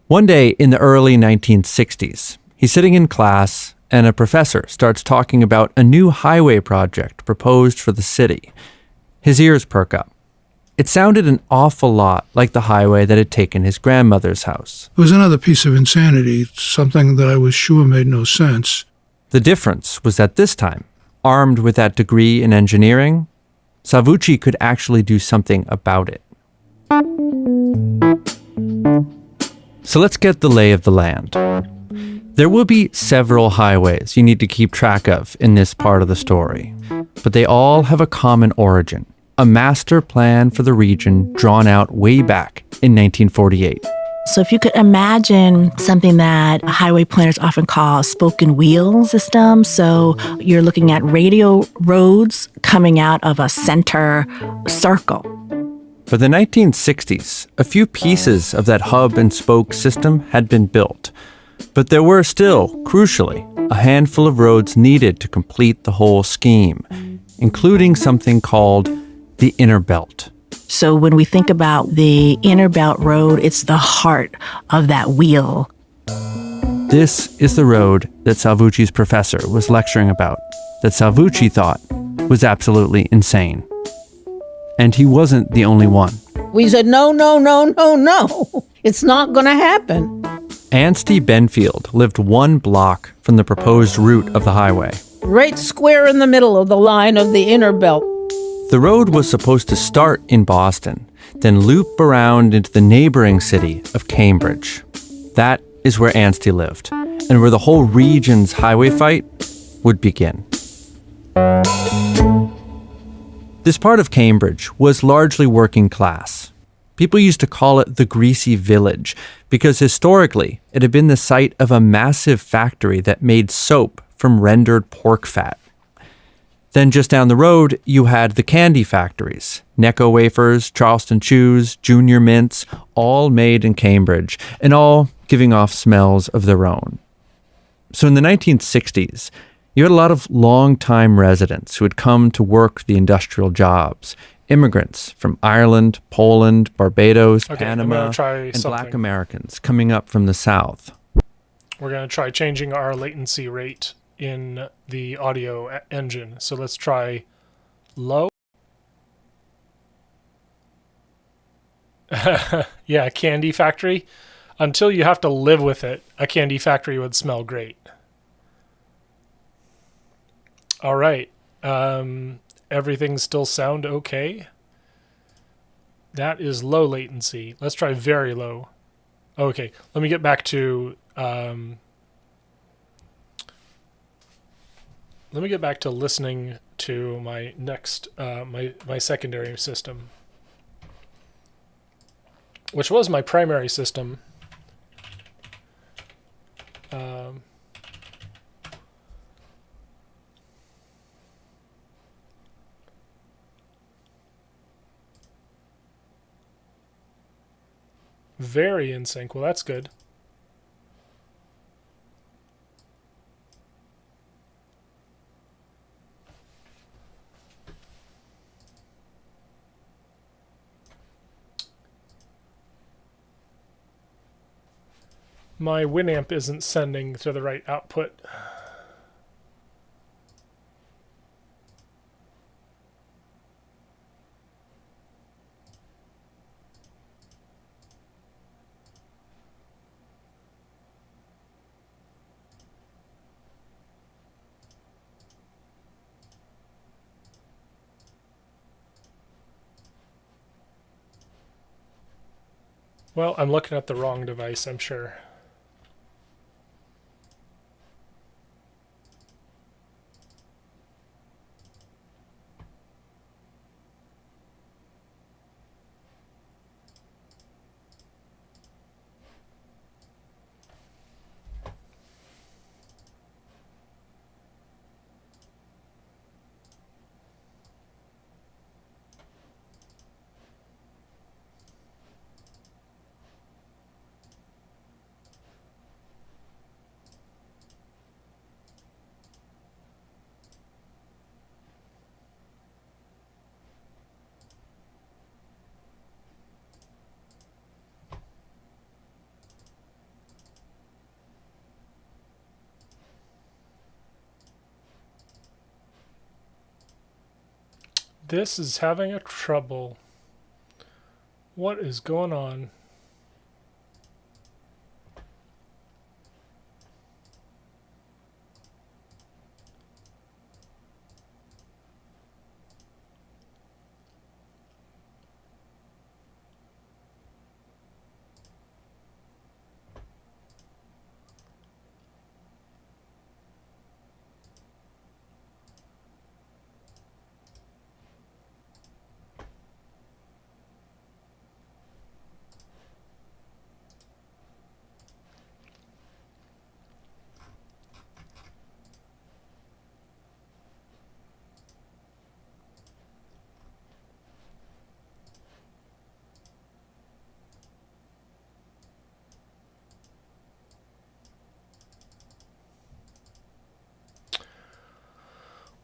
One day in the early 1960s, he's sitting in class and a professor starts talking about a new highway project proposed for the city. His ears perk up. It sounded an awful lot like the highway that had taken his grandmother's house. It was another piece of insanity, something that I was sure made no sense. The difference was that this time, armed with that degree in engineering, Salvucci could actually do something about it. So let's get the lay of the land. There will be several highways you need to keep track of in this part of the story, but they all have a common origin, a master plan for the region drawn out way back in 1948. So if you could imagine something that highway planners often call spoken wheel system. So you're looking at radial roads coming out of a center circle. By the 1960s, a few pieces of that hub and spoke system had been built, but there were still, crucially, a handful of roads needed to complete the whole scheme, including something called the Inner Belt. So when we think about the Inner Belt Road, it's the heart of that wheel. This is the road that Salvucci's professor was lecturing about, that Salvucci thought was absolutely insane. And he wasn't the only one. We said, no. It's not going to happen. Anstey Benfield lived one block from the proposed route of the highway. Right square in the middle of the line of the Inner Belt. The road was supposed to start in Boston, then loop around into the neighboring city of Cambridge. That is where Anstey lived, and where the whole region's highway fight would begin. This part of Cambridge was largely working class. People used to call it the Greasy Village because historically it had been the site of a massive factory that made soap from rendered pork fat. Then just down the road, you had the candy factories, Necco wafers, Charleston chews, Junior mints, all made in Cambridge and all giving off smells of their own. So in the 1960s, you had a lot of long-time residents who had come to work the industrial jobs, immigrants from Ireland, Poland, Barbados, Panama, and Black Americans coming up from the South. We're going to try changing our latency rate in the audio engine. So let's try low. Yeah, candy factory. Until you have to live with it, a candy factory would smell great. All right. Everything still sound okay? That is low latency. Let's try very low. Okay, let me get back to listening to my next my secondary system, which was my primary system. Very in sync. Well, that's good. My Winamp isn't sending to the right output. Well, I'm looking at the wrong device, I'm sure. This is having a trouble. What is going on?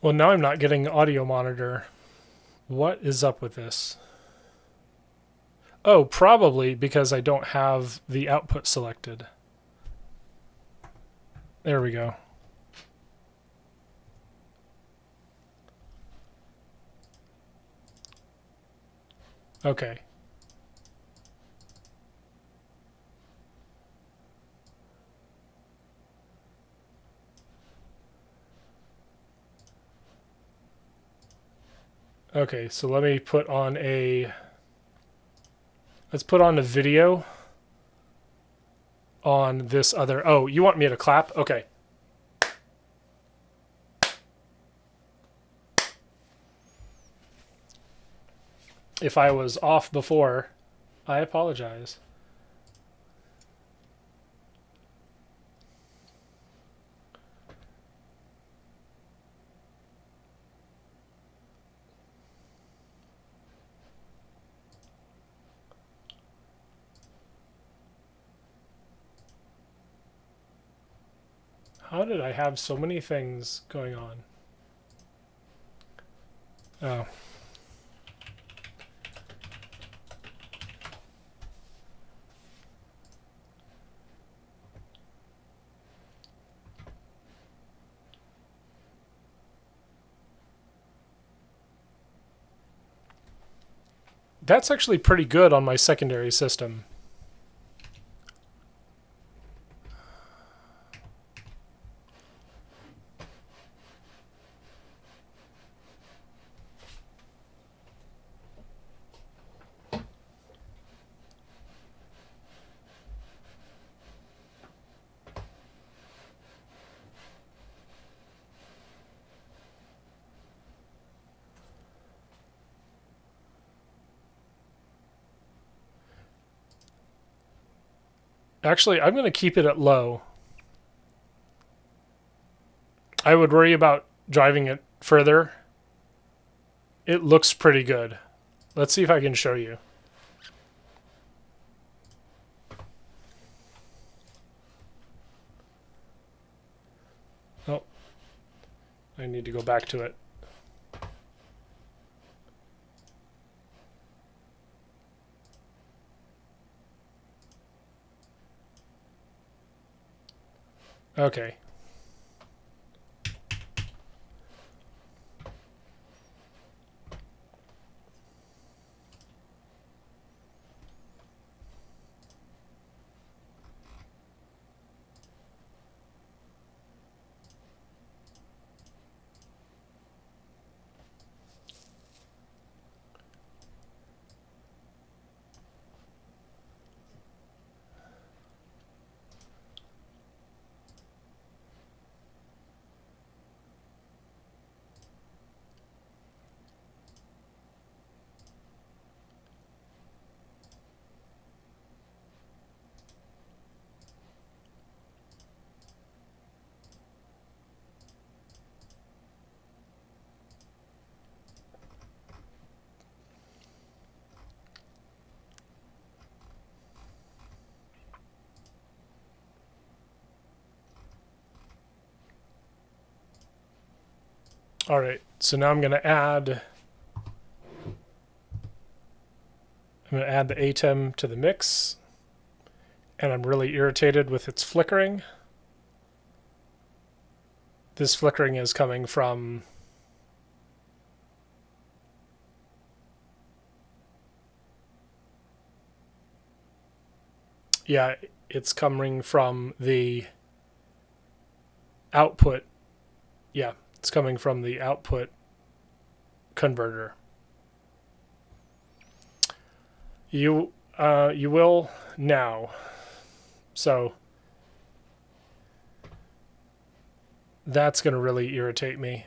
Well, now I'm not getting audio monitor. What is up with this? Oh, probably because I don't have the output selected. There we go. Okay. Okay, so let me put on a... Let's put on a video on this other... Oh, you want me to clap? Okay. If I was off before, I apologize. How did I have so many things going on? Oh. That's actually pretty good on my secondary system. Actually, I'm going to keep it at low. I would worry about driving it further. It looks pretty good. Let's see if I can show you. Oh, I need to go back to it. Okay. All right, so now I'm going to add the ATEM to the mix, and I'm really irritated with its flickering. This flickering is coming from Yeah, it's coming from the output. Yeah, it's coming from the output converter. You will now. So that's going to really irritate me.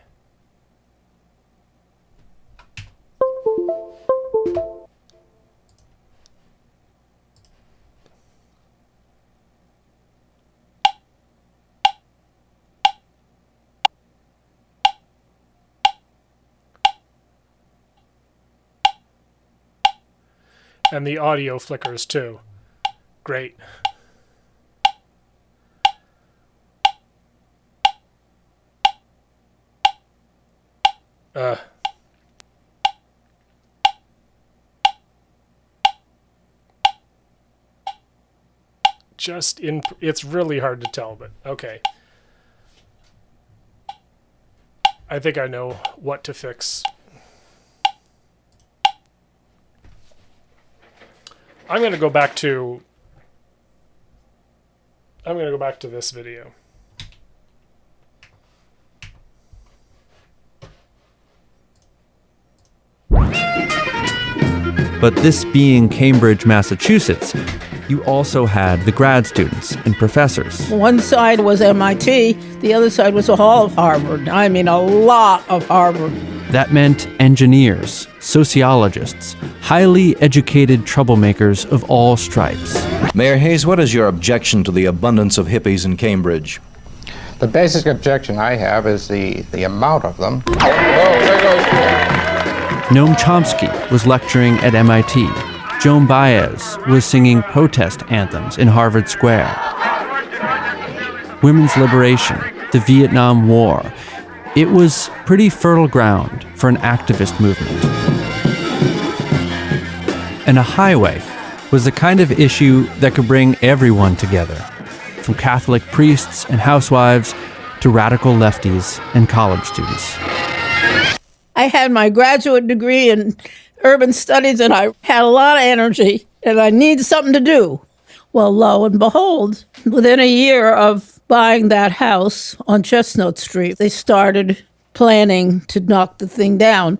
And the audio flickers too. Great. It's really hard to tell, but okay. I think I know what to fix. I'm going to go back to this video. But this being Cambridge, Massachusetts, you also had the grad students and professors. One side was MIT, the other side was all of Harvard. I mean, a lot of Harvard. That meant engineers, sociologists, highly educated troublemakers of all stripes. Mayor Hayes, what is your objection to the abundance of hippies in Cambridge? The basic objection I have is the amount of them. Noam Chomsky was lecturing at MIT. Joan Baez was singing protest anthems in Harvard Square. Women's liberation, the Vietnam War. It was pretty fertile ground for an activist movement. And a highway was the kind of issue that could bring everyone together, from Catholic priests and housewives to radical lefties and college students. I had my graduate degree in urban studies, and I had a lot of energy, and I needed something to do. Well, lo and behold, within a year of buying that house on Chestnut Street, they started planning to knock the thing down.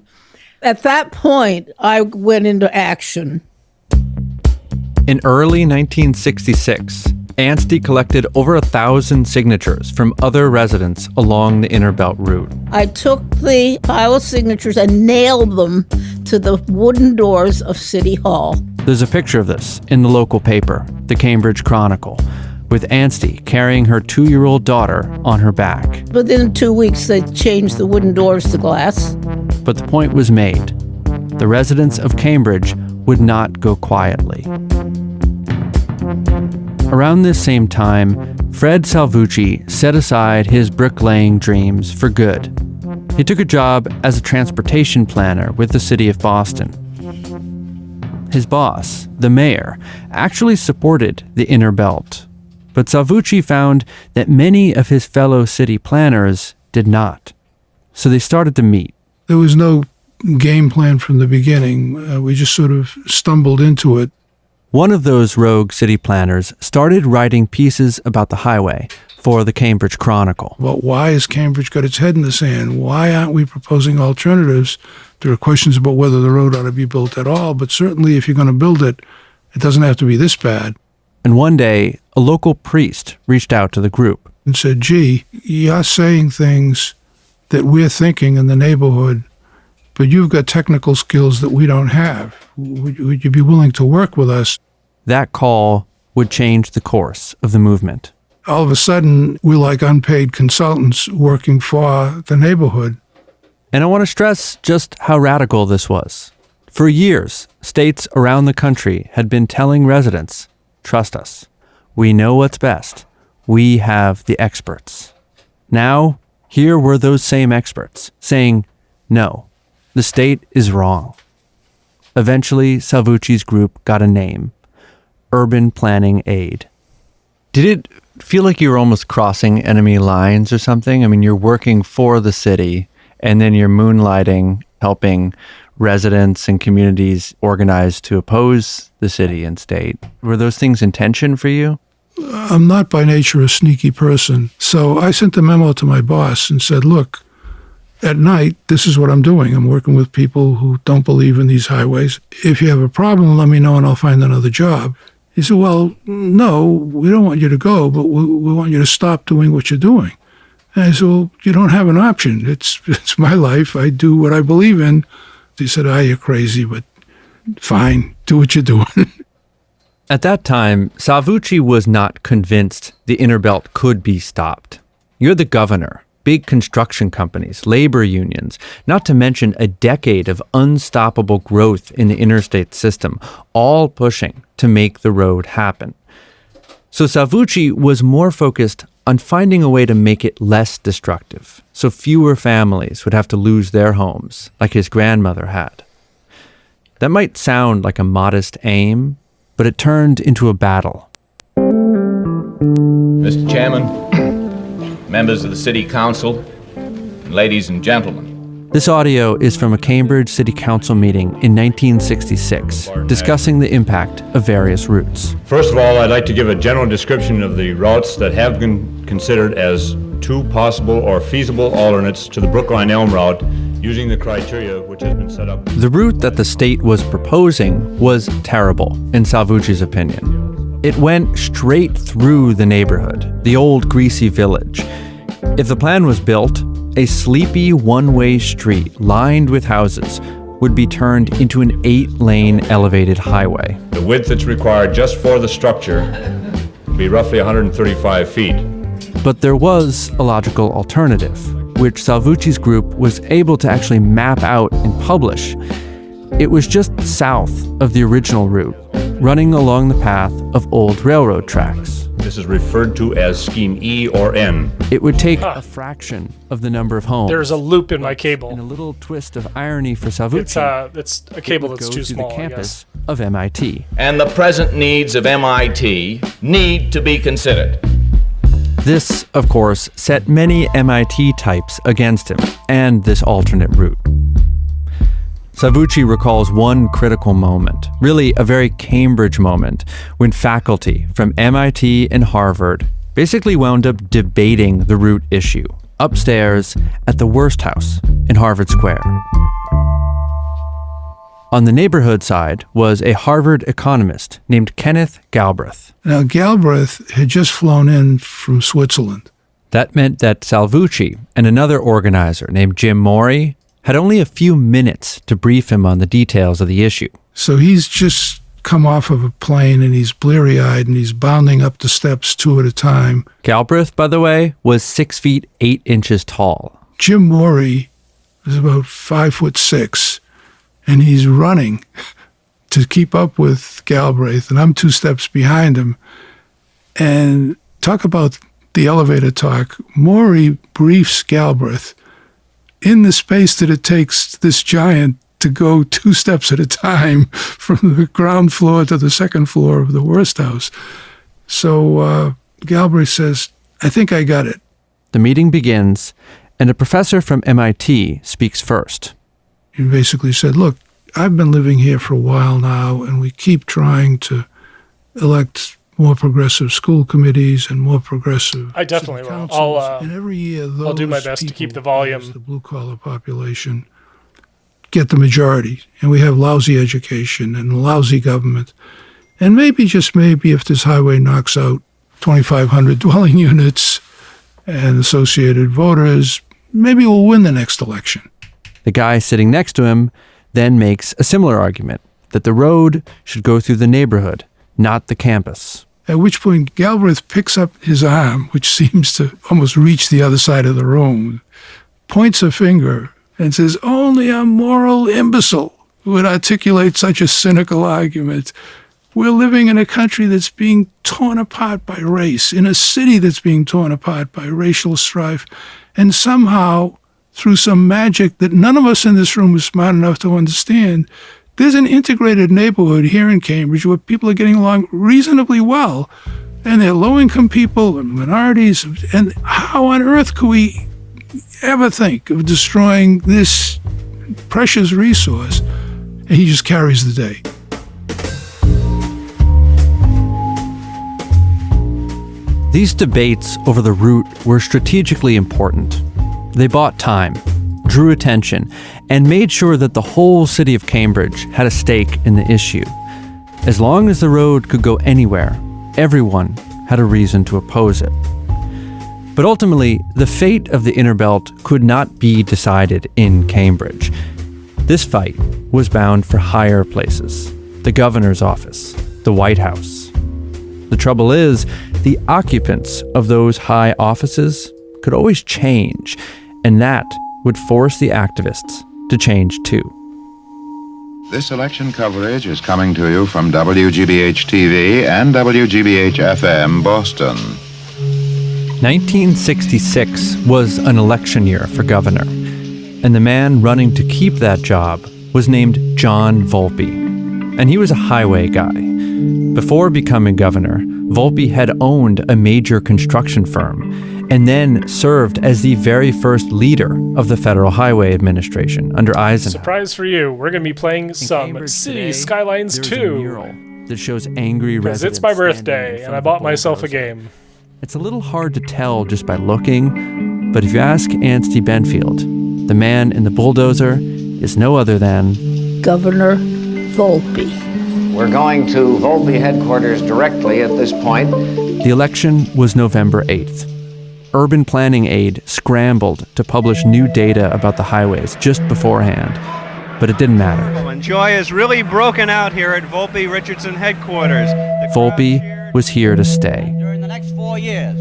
At that point, I went into action. In early 1966, Anstey collected over 1,000 signatures from other residents along the Inner Belt route. I took the pile of signatures and nailed them to the wooden doors of City Hall. There's a picture of this in the local paper, the Cambridge Chronicle, with Anstey carrying her 2-year-old daughter on her back. Within 2 weeks, they changed the wooden doors to glass. But the point was made. The residents of Cambridge would not go quietly. Around this same time, Fred Salvucci set aside his bricklaying dreams for good. He took a job as a transportation planner with the city of Boston. His boss, the mayor, actually supported the Inner Belt, but Salvucci found that many of his fellow city planners did not. So they started to meet. There was no game plan from the beginning. We just sort of stumbled into it. One of those rogue city planners started writing pieces about the highway for the Cambridge Chronicle. Well, why has Cambridge got its head in the sand? Why aren't we proposing alternatives? There are questions about whether the road ought to be built at all, but certainly if you're going to build it, it doesn't have to be this bad. And one day, a local priest reached out to the group and said, gee, you're saying things that we're thinking in the neighborhood, but you've got technical skills that we don't have. Would you be willing to work with us? That call would change the course of the movement. All of a sudden, we're like unpaid consultants working for the neighborhood. And I want to stress just how radical this was. For years, states around the country had been telling residents, trust us. We know what's best. We have the experts. Now, here were those same experts saying, no, the state is wrong. Eventually, Salvucci's group got a name, Urban Planning Aid. Did it feel like you were almost crossing enemy lines or something? I mean, you're working for the city, and then you're moonlighting, helping residents and communities organize to oppose the city and state. Were those things in tension for you? I'm not by nature a sneaky person. So I sent a memo to my boss and said, look, at night, this is what I'm doing. I'm working with people who don't believe in these highways. If you have a problem, let me know and I'll find another job. He said, well, no, we don't want you to go, but we want you to stop doing what you're doing. And I said, well, you don't have an option. It's my life. I do what I believe in. He said, you're crazy, but fine, do what you're doing. At that time, Salvucci was not convinced the inner belt could be stopped. You're the governor, big construction companies, labor unions, not to mention a decade of unstoppable growth in the interstate system, all pushing to make the road happen. So Salvucci was more focused on finding a way to make it less destructive, so fewer families would have to lose their homes, like his grandmother had. That might sound like a modest aim, but it turned into a battle. Mr. Chairman, members of the City Council, and ladies and gentlemen. This audio is from a Cambridge City Council meeting in 1966, discussing the impact of various routes. First of all, I'd like to give a general description of the routes that have been considered as two possible or feasible alternates to the Brookline Elm route, using the criteria which has been set up. The route that the state was proposing was terrible, in Salvucci's opinion. It went straight through the neighborhood, the old greasy village. If the plan was built, a sleepy one-way street lined with houses would be turned into an 8-lane elevated highway. The width that's required just for the structure would be roughly 135 feet. But there was a logical alternative, which Salvucci's group was able to actually map out and publish. It was just south of the original route, running along the path of old railroad tracks. This is referred to as Scheme E or N. It would take a fraction of the number of homes. There's a loop in my cable. And a little twist of irony for Salvucci. It's a cable that's too small, the campus of MIT. And the present needs of MIT need to be considered. This, of course, set many MIT types against him and this alternate route. Salvucci recalls one critical moment, really a very Cambridge moment, when faculty from MIT and Harvard basically wound up debating the route issue upstairs at the Worst House in Harvard Square. On the neighborhood side was a Harvard economist named Kenneth Galbraith. Now, Galbraith had just flown in from Switzerland. That meant that Salvucci and another organizer named Jim Morey had only a few minutes to brief him on the details of the issue. So he's just come off of a plane and he's bleary-eyed and he's bounding up the steps two at a time. Galbraith, by the way, was 6 feet 8 inches tall. Jim Morey is about 5'6", and he's running to keep up with Galbraith, and I'm 2 steps behind him. And talk about the elevator talk. Morey briefs Galbraith in the space that it takes this giant to go 2 steps at a time from the ground floor to the second floor of the Worst House. So Galbraith says, I think I got it. The meeting begins, and a professor from MIT speaks first. He basically said, look, I've been living here for a while now, and we keep trying to elect more progressive school committees and more progressive. I definitely will. And every year, I'll do my best to keep the volume. The blue-collar population get the majority, and we have lousy education and lousy government. And maybe, just maybe, if this highway knocks out 2,500 dwelling units and associated voters, maybe we'll win the next election. The guy sitting next to him then makes a similar argument, that the road should go through the neighborhood, not the campus. At which point, Galbraith picks up his arm, which seems to almost reach the other side of the room, points a finger, and says, only a moral imbecile would articulate such a cynical argument. We're living in a country that's being torn apart by race, in a city that's being torn apart by racial strife, and somehow, through some magic that none of us in this room is smart enough to understand, there's an integrated neighborhood here in Cambridge where people are getting along reasonably well, and they're low-income people and minorities, and how on earth could we ever think of destroying this precious resource? And he just carries the day. These debates over the route were strategically important. They bought time, drew attention, and made sure that the whole city of Cambridge had a stake in the issue. As long as the road could go anywhere, everyone had a reason to oppose it. But ultimately, the fate of the Inner Belt could not be decided in Cambridge. This fight was bound for higher places, the governor's office, the White House. The trouble is, the occupants of those high offices could always change, and that would force the activists to change too. This election coverage is coming to you from WGBH-TV and WGBH-FM Boston. 1966 was an election year for governor, and the man running to keep that job was named John Volpe, and he was a highway guy. Before becoming governor, Volpe had owned a major construction firm and then served as the very first leader of the Federal Highway Administration under Eisenhower. Surprise for you, we're going to be playing some Cambridge City today, Skylines there's 2. a mural that shows angry Because residents. it's my standing birthday, in and front I of bought the myself a bulldozer. game. It's a little hard to tell just by looking, but if you ask Anstey Benfield, the man in the bulldozer is no other than Governor Volpe. We're going to Volpe headquarters directly at this point. The election was November 8th. Urban Planning Aid scrambled to publish new data about the highways just beforehand, but it didn't matter. And joy is really broken out here at Volpe Richardson headquarters. Volpe was here to stay. During the next 4 years,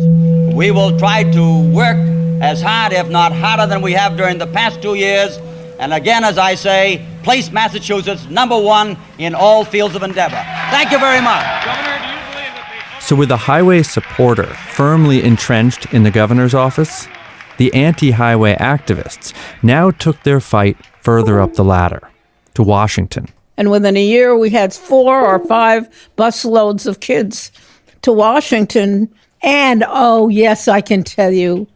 we will try to work as hard, if not harder, than we have during the past 2 years. And again, as I say, place Massachusetts #1 in all fields of endeavor. Thank you very much. So with the highway supporter firmly entrenched in the governor's office, the anti-highway activists now took their fight further up the ladder, to Washington. And within a year, we had 4 or 5 busloads of kids to Washington. And, oh, yes, I can tell you,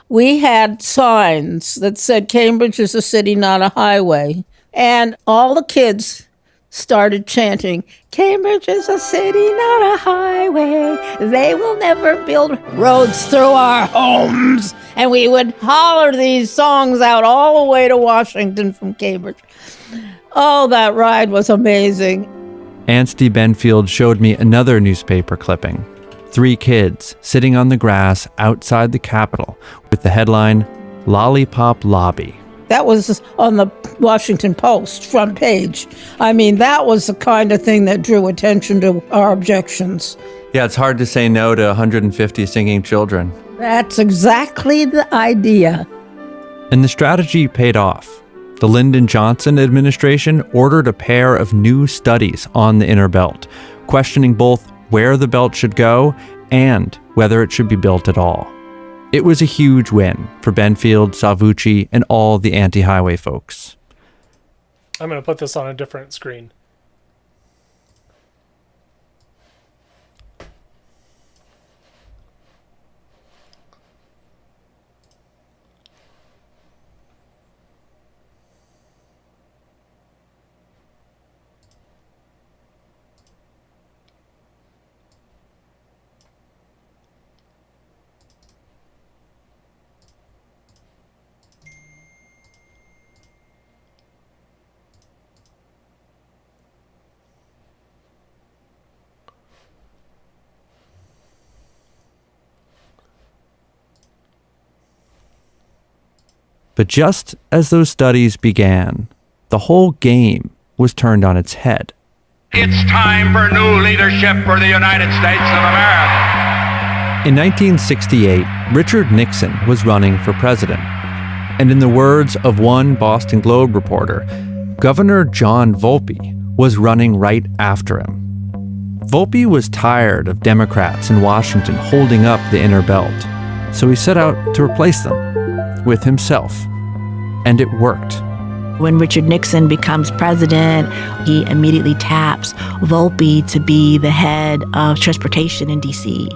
we had signs that said Cambridge is a city, not a highway. And all the kids started chanting, Cambridge is a city, not a highway. They will never build roads through our homes. And we would holler these songs out all the way to Washington from Cambridge. Oh, that ride was amazing. Anstey Benfield showed me another newspaper clipping. 3 kids sitting on the grass outside the Capitol with the headline, Lollipop Lobby. That was on the Washington Post front page. I mean, that was the kind of thing that drew attention to our objections. Yeah, it's hard to say no to 150 singing children. That's exactly the idea. And the strategy paid off. The Lyndon Johnson administration ordered a pair of new studies on the Inner Belt, questioning both where the belt should go and whether it should be built at all. It was a huge win for Benfield, Salvucci, and all the anti-highway folks. I'm going to put this on a different screen. But just as those studies began, the whole game was turned on its head. It's time for new leadership for the United States of America. In 1968, Richard Nixon was running for president. And in the words of one Boston Globe reporter, Governor John Volpe was running right after him. Volpe was tired of Democrats in Washington holding up the Inner Belt, so he set out to replace them with himself. And it worked. When Richard Nixon becomes president, he immediately taps Volpe to be the head of transportation in D.C.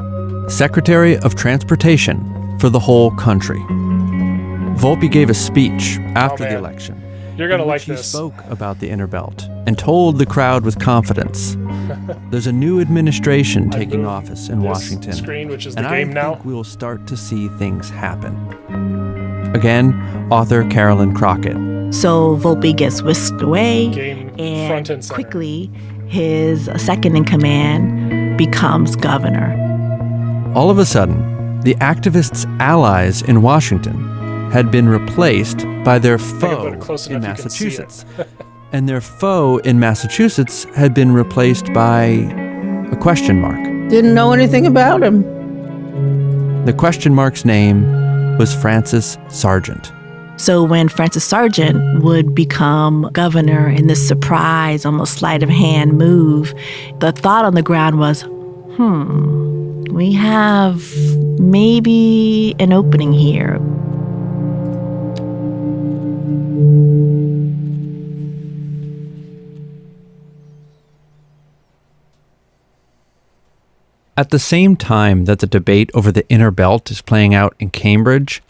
Secretary of Transportation for the whole country. Volpe gave a speech after the election. You're going to in like which he this. spoke about the inner belt and told the crowd with confidence, there's a new administration taking office in Washington, screen, which is the and game I now. think we will start to see things happen. Again, author Carolyn Crockett. So Volpe gets whisked away, Game front and and center. quickly his second in command becomes governor. All of a sudden, the activists' allies in Washington had been replaced by their foe in Massachusetts. And their foe in Massachusetts had been replaced by a question mark. Didn't know anything about him. The question mark's name was Francis Sargent. So when Francis Sargent would become governor in this surprise, almost sleight of hand move, the thought on the ground was, we have maybe an opening here. At the same time that the debate over the inner belt is playing out in Cambridge,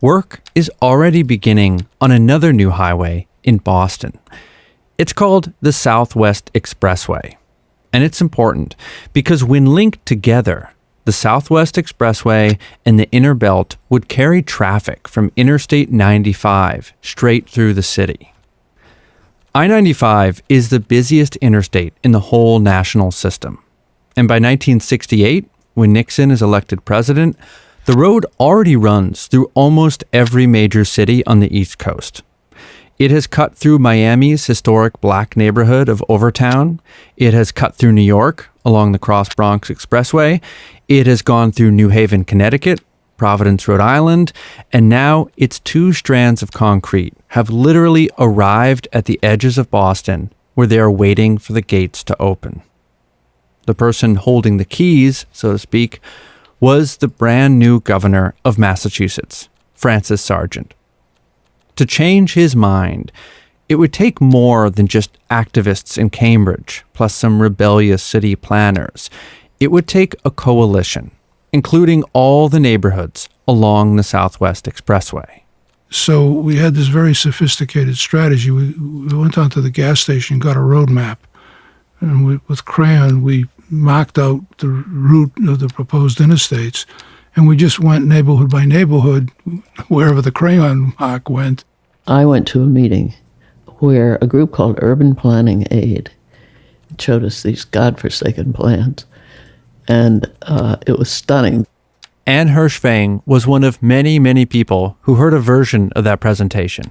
work is already beginning on another new highway in Boston. It's called the Southwest Expressway. And it's important because when linked together, the Southwest Expressway and the inner belt would carry traffic from Interstate 95 straight through the city. I-95 is the busiest interstate in the whole national system. And by 1968, when Nixon is elected president, the road already runs through almost every major city on the East Coast. It has cut through Miami's historic black neighborhood of Overtown. It has cut through New York along the Cross Bronx Expressway. It has gone through New Haven, Connecticut, Providence, Rhode Island, and now its two strands of concrete have literally arrived at the edges of Boston where they are waiting for the gates to open. The person holding the keys, so to speak, was the brand new governor of Massachusetts, Francis Sargent. To change his mind, it would take more than just activists in Cambridge, plus some rebellious city planners. It would take a coalition, including all the neighborhoods along the Southwest Expressway. So we had this very sophisticated strategy. We went down to the gas station, got a road map, and with crayon, we marked out the route of the proposed interstates, and we just went neighborhood by neighborhood, wherever the crayon mark went. I went to a meeting where a group called Urban Planning Aid showed us these godforsaken plans, and it was stunning. Anne Hirschfang was one of many, many people who heard a version of that presentation.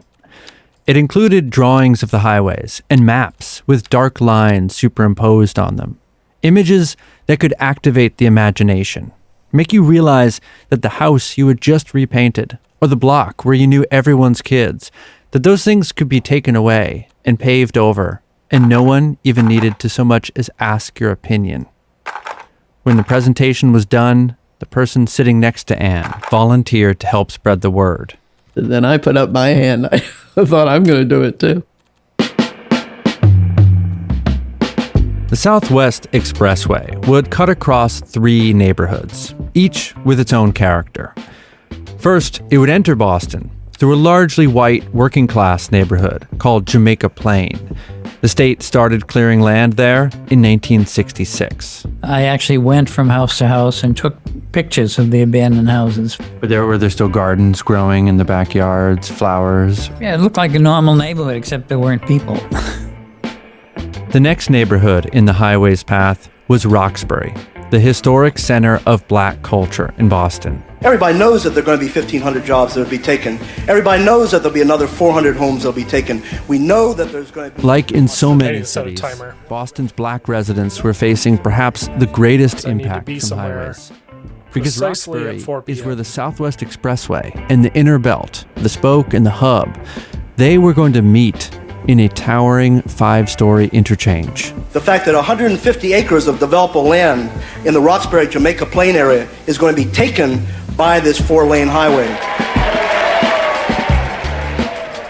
It included drawings of the highways and maps with dark lines superimposed on them. Images that could activate the imagination, make you realize that the house you had just repainted, or the block where you knew everyone's kids, that those things could be taken away and paved over, and no one even needed to so much as ask your opinion. When the presentation was done, the person sitting next to Anne volunteered to help spread the word. Then I put up my hand. I thought, I'm going to do it too. The Southwest Expressway would cut across 3 neighborhoods, each with its own character. First, it would enter Boston through a largely white working-class neighborhood called Jamaica Plain. The state started clearing land there in 1966. I actually went from house to house and took pictures of the abandoned houses. But were there still gardens growing in the backyards, flowers? Yeah, it looked like a normal neighborhood, except there weren't people. The next neighborhood in the highway's path was Roxbury, the historic center of black culture in Boston. Everybody knows that there are going to be 1,500 jobs that will be taken. Everybody knows that there'll be another 400 homes that will be taken. We know that there's going to be... Like in so many cities, Boston's black residents were facing perhaps the greatest impact from highways. Because Roxbury is where the Southwest Expressway and the inner belt, the spoke and the hub, they were going to meet in a towering 5-story interchange. The fact that 150 acres of developable land in the Roxbury, Jamaica Plain area is going to be taken by this 4-lane highway.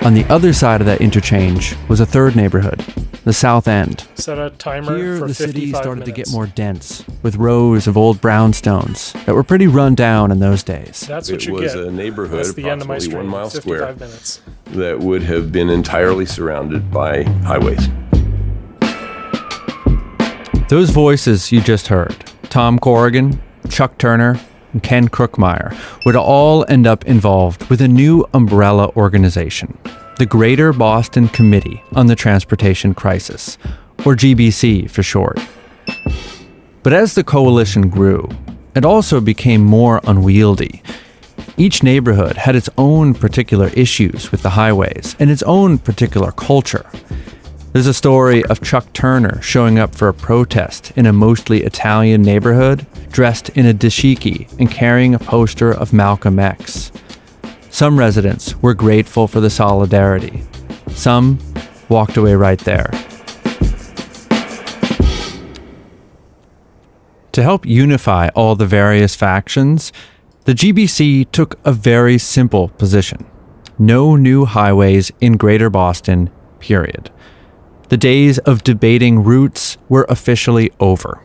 On the other side of that interchange was a third neighborhood, the South End. Set a timer Here, for the 55 city started minutes. to get more dense, with rows of old brownstones that were pretty run down in those days. That's what It you was get. a neighborhood That's the end of my approximately stream. 1 mile 55 square minutes. that would have been entirely surrounded by highways. Those voices you just heard, Tom Corrigan, Chuck Turner, and Ken Crookmeyer, would all end up involved with a new umbrella organization, the Greater Boston Committee on the Transportation Crisis, or GBC for short. But as the coalition grew, it also became more unwieldy. Each neighborhood had its own particular issues with the highways and its own particular culture. There's a story of Chuck Turner showing up for a protest in a mostly Italian neighborhood, dressed in a dashiki and carrying a poster of Malcolm X. Some residents were grateful for the solidarity. Some walked away right there. To help unify all the various factions, the GBC took a very simple position. No new highways in Greater Boston, period. The days of debating routes were officially over.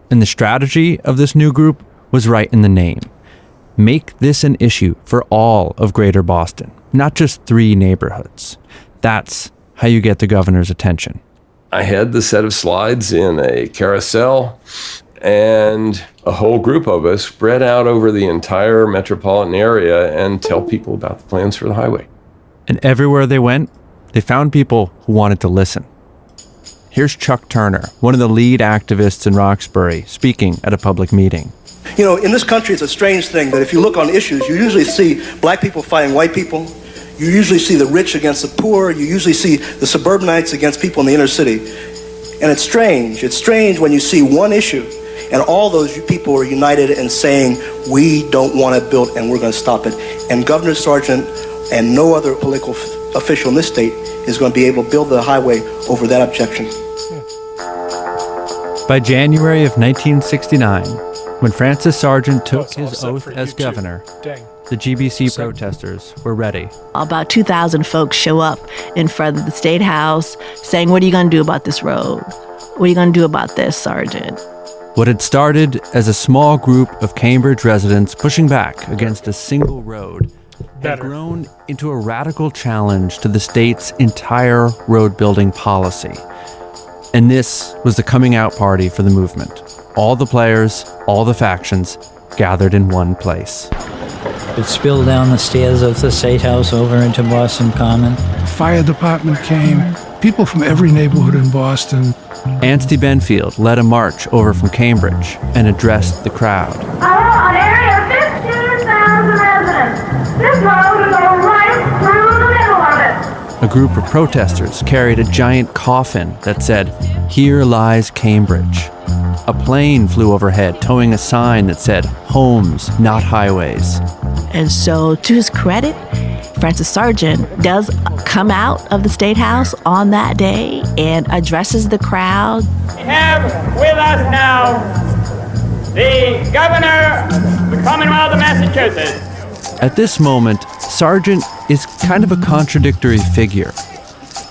And the strategy of this new group was right in the name. Make this an issue for all of Greater Boston, not just 3 neighborhoods. That's how you get the governor's attention. I had the set of slides in a carousel, and a whole group of us spread out over the entire metropolitan area and tell people about the plans for the highway. And everywhere they went, they found people who wanted to listen. Here's Chuck Turner, one of the lead activists in Roxbury, speaking at a public meeting. You know, in this country, it's a strange thing that if you look on issues, you usually see black people fighting white people. You usually see the rich against the poor. You usually see the suburbanites against people in the inner city. And it's strange. It's strange when you see one issue and all those people are united in saying, we don't want it built and we're going to stop it. And Governor Sargent and no other political official in this state is going to be able to build the highway over that objection. By January of 1969, when Francis Sargent took his oath as governor, the GBC protesters were ready. About 2,000 folks show up in front of the State House saying, what are you going to do about this road? What are you going to do about this, Sergeant? What had started as a small group of Cambridge residents pushing back against a single road had grown into a radical challenge to the state's entire road building policy. And this was the coming out party for the movement. All the players, all the factions gathered in one place. It spilled down the stairs of the State House over into Boston Common. The fire department came, people from every neighborhood in Boston. Anstey Benfield led a march over from Cambridge and addressed the crowd. An area of 15,000 residents. This road will go right through the middle of it. A group of protesters carried a giant coffin that said, "Here lies Cambridge." A plane flew overhead, towing a sign that said, "Homes, not highways." And so, to his credit, Francis Sargent does come out of the State House on that day and addresses the crowd. We have with us now the Governor of the Commonwealth of Massachusetts. At this moment, Sargent is kind of a contradictory figure.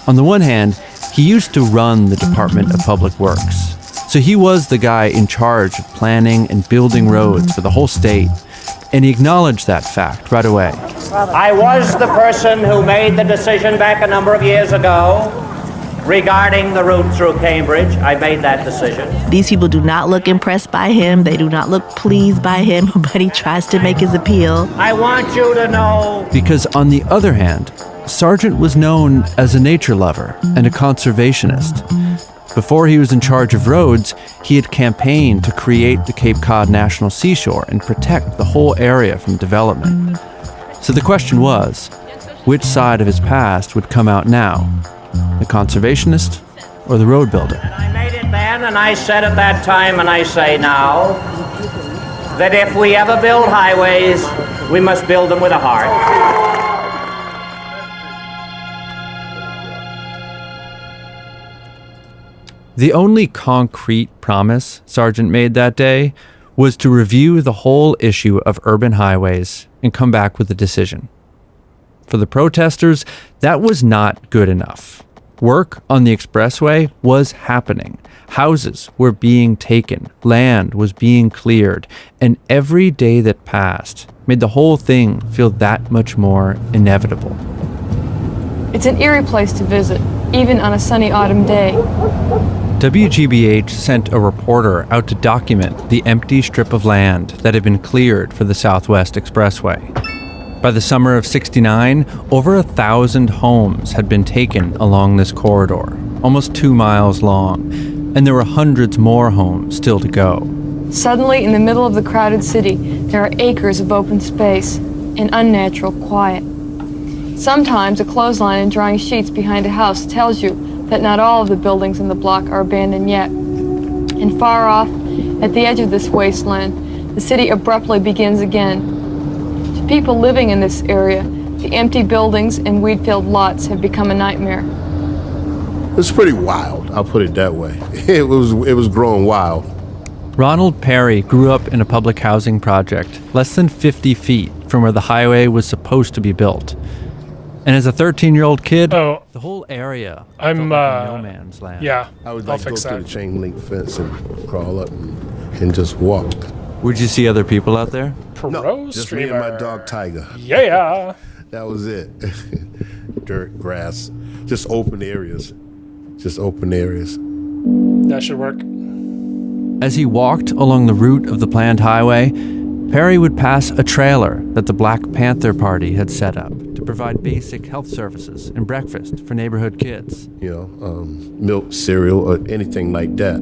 On the one hand, he used to run the Department of Public Works, so he was the guy in charge of planning and building roads for the whole state, and he acknowledged that fact right away. I was the person who made the decision back a number of years ago regarding the route through Cambridge. I made that decision. These people do not look impressed by him. They do not look pleased by him, but he tries to make his appeal. I want you to know. Because on the other hand, Sargent was known as a nature lover and a conservationist. Before he was in charge of roads, he had campaigned to create the Cape Cod National Seashore and protect the whole area from development. So the question was, which side of his past would come out now? The conservationist or the road builder? I made it then, and I said at that time, and I say now, that if we ever build highways, we must build them with a heart. The only concrete promise Sargent made that day was to review the whole issue of urban highways and come back with a decision. For the protesters, that was not good enough. Work on the expressway was happening. Houses were being taken, land was being cleared, and every day that passed made the whole thing feel that much more inevitable. It's an eerie place to visit, even on a sunny autumn day. WGBH sent a reporter out to document the empty strip of land that had been cleared for the Southwest Expressway. By the summer of '69, over 1,000 homes had been taken along this corridor, almost 2 miles long, and there were hundreds more homes still to go. Suddenly, in the middle of the crowded city, there are acres of open space and unnatural quiet. Sometimes a clothesline and drying sheets behind a house tells you that not all of the buildings in the block are abandoned yet. And far off, at the edge of this wasteland, the city abruptly begins again. To people living in this area, the empty buildings and weed-filled lots have become a nightmare. It's pretty wild, I'll put it that way. It was growing wild. Ronald Perry grew up in a public housing project less than 50 feet from where the highway was supposed to be built. And as a 13-year-old kid, the whole area felt like no man's land. Yeah, I would I'll like go fix through that. the chain link fence and crawl up and just walk. Would you see other people out there? Pro Just streamer. me and my dog Tiger. Yeah. That was it. Dirt, grass, just open areas. Just open areas. That should work. As he walked along the route of the planned highway, Perry would pass a trailer that the Black Panther Party had set up to provide basic health services and breakfast for neighborhood kids. Milk, cereal, or anything like that.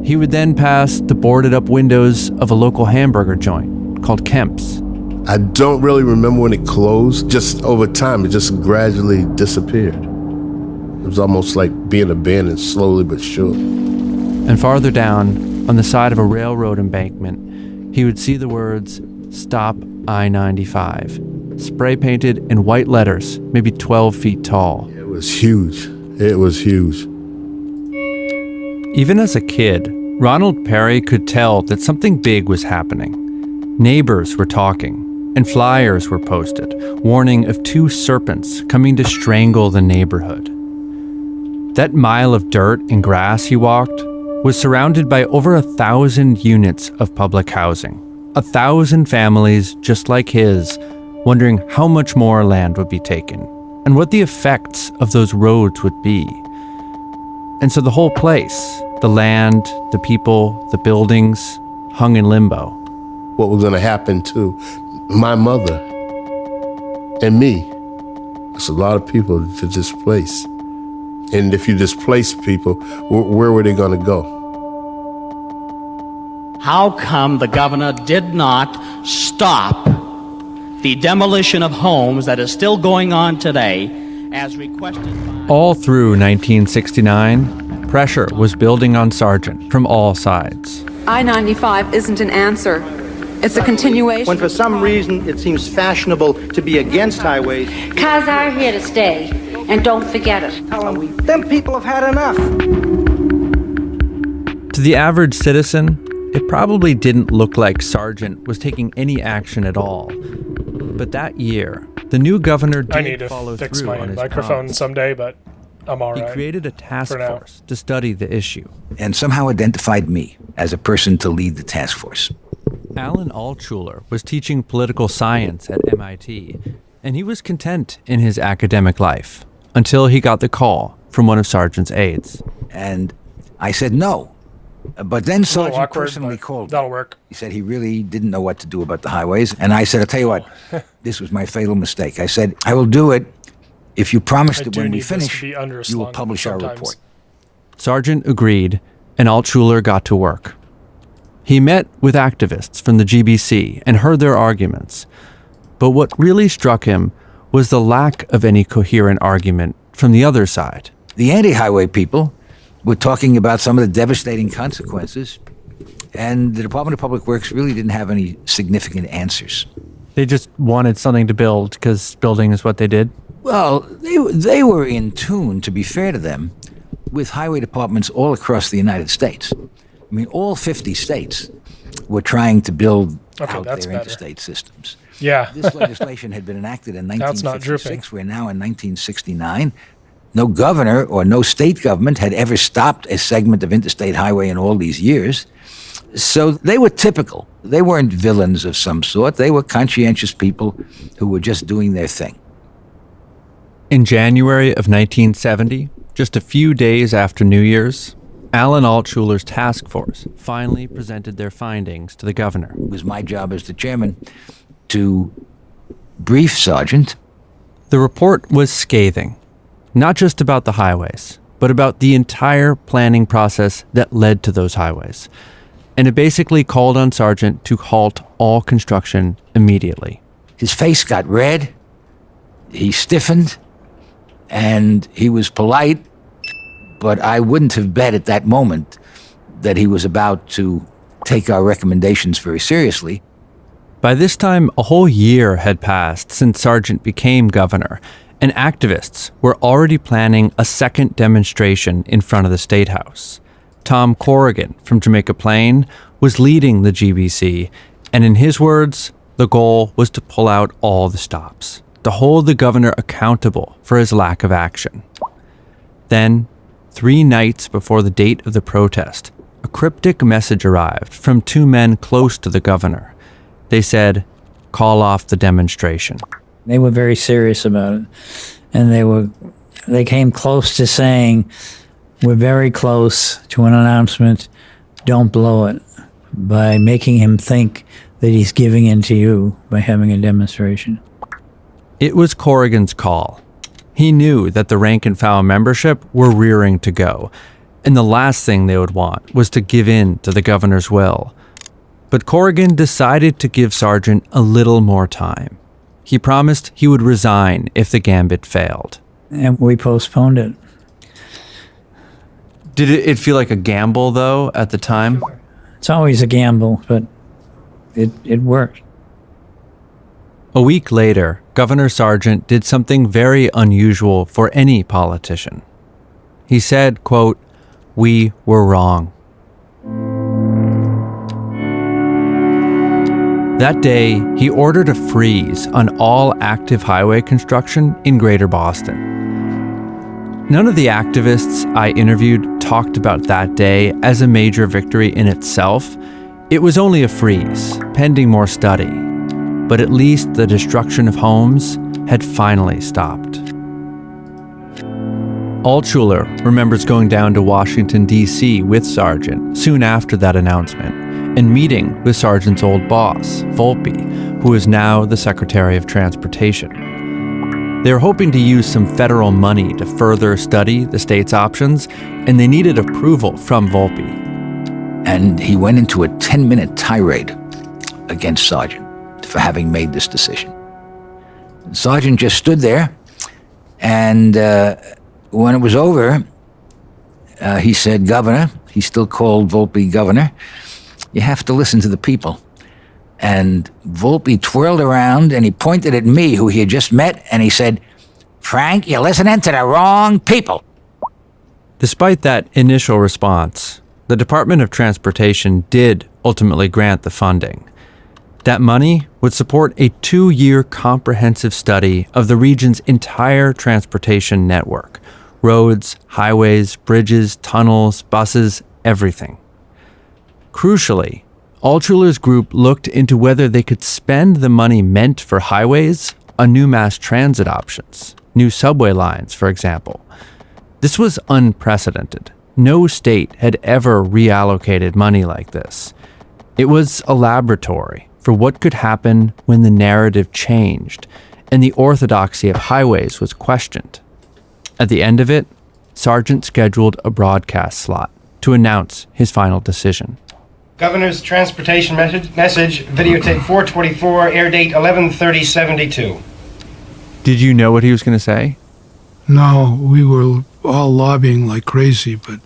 He would then pass the boarded-up windows of a local hamburger joint called Kemp's. I don't really remember when it closed. Just over time, it just gradually disappeared. It was almost like being abandoned slowly but sure. And farther down, on the side of a railroad embankment, he would see the words, "Stop I-95," spray-painted in white letters, maybe 12 feet tall. It was huge. It was huge. Even as a kid, Ronald Perry could tell that something big was happening. Neighbors were talking, and flyers were posted, warning of 2 serpents coming to strangle the neighborhood. That mile of dirt and grass he walked was surrounded by over 1,000 units of public housing. 1,000 families just like his, wondering how much more land would be taken and what the effects of those roads would be. And so the whole place, the land, the people, the buildings, hung in limbo. What was going to happen to my mother and me? It's a lot of people to displace. And if you displace people, where were they going to go? How come the governor did not stop the demolition of homes that is still going on today as requested by... All through 1969, pressure was building on Sargent from all sides. I-95 isn't an answer. It's a continuation. When for some reason it seems fashionable to be against highways. Cars are here to stay, and don't forget it. Tell them, them people have had enough. To the average citizen, it probably didn't look like Sargent was taking any action at all. But that year, the new governor I need did to follow fix through my on his microphone promise. someday, but I'm all right. He created a task for now. force to study the issue. And somehow identified me as a person to lead the task force. Alan Altshuler was teaching political science at MIT, and he was content in his academic life until he got the call from one of Sargent's aides. And I said no. But then It's a little Sargent awkward, personally but called. that'll work. He said he really didn't know what to do about the highways. And I said, I'll tell you what, this was my fatal mistake. I said, I will do it if you promise I that do when we need this to finish, be you will underslung publish our sometimes. report. Sargent agreed, and Altshuler got to work. He met with activists from the GBC and heard their arguments. But what really struck him was the lack of any coherent argument from the other side. The anti-highway people were talking about some of the devastating consequences, and the Department of Public Works really didn't have any significant answers. They just wanted something to build because building is what they did. Well, they were in tune, to be fair to them, with highway departments all across the United States. I mean, all 50 states were trying to build out their better. interstate systems. Yeah. This legislation had been enacted in Now it's not 1956. We're now in 1969. No governor or no state government had ever stopped a segment of interstate highway in all these years. So they were typical. They weren't villains of some sort. They were conscientious people who were just doing their thing. In January of 1970, just a few days after New Year's, Alan Altshuler's task force finally presented their findings to the governor. It was my job as the chairman to brief Sargent. The report was scathing, not just about the highways, but about the entire planning process that led to those highways. And it basically called on Sargent to halt all construction immediately. His face got red, he stiffened, and he was polite, but I wouldn't have bet at that moment that he was about to take our recommendations very seriously. By this time, a whole year had passed since Sargent became governor, and activists were already planning a second demonstration in front of the State House. Tom Corrigan from Jamaica Plain was leading the GBC, and in his words, the goal was to pull out all the stops, to hold the governor accountable for his lack of action. Then, 3 nights before the date of the protest, a cryptic message arrived from 2 men close to the governor. They said, "Call off the demonstration." They were very serious about it. And they came close to saying, "We're very close to an announcement. Don't blow it," by making him think that he's giving in to you by having a demonstration. It was Corrigan's call. He knew that the rank and file membership were rearing to go, and the last thing they would want was to give in to the governor's will. But Corrigan decided to give Sargent a little more time. He promised he would resign if the gambit failed. And we postponed it. Did it feel like a gamble, though, at the time? It's always a gamble, but it worked. A week later, Governor Sargent did something very unusual for any politician. He said, quote, "We were wrong." That day, he ordered a freeze on all active highway construction in Greater Boston. None of the activists I interviewed talked about that day as a major victory in itself. It was only a freeze, pending more study. But at least the destruction of homes had finally stopped. Altshuler remembers going down to Washington, D.C. with Sargent soon after that announcement and meeting with Sargent's old boss, Volpe, who is now the Secretary of Transportation. They were hoping to use some federal money to further study the state's options, and they needed approval from Volpe. And he went into a 10-minute tirade against Sargent for having made this decision. Sargent just stood there, and when it was over, he said, "Governor," he still called Volpe governor, "you have to listen to the people." And Volpe twirled around and he pointed at me, who he had just met, and he said, "Frank, you're listening to the wrong people." Despite that initial response, the Department of Transportation did ultimately grant the funding. That money would support a 2-year comprehensive study of the region's entire transportation network: roads, highways, bridges, tunnels, buses, everything. Crucially, Altshuler's group looked into whether they could spend the money meant for highways on new mass transit options, new subway lines, for example. This was unprecedented. No state had ever reallocated money like this. It was a laboratory for what could happen when the narrative changed and the orthodoxy of highways was questioned. At the end of it, Sargent scheduled a broadcast slot to announce his final decision. Governor's Transportation message, videotape 424, air date 11/30/72. Did you know what he was going to say? No, we were all lobbying like crazy, but,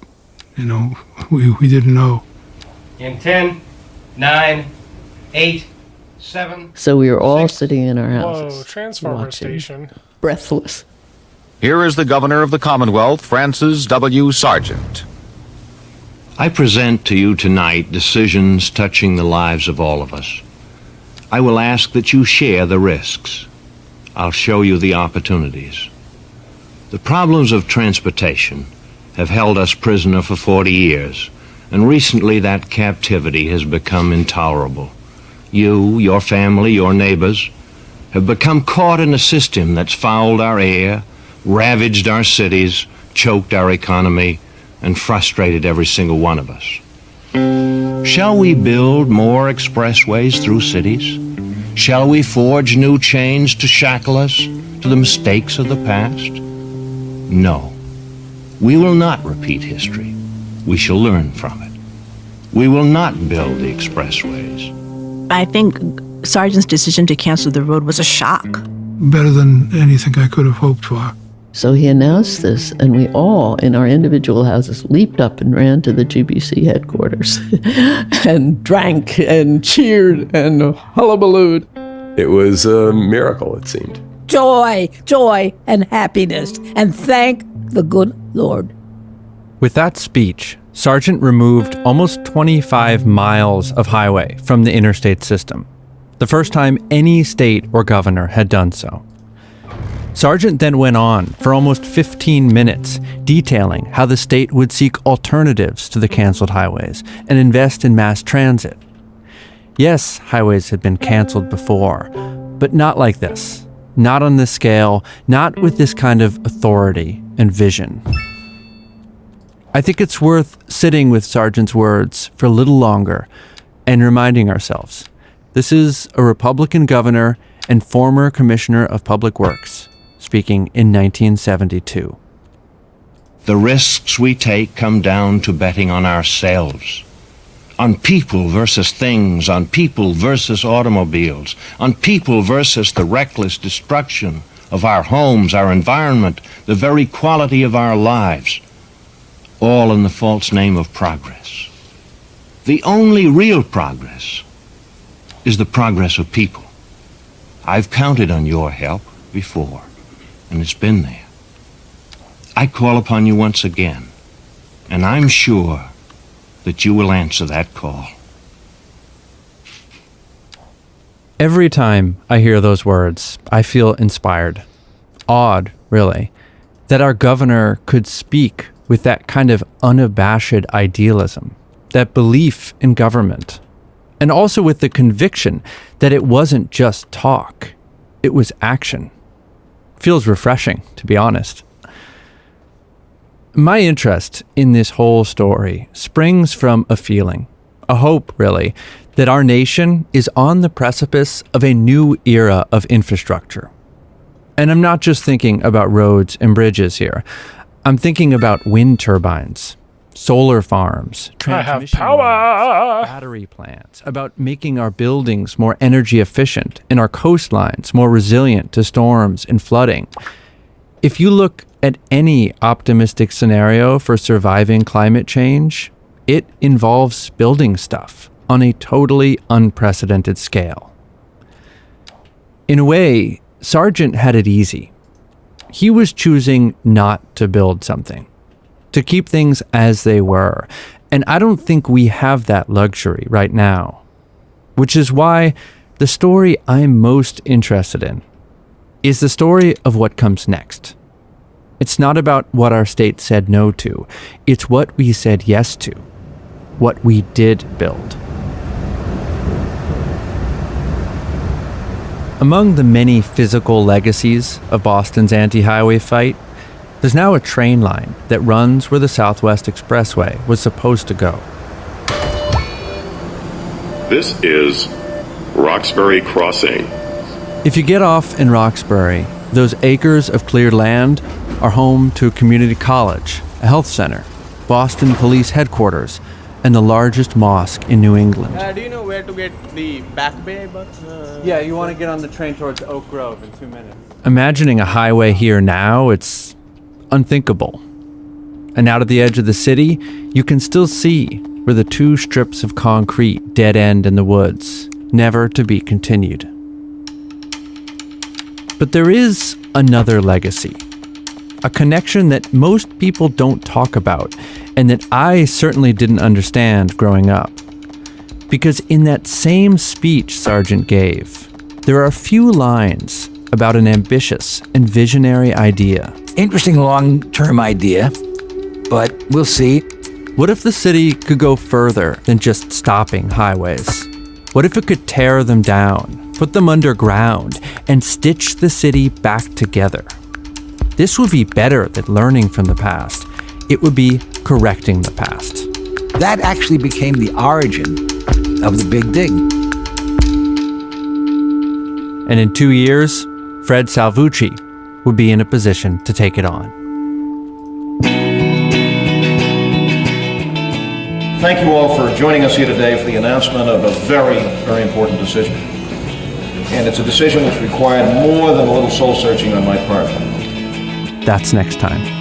we didn't know. In 10, 9, 8, 7... So we were all sitting in our houses. Whoa, Transformer watching, Station. breathless. Here is the Governor of the Commonwealth, Francis W. Sargent. I present to you tonight decisions touching the lives of all of us. I will ask that you share the risks. I'll show you the opportunities. The problems of transportation have held us prisoner for 40 years, and recently that captivity has become intolerable. You, your family, your neighbors have become caught in a system that's fouled our air, ravaged our cities, choked our economy, and frustrated every single one of us. Shall we build more expressways through cities? Shall we forge new chains to shackle us to the mistakes of the past? No. We will not repeat history. We shall learn from it. We will not build the expressways. I think Sargent's decision to cancel the road was a shock. Better than anything I could have hoped for. So he announced this, and we all, in our individual houses, leaped up and ran to the GBC headquarters and drank and cheered and hullabalooed. It was a miracle, it seemed. Joy, and happiness, and thank the good Lord. With that speech, Sargent removed almost 25 miles of highway from the interstate system, the first time any state or governor had done so. Sargent then went on for almost 15 minutes, detailing how the state would seek alternatives to the canceled highways and invest in mass transit. Yes, highways had been canceled before, but not like this. Not on this scale, not with this kind of authority and vision. I think it's worth sitting with Sargent's words for a little longer and reminding ourselves, this is a Republican governor and former commissioner of public works, speaking in 1972. The risks we take come down to betting on ourselves, on people versus things, on people versus automobiles, on people versus the reckless destruction of our homes, our environment, the very quality of our lives, all in the false name of progress. The only real progress is the progress of people. I've counted on your help before, and it's been there. I call upon you once again, and I'm sure that you will answer that call. Every time I hear those words, I feel inspired. Awed, really, that our governor could speak with that kind of unabashed idealism, that belief in government, and also with the conviction that it wasn't just talk, it was action. Feels refreshing, to be honest. My interest in this whole story springs from a feeling, a hope, really, that our nation is on the precipice of a new era of infrastructure. And I'm not just thinking about roads and bridges here. I'm thinking about wind turbines, solar farms, transmission lines, battery plants, about making our buildings more energy efficient and our coastlines more resilient to storms and flooding. If you look at any optimistic scenario for surviving climate change, it involves building stuff on a totally unprecedented scale. In a way, Sargent had it easy. He was choosing not to build something, to keep things as they were, and I don't think we have that luxury right now, which is why the story I'm most interested in is the story of what comes next. It's not about what our state said no to. It's what we said yes to. What we did build. Among the many physical legacies of Boston's anti-highway fight, there's now a train line that runs where the Southwest Expressway was supposed to go. This is Roxbury Crossing. If you get off in Roxbury, those acres of cleared land are home to a community college, a health center, Boston Police Headquarters, and the largest mosque in New England. Do you know where to get the Back Bay bus? Yeah, you want to get on the train towards Oak Grove in 2 minutes. Imagining a highway here now, it's unthinkable. And out at the edge of the city, you can still see where the 2 strips of concrete dead end in the woods, never to be continued. But there is another legacy, a connection that most people don't talk about, and that I certainly didn't understand growing up. Because in that same speech Sargent gave, there are a few lines about an ambitious and visionary idea. Interesting long-term idea, but we'll see. What if the city could go further than just stopping highways? What if it could tear them down, put them underground, and stitch the city back together? This would be better than learning from the past. It would be correcting the past. That actually became the origin of the Big Dig. And in 2 years, Fred Salvucci would be in a position to take it on. Thank you all for joining us here today for the announcement of a very, very important decision. And it's a decision which required more than a little soul searching on my part. That's next time.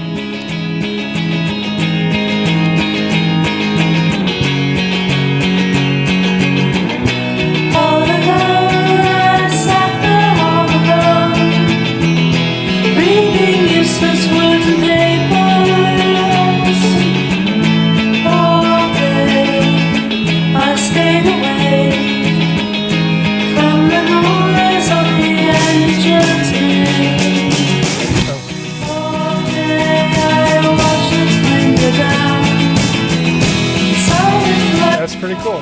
Pretty cool.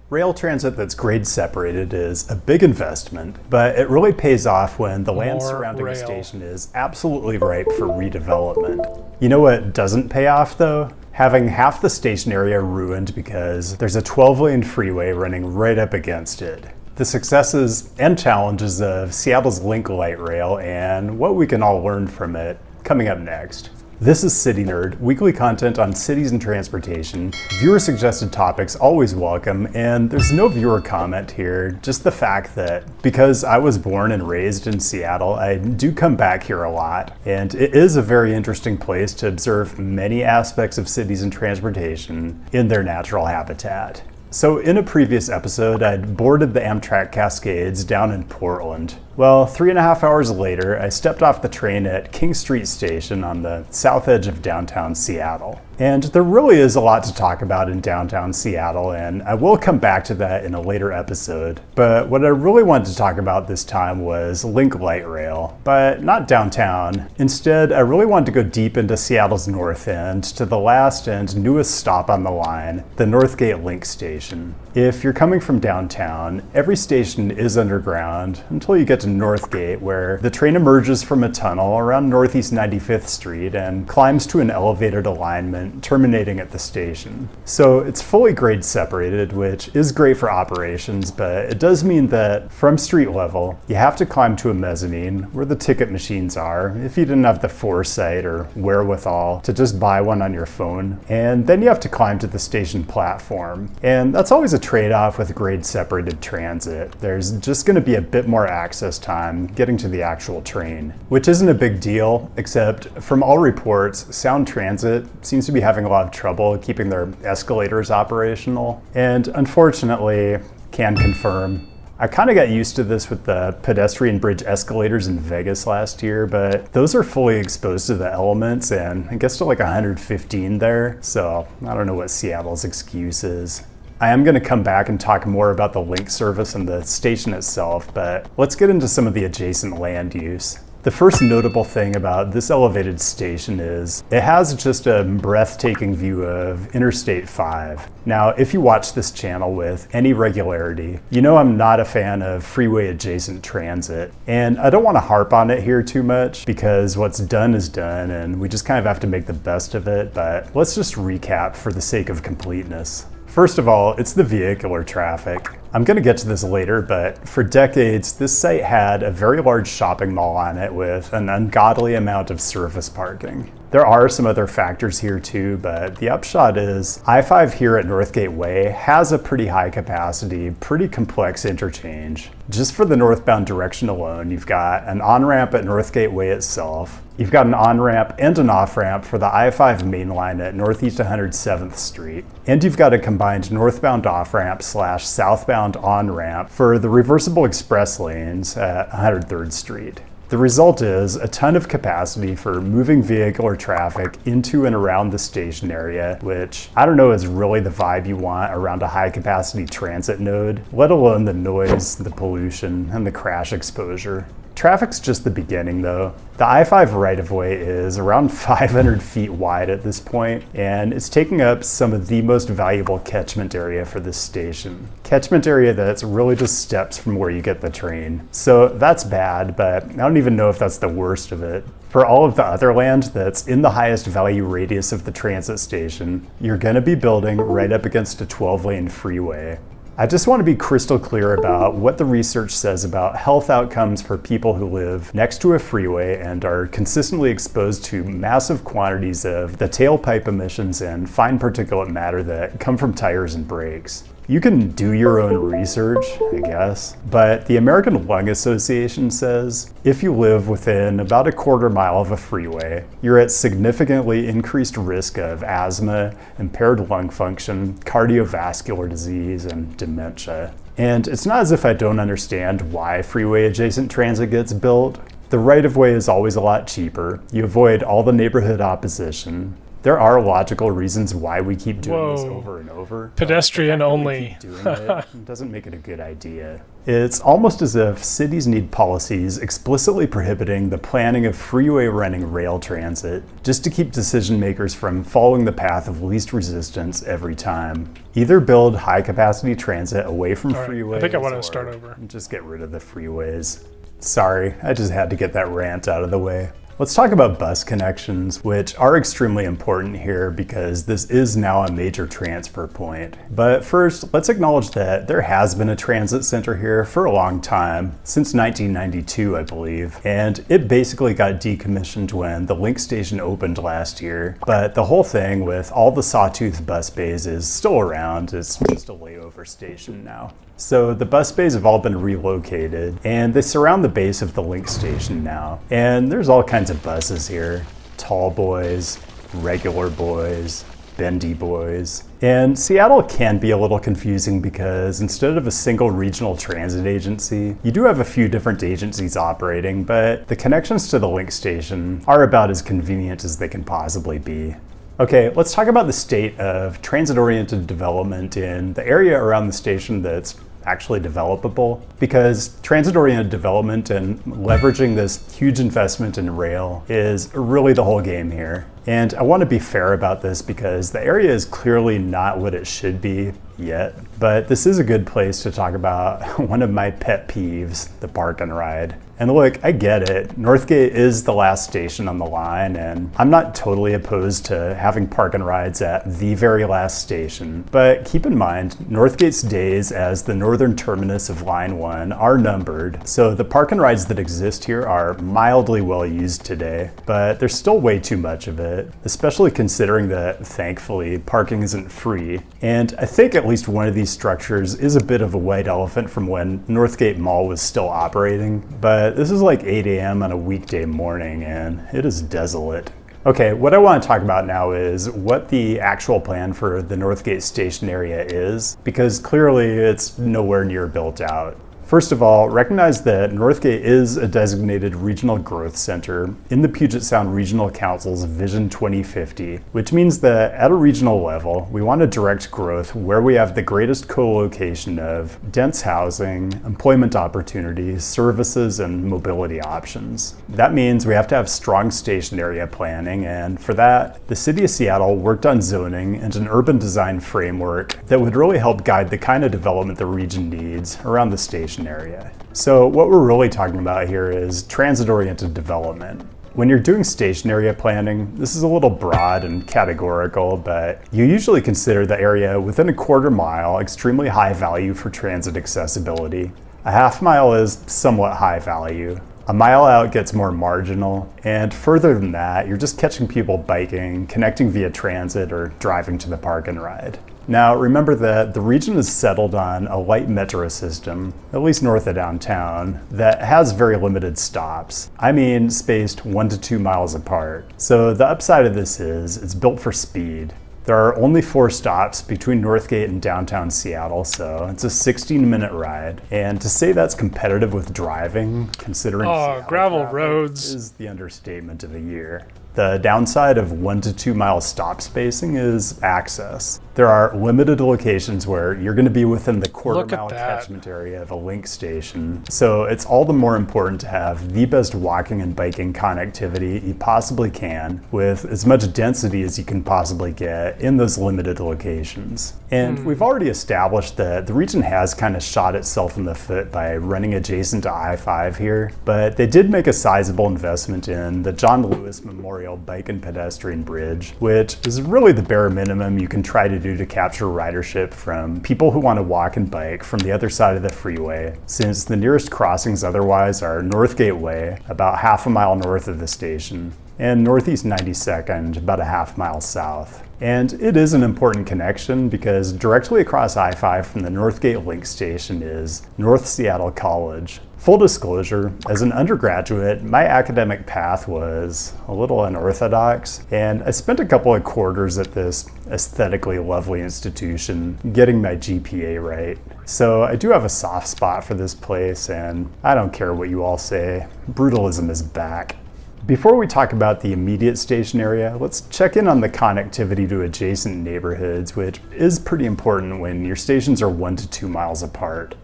Rail transit that's grade separated is a big investment, but it really pays off when the land surrounding the station is absolutely ripe for redevelopment. You know what doesn't pay off though? Having half the station area ruined because there's a 12-lane freeway running right up against it. The successes and challenges of Seattle's Link Light Rail and what we can all learn from it coming up next. This is City Nerd, weekly content on cities and transportation. Viewer-suggested topics always welcome, and there's no viewer comment here, just the fact that because I was born and raised in Seattle, I do come back here a lot, and it is a very interesting place to observe many aspects of cities and transportation in their natural habitat. So in a previous episode, I'd boarded the Amtrak Cascades down in Portland. Well, 3.5 hours later, I stepped off the train at King Street Station on the south edge of downtown Seattle. And there really is a lot to talk about in downtown Seattle, and I will come back to that in a later episode. But what I really wanted to talk about this time was Link Light Rail, but not downtown. Instead, I really wanted to go deep into Seattle's north end to the last and newest stop on the line, the Northgate Link Station. If you're coming from downtown, every station is underground until you get to Northgate, where the train emerges from a tunnel around Northeast 95th Street and climbs to an elevated alignment terminating at the station. So it's fully grade separated, which is great for operations, but it does mean that from street level, you have to climb to a mezzanine where the ticket machines are if you didn't have the foresight or wherewithal to just buy one on your phone. And then you have to climb to the station platform. And that's always a trade-off with grade separated transit. There's just going to be a bit more access time getting to the actual train, which isn't a big deal, except from all reports, Sound Transit seems to be having a lot of trouble keeping their escalators operational. And unfortunately, can confirm, I kind of got used to this with the pedestrian bridge escalators in Vegas last year, but those are fully exposed to the elements and it gets to like 115 there. So I don't know what Seattle's excuse is. I am going to come back and talk more about the link service and the station itself, but let's get into some of the adjacent land use. The first notable thing about this elevated station is it has just a breathtaking view of Interstate 5. Now, if you watch this channel with any regularity, you know I'm not a fan of freeway adjacent transit. And I don't want to harp on it here too much because what's done is done and we just kind of have to make the best of it, but let's just recap for the sake of completeness. First of all, it's the vehicular traffic. I'm going to get to this later, but for decades, this site had a very large shopping mall on it with an ungodly amount of surface parking. There are some other factors here too, but the upshot is I-5 here at Northgate Way has a pretty high capacity, pretty complex interchange. Just for the northbound direction alone, you've got an on-ramp at Northgate Way itself. You've got an on-ramp and an off-ramp for the I-5 main line at Northeast 107th Street. And you've got a combined northbound off-ramp / southbound on-ramp for the reversible express lanes at 103rd Street. The result is a ton of capacity for moving vehicular traffic into and around the station area, which I don't know is really the vibe you want around a high capacity transit node, let alone the noise, the pollution, and the crash exposure. Traffic's just the beginning though. The I-5 right-of-way is around 500 feet wide at this point, and it's taking up some of the most valuable catchment area for this station. Catchment area that's really just steps from where you get the train. So that's bad, but I don't even know if that's the worst of it. For all of the other land that's in the highest value radius of the transit station, you're gonna be building right up against a 12-lane freeway. I just want to be crystal clear about what the research says about health outcomes for people who live next to a freeway and are consistently exposed to massive quantities of the tailpipe emissions and fine particulate matter that come from tires and brakes. You can do your own research, I guess, but the American Lung Association says if you live within about a quarter mile of a freeway, you're at significantly increased risk of asthma, impaired lung function, cardiovascular disease, and dementia. And it's not as if I don't understand why freeway adjacent transit gets built. The right-of-way is always a lot cheaper. You avoid all the neighborhood opposition. There are logical reasons why we keep doing this over and over. Pedestrian only. Doing it doesn't make it a good idea. It's almost as if cities need policies explicitly prohibiting the planning of freeway running rail transit just to keep decision makers from following the path of least resistance every time. Either build high capacity transit away from freeways, I think I want to start over. Just get rid of the freeways. Sorry, I just had to get that rant out of the way. Let's talk about bus connections, which are extremely important here because this is now a major transfer point. But first, let's acknowledge that there has been a transit center here for a long time, since 1992, I believe, and it basically got decommissioned when the Link station opened last year. But the whole thing with all the sawtooth bus bays is still around. It's just a layover station now. So the bus bays have all been relocated and they surround the base of the Link station now. And there's all kinds of buses here. Tall boys, regular boys, bendy boys. And Seattle can be a little confusing because instead of a single regional transit agency, you do have a few different agencies operating, but the connections to the Link station are about as convenient as they can possibly be. Okay, let's talk about the state of transit-oriented development in the area around the station that's actually developable, because transit-oriented development and leveraging this huge investment in rail is really the whole game here. And I want to be fair about this because the area is clearly not what it should be yet, but this is a good place to talk about one of my pet peeves, the park and ride. And look, I get it. Northgate is the last station on the line, and I'm not totally opposed to having park and rides at the very last station. But keep in mind, Northgate's days as the northern terminus of Line 1 are numbered, so the park and rides that exist here are mildly well used today, but there's still way too much of it, especially considering that, thankfully, parking isn't free. And I think at least one of these structures is a bit of a white elephant from when Northgate Mall was still operating, but this is like 8 a.m. on a weekday morning and it is desolate. Okay, what I want to talk about now is what the actual plan for the Northgate station area is, because clearly it's nowhere near built out. First of all, recognize that Northgate is a designated regional growth center in the Puget Sound Regional Council's Vision 2050, which means that at a regional level, we want to direct growth where we have the greatest co-location of dense housing, employment opportunities, services, and mobility options. That means we have to have strong station area planning, and for that, the City of Seattle worked on zoning and an urban design framework that would really help guide the kind of development the region needs around the station area. So what we're really talking about here is transit-oriented development. When you're doing station area planning, this is a little broad and categorical, but you usually consider the area within a quarter mile extremely high value for transit accessibility. A half mile is somewhat high value. A mile out gets more marginal, and further than that, you're just catching people biking, connecting via transit, or driving to the park and ride. Now, remember that the region is settled on a light metro system, at least north of downtown, that has very limited stops. I mean, spaced 1 to 2 miles apart. So the upside of this is it's built for speed. There are only 4 stops between Northgate and downtown Seattle, so it's a 16-minute ride. And to say that's competitive with driving, considering gravel traffic, roads is the understatement of the year. The downside of 1 to 2 mile stop spacing is access. There are limited locations where you're going to be within the quarter-mile catchment area of a link station, so it's all the more important to have the best walking and biking connectivity you possibly can, with as much density as you can possibly get in those limited locations. And we've already established that the region has kind of shot itself in the foot by running adjacent to I-5 here, but they did make a sizable investment in the John Lewis Memorial Bike and Pedestrian Bridge, which is really the bare minimum you can try to do to capture ridership from people who want to walk and bike from the other side of the freeway, since the nearest crossings otherwise are Northgate Way, about half a mile north of the station, and Northeast 92nd, about a half mile south. And it is an important connection because directly across I-5 from the Northgate Link Station is North Seattle College. Full disclosure, as an undergraduate, my academic path was a little unorthodox, and I spent a couple of quarters at this aesthetically lovely institution getting my GPA right. So I do have a soft spot for this place, and I don't care what you all say, brutalism is back. Before we talk about the immediate station area, let's check in on the connectivity to adjacent neighborhoods, which is pretty important when your stations are 1 to 2 miles apart.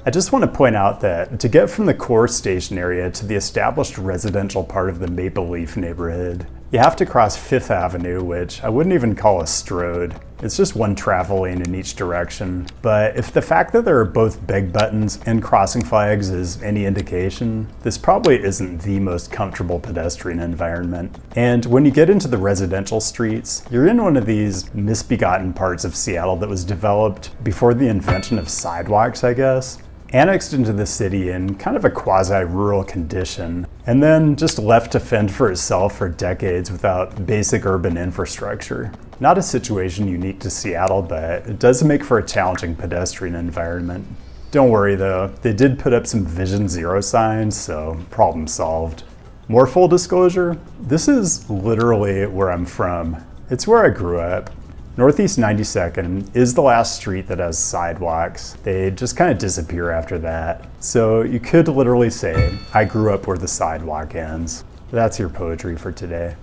I just want to point out that to get from the core station area to the established residential part of the Maple Leaf neighborhood, you have to cross 5th Avenue, which I wouldn't even call a strode. It's just one travel lane in each direction. But if the fact that there are both big buttons and crossing flags is any indication, this probably isn't the most comfortable pedestrian environment. And when you get into the residential streets, you're in one of these misbegotten parts of Seattle that was developed before the invention of sidewalks, I guess. Annexed into the city in kind of a quasi-rural condition, and then just left to fend for itself for decades without basic urban infrastructure. Not a situation unique to Seattle, but it does make for a challenging pedestrian environment. Don't worry though, they did put up some Vision Zero signs, so problem solved. More full disclosure, this is literally where I'm from. It's where I grew up. Northeast 92nd is the last street that has sidewalks. They just kind of disappear after that. So you could literally say, I grew up where the sidewalk ends. That's your poetry for today.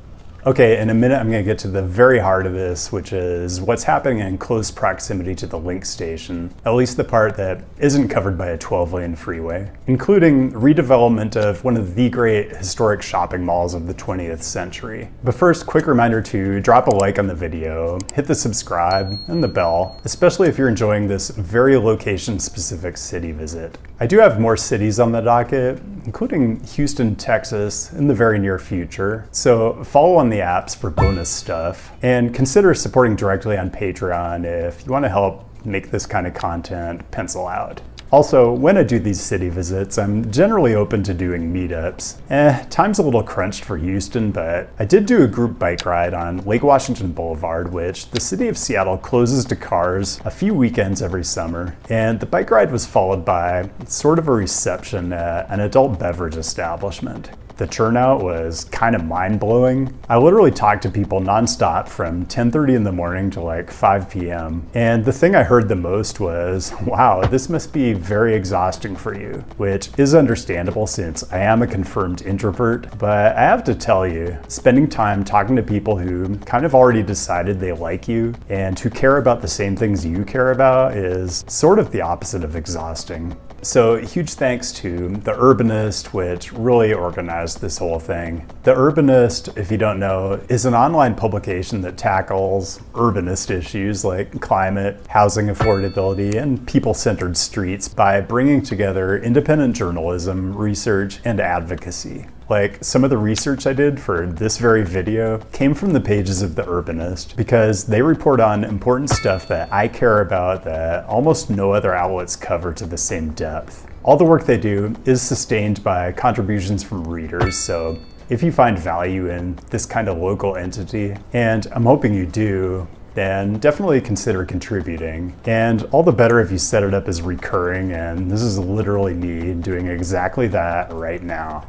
Okay, in a minute I'm going to get to the very heart of this, which is what's happening in close proximity to the link station, at least the part that isn't covered by a 12-lane freeway, including redevelopment of one of the great historic shopping malls of the 20th century. But first, quick reminder to drop a like on the video, hit the subscribe, and the bell, especially if you're enjoying this very location-specific city visit. I do have more cities on the docket, including Houston, Texas, in the very near future, so follow on the apps for bonus stuff, and consider supporting directly on Patreon if you want to help make this kind of content pencil out. Also, when I do these city visits, I'm generally open to doing meetups. Time's a little crunched for Houston, but I did do a group bike ride on Lake Washington Boulevard, which the city of Seattle closes to cars a few weekends every summer. And the bike ride was followed by sort of a reception at an adult beverage establishment. The turnout was kind of mind-blowing. I literally talked to people nonstop from 10:30 in the morning to like 5 p.m. And the thing I heard the most was, wow, this must be very exhausting for you, which is understandable since I am a confirmed introvert. But I have to tell you, spending time talking to people who kind of already decided they like you and who care about the same things you care about is sort of the opposite of exhausting. So huge thanks to The Urbanist, which really organized this whole thing. The Urbanist, if you don't know, is an online publication that tackles urbanist issues like climate, housing affordability, and people-centered streets by bringing together independent journalism, research, and advocacy. Like, some of the research I did for this very video came from the pages of The Urbanist because they report on important stuff that I care about that almost no other outlets cover to the same depth. All the work they do is sustained by contributions from readers, so if you find value in this kind of local entity, and I'm hoping you do, then definitely consider contributing. And all the better if you set it up as recurring, and this is literally me doing exactly that right now.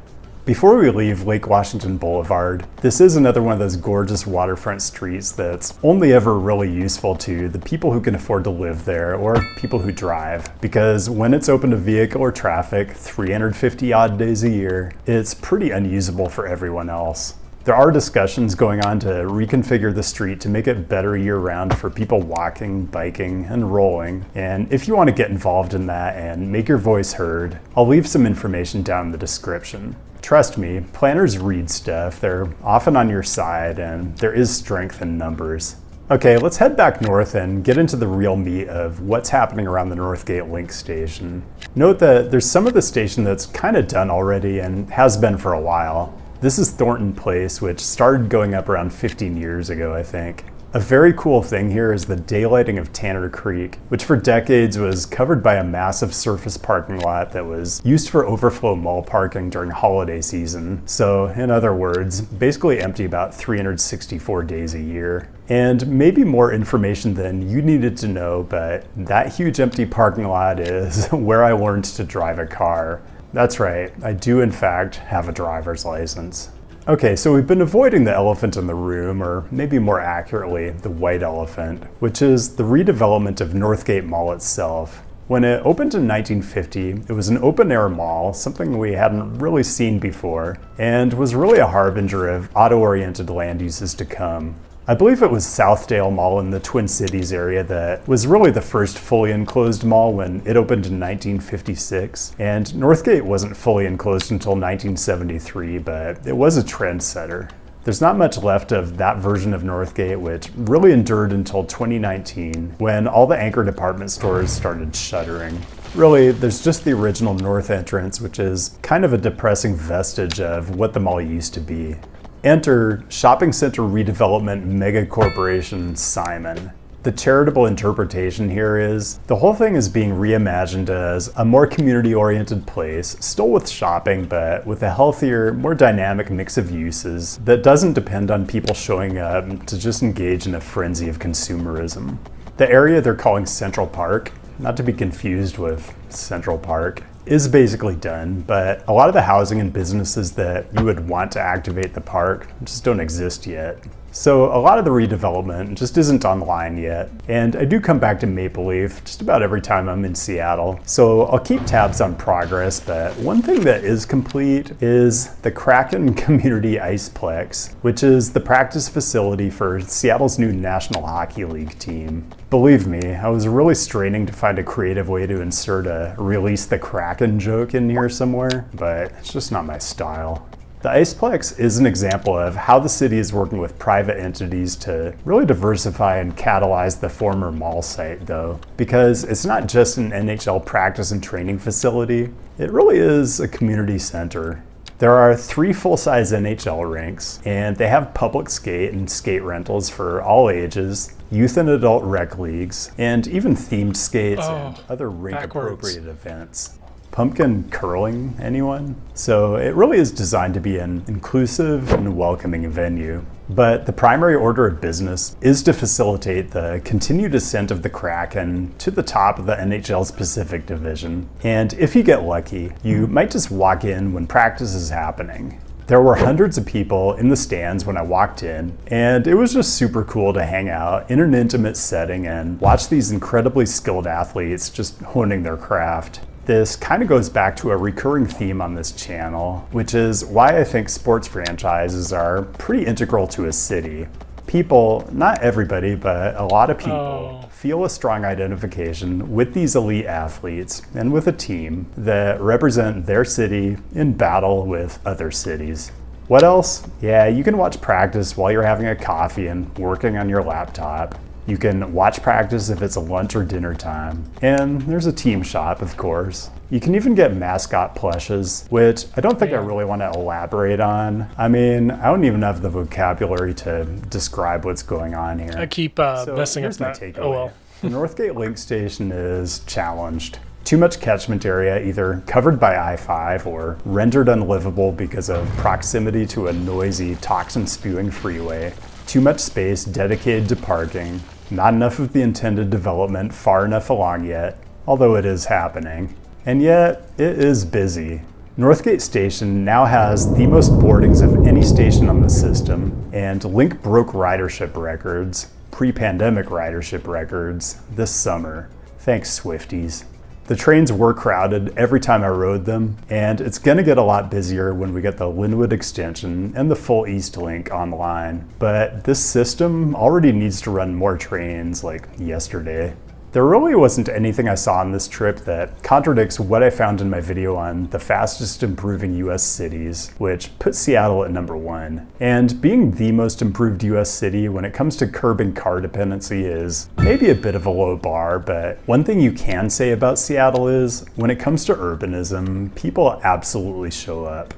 Before we leave Lake Washington Boulevard, this is another one of those gorgeous waterfront streets that's only ever really useful to the people who can afford to live there or people who drive, because when it's open to vehicle or traffic 350 odd days a year, it's pretty unusable for everyone else. There are discussions going on to reconfigure the street to make it better year-round for people walking, biking, and rolling. And if you want to get involved in that and make your voice heard, I'll leave some information down in the description. Trust me, planners read stuff, they're often on your side, and there is strength in numbers. Okay, let's head back north and get into the real meat of what's happening around the Northgate Link station. Note that there's some of the station that's kind of done already and has been for a while. This is Thornton Place, which started going up around 15 years ago, I think. A very cool thing here is the daylighting of Tanner Creek, which for decades was covered by a massive surface parking lot that was used for overflow mall parking during holiday season. So, in other words, basically empty about 364 days a year. And maybe more information than you needed to know, but that huge empty parking lot is where I learned to drive a car. That's right, I do in fact have a driver's license. Okay, so we've been avoiding the elephant in the room, or maybe more accurately, the white elephant, which is the redevelopment of Northgate Mall itself. When it opened in 1950, it was an open-air mall, something we hadn't really seen before, and was really a harbinger of auto-oriented land uses to come. I believe it was Southdale Mall in the Twin Cities area that was really the first fully enclosed mall when it opened in 1956. And Northgate wasn't fully enclosed until 1973, but it was a trendsetter. There's not much left of that version of Northgate, which really endured until 2019, when all the anchor department stores started shuttering. Really, there's just the original north entrance, which is kind of a depressing vestige of what the mall used to be. Enter shopping center redevelopment mega corporation Simon. The charitable interpretation here is the whole thing is being reimagined as a more community-oriented place, still with shopping, but with a healthier, more dynamic mix of uses that doesn't depend on people showing up to just engage in a frenzy of consumerism. The area they're calling Central Park, not to be confused with Central Park, is basically done, but a lot of the housing and businesses that you would want to activate the park just don't exist yet. So a lot of the redevelopment just isn't online yet, and I do come back to Maple Leaf just about every time I'm in Seattle, so I'll keep tabs on progress, but one thing that is complete is the Kraken Community Iceplex, which is the practice facility for Seattle's new National Hockey League team. Believe me, I was really straining to find a creative way to insert a release the Kraken joke in here somewhere, but it's just not my style. The Iceplex is an example of how the city is working with private entities to really diversify and catalyze the former mall site, though, because it's not just an NHL practice and training facility, it really is a community center. There are 3 full-size NHL rinks, and they have public skate and skate rentals for all ages, youth and adult rec leagues, and even themed skates and other rink-appropriate events. Pumpkin curling, anyone? So it really is designed to be an inclusive and welcoming venue. But the primary order of business is to facilitate the continued ascent of the Kraken to the top of the NHL's Pacific Division. And if you get lucky, you might just walk in when practice is happening. There were hundreds of people in the stands when I walked in, and it was just super cool to hang out in an intimate setting and watch these incredibly skilled athletes just honing their craft. This kind of goes back to a recurring theme on this channel, which is why I think sports franchises are pretty integral to a city. People, not everybody, but a lot of people, feel a strong identification with these elite athletes and with a team that represent their city in battle with other cities. What else? Yeah, you can watch practice while you're having a coffee and working on your laptop. You can watch practice if it's a lunch or dinner time. And there's a team shop, of course. You can even get mascot plushes, which I don't think I really want to elaborate on. I mean, I don't even have the vocabulary to describe what's going on here. I keep messing up that. Oh well. The Northgate Link Station is challenged. Too much catchment area, either covered by I-5 or rendered unlivable because of proximity to a noisy, toxin-spewing freeway. Too much space dedicated to parking. Not enough of the intended development far enough along yet, although it is happening. And yet, it is busy. Northgate Station now has the most boardings of any station on the system, and Link broke ridership records, pre-pandemic ridership records, this summer. Thanks, Swifties. The trains were crowded every time I rode them, and it's going to get a lot busier when we get the Linwood extension and the full East Link online. But this system already needs to run more trains like yesterday. There really wasn't anything I saw on this trip that contradicts what I found in my video on the fastest improving US cities, which put Seattle at number 1. And being the most improved US city when it comes to curbing car dependency is maybe a bit of a low bar, but one thing you can say about Seattle is when it comes to urbanism, people absolutely show up.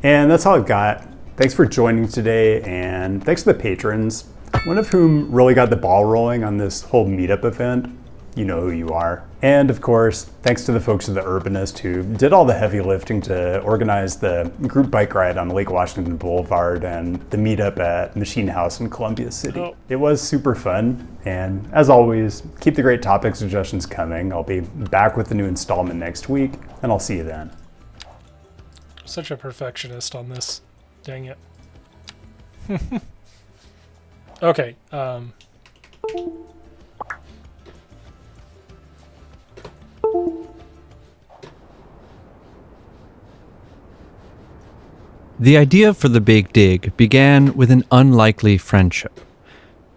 And that's all I've got. Thanks for joining today, and thanks to the patrons, one of whom really got the ball rolling on this whole meetup event. You know who you are. And of course, thanks to the folks at The Urbanist who did all the heavy lifting to organize the group bike ride on Lake Washington Boulevard and the meetup at Machine House in Columbia City. It was super fun, and as always, keep the great topic suggestions coming. I'll be back with the new installment next week, and I'll see you then. Such a perfectionist on this. Dang it. Okay, The idea for the Big Dig began with an unlikely friendship.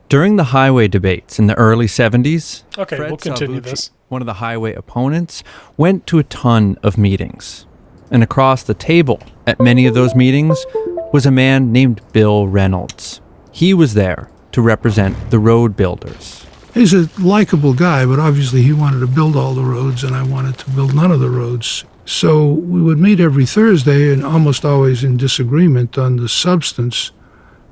During the highway debates in the early 70s, okay, Fred we'll continue Salvucci, this. one of the highway opponents, went to a ton of meetings. And across the table at many of those meetings was a man named Bill Reynolds. He was there to represent the road builders. He's a likable guy, but obviously he wanted to build all the roads, and I wanted to build none of the roads. So we would meet every Thursday, and almost always in disagreement on the substance.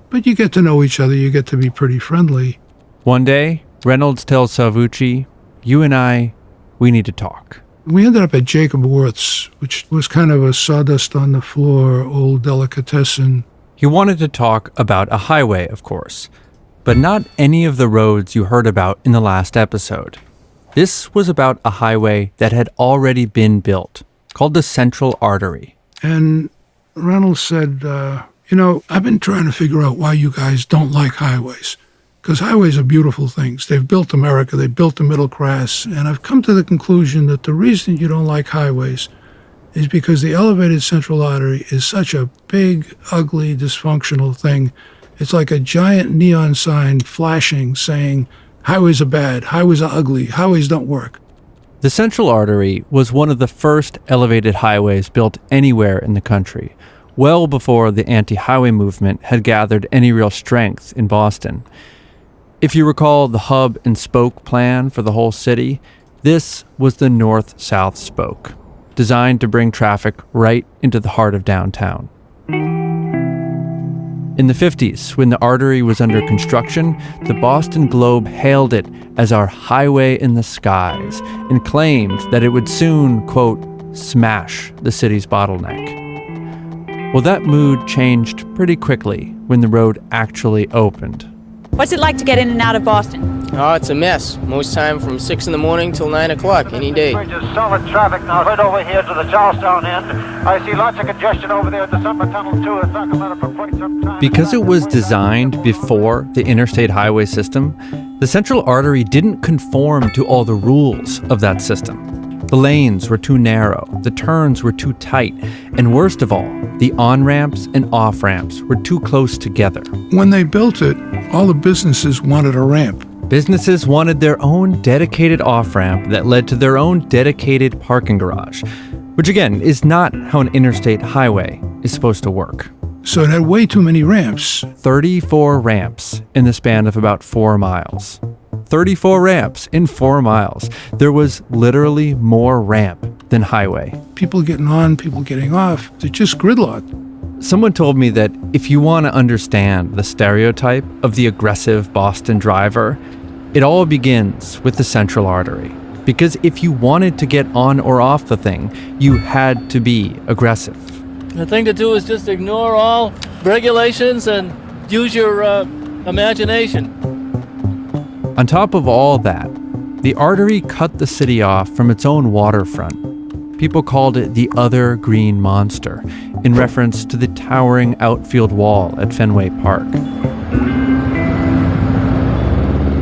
But you get to know each other, you get to be pretty friendly. One day, Reynolds tells Salvucci, "You and I, we need to talk." We ended up at Jacob Worth's, which was kind of a sawdust on the floor, old delicatessen. He wanted to talk about a highway, of course, but not any of the roads you heard about in the last episode. This was about a highway that had already been built, called the Central Artery. And Reynolds said, I've been trying to figure out why you guys don't like highways. Because highways are beautiful things. They've built America, they've built the middle class, and I've come to the conclusion that the reason you don't like highways is because the elevated Central Artery is such a big, ugly, dysfunctional thing. It's like a giant neon sign flashing saying, highways are bad, highways are ugly, highways don't work. The Central Artery was one of the first elevated highways built anywhere in the country, well before the anti-highway movement had gathered any real strength in Boston. If you recall the hub and spoke plan for the whole city, this was the north-south spoke, designed to bring traffic right into the heart of downtown. In the 50s, when the artery was under construction, the Boston Globe hailed it as our highway in the skies and claimed that it would soon, quote, smash the city's bottleneck. Well, that mood changed pretty quickly when the road actually opened. What's it like to get in and out of Boston? Oh, it's a mess. Most time from 6 in the morning till 9 o'clock, any day. Just solid traffic now, right over here to the Charlestown end. I see lots of congestion over there at the Summer Tunnel, too. It's not going to for quite some time. Because it was designed before the interstate highway system, the Central Artery didn't conform to all the rules of that system. The lanes were too narrow, the turns were too tight, and worst of all, the on-ramps and off-ramps were too close together. When they built it, all the businesses wanted a ramp. Businesses wanted their own dedicated off-ramp that led to their own dedicated parking garage, which again is not how an interstate highway is supposed to work. So it had way too many ramps. 34 ramps in the span of about 4 miles. 34 ramps in 4 miles. There was literally more ramp than highway. People getting on, people getting off. It's just gridlock. Someone told me that if you want to understand the stereotype of the aggressive Boston driver, it all begins with the Central Artery. Because if you wanted to get on or off the thing, you had to be aggressive. The thing to do is just ignore all regulations and use your imagination. On top of all that, the artery cut the city off from its own waterfront. People called it the other green monster, in reference to the towering outfield wall at Fenway Park.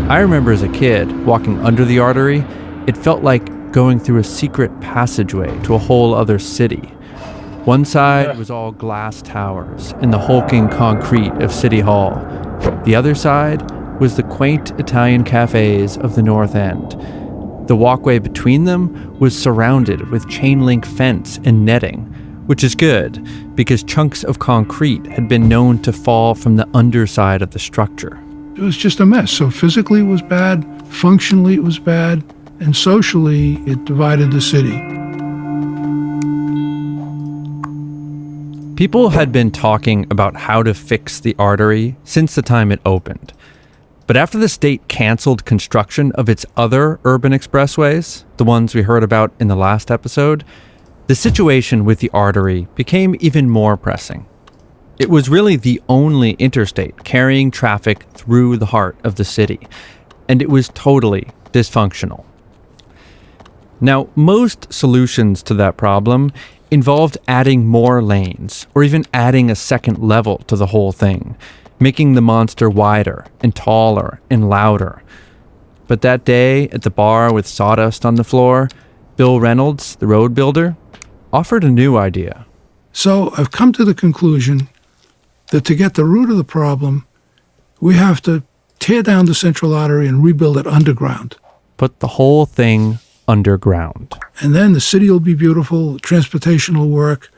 I remember as a kid walking under the artery, it felt like going through a secret passageway to a whole other city. One side was all glass towers and the hulking concrete of City Hall. The other side was the quaint Italian cafes of the North End. The walkway between them was surrounded with chain link fence and netting, which is good because chunks of concrete had been known to fall from the underside of the structure. It was just a mess. So physically it was bad, functionally it was bad, and socially it divided the city. People had been talking about how to fix the artery since the time it opened. But after the state canceled construction of its other urban expressways, the ones we heard about in the last episode, the situation with the artery became even more pressing. It was really the only interstate carrying traffic through the heart of the city, and it was totally dysfunctional. Now, most solutions to that problem involved adding more lanes, or even adding a second level to the whole thing, making the monster wider and taller and louder. But that day at the bar with sawdust on the floor, Bill Reynolds, the road builder, offered a new idea. So I've come to the conclusion that to get the root of the problem, we have to tear down the central artery and rebuild it underground. Put the whole thing underground. And then the city will be beautiful, transportation will work,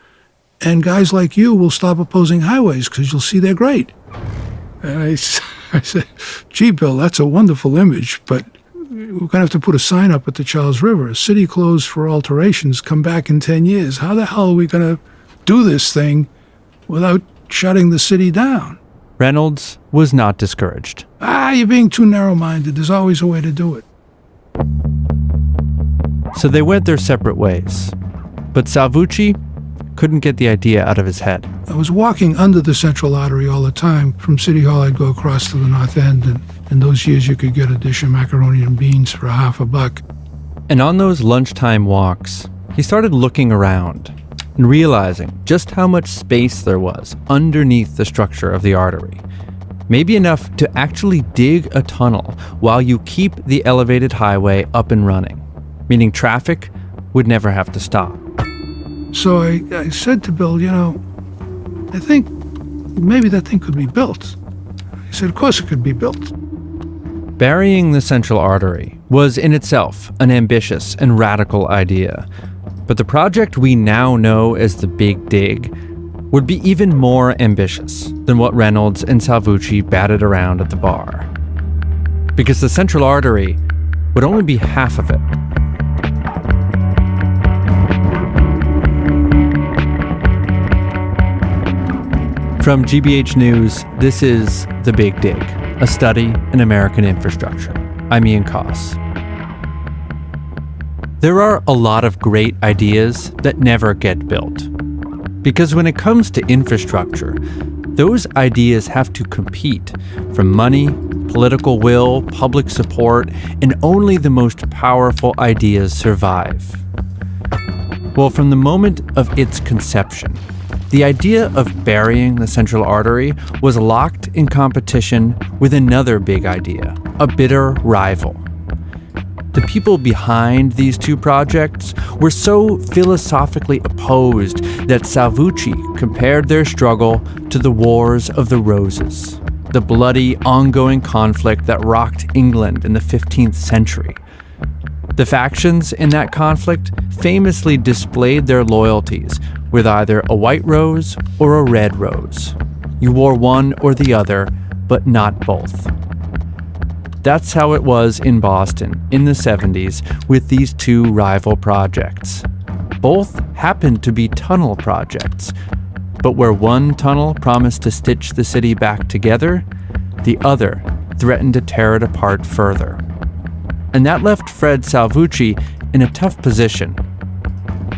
and guys like you will stop opposing highways because you'll see they're great. And I said, gee, Bill, that's a wonderful image, but we're going to have to put a sign up at the Charles River. City closed for alterations, come back in 10 years. How the hell are we going to do this thing without shutting the city down? Reynolds was not discouraged. You're being too narrow-minded. There's always a way to do it. So they went their separate ways. But Salvucci couldn't get the idea out of his head. I was walking under the central artery all the time. From City Hall, I'd go across to the North End, and in those years you could get a dish of macaroni and beans for $1. And on those lunchtime walks, he started looking around and realizing just how much space there was underneath the structure of the artery. Maybe enough to actually dig a tunnel while you keep the elevated highway up and running, meaning traffic would never have to stop. So I said to Bill, I think maybe that thing could be built. He said, of course it could be built. Burying the central artery was in itself an ambitious and radical idea. But the project we now know as the Big Dig would be even more ambitious than what Reynolds and Salvucci batted around at the bar. Because the central artery would only be half of it. From GBH News, this is The Big Dig, a study in American infrastructure. I'm Ian Koss. There are a lot of great ideas that never get built. Because when it comes to infrastructure, those ideas have to compete for money, political will, public support, and only the most powerful ideas survive. Well, from the moment of its conception, the idea of burying the central artery was locked in competition with another big idea, a bitter rival. The people behind these two projects were so philosophically opposed that Salvucci compared their struggle to the Wars of the Roses, the bloody, ongoing conflict that rocked England in the 15th century. The factions in that conflict famously displayed their loyalties with either a white rose or a red rose. You wore one or the other, but not both. That's how it was in Boston in the 70s with these two rival projects. Both happened to be tunnel projects, but where one tunnel promised to stitch the city back together, the other threatened to tear it apart further. And that left Fred Salvucci in a tough position,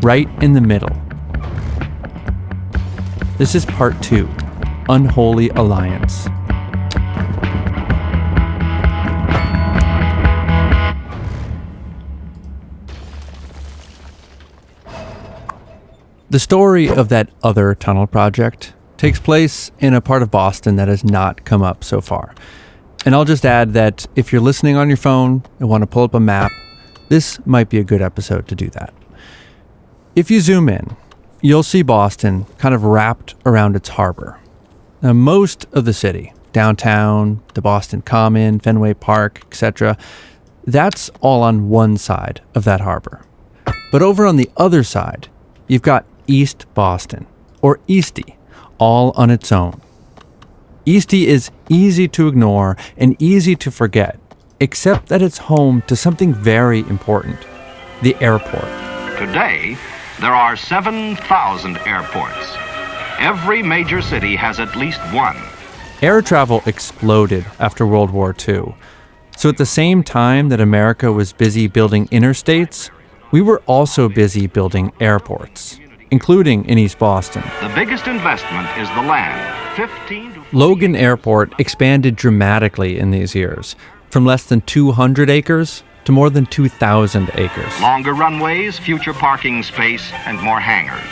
right in the middle. This is part 2, Unholy Alliance. The story of that other tunnel project takes place in a part of Boston that has not come up so far. And I'll just add that if you're listening on your phone and want to pull up a map, this might be a good episode to do that. If you zoom in, you'll see Boston kind of wrapped around its harbor. Now, most of the city, downtown, the Boston Common, Fenway Park, etc., that's all on one side of that harbor. But over on the other side, you've got East Boston, or Eastie, all on its own. Eastie is easy to ignore and easy to forget, except that it's home to something very important, the airport. Today, there are 7,000 airports. Every major city has at least one. Air travel exploded after World War II. So at the same time that America was busy building interstates, we were also busy building airports, including in East Boston. The biggest investment is the land. Logan Airport expanded dramatically in these years, from less than 200 acres to more than 2,000 acres. Longer runways, future parking space, and more hangars.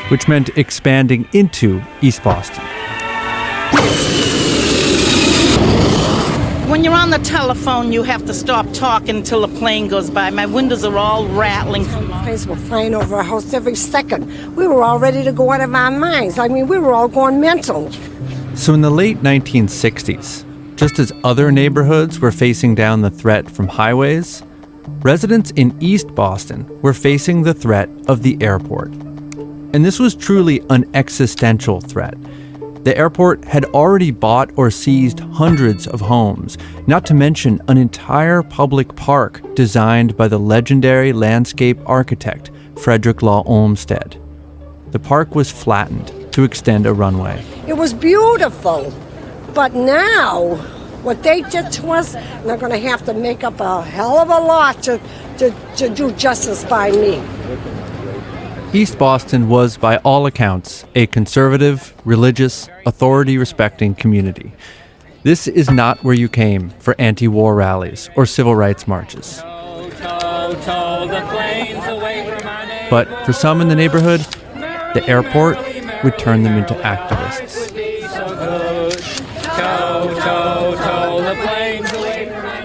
Which meant expanding into East Boston. When you're on the telephone, you have to stop talking until a plane goes by. My windows are all rattling. Planes were flying over our house every second. We were all ready to go out of our minds. I mean, we were all going mental. So in the late 1960s, just as other neighborhoods were facing down the threat from highways, residents in East Boston were facing the threat of the airport. And this was truly an existential threat. The airport had already bought or seized hundreds of homes, not to mention an entire public park designed by the legendary landscape architect Frederick Law Olmsted. The park was flattened to extend a runway. It was beautiful. But now, what they did to us, they're going to have to make up a hell of a lot to do justice by me. East Boston was, by all accounts, a conservative, religious, authority-respecting community. This is not where you came for anti-war rallies or civil rights marches. But for some in the neighborhood, the airport would turn them into activists.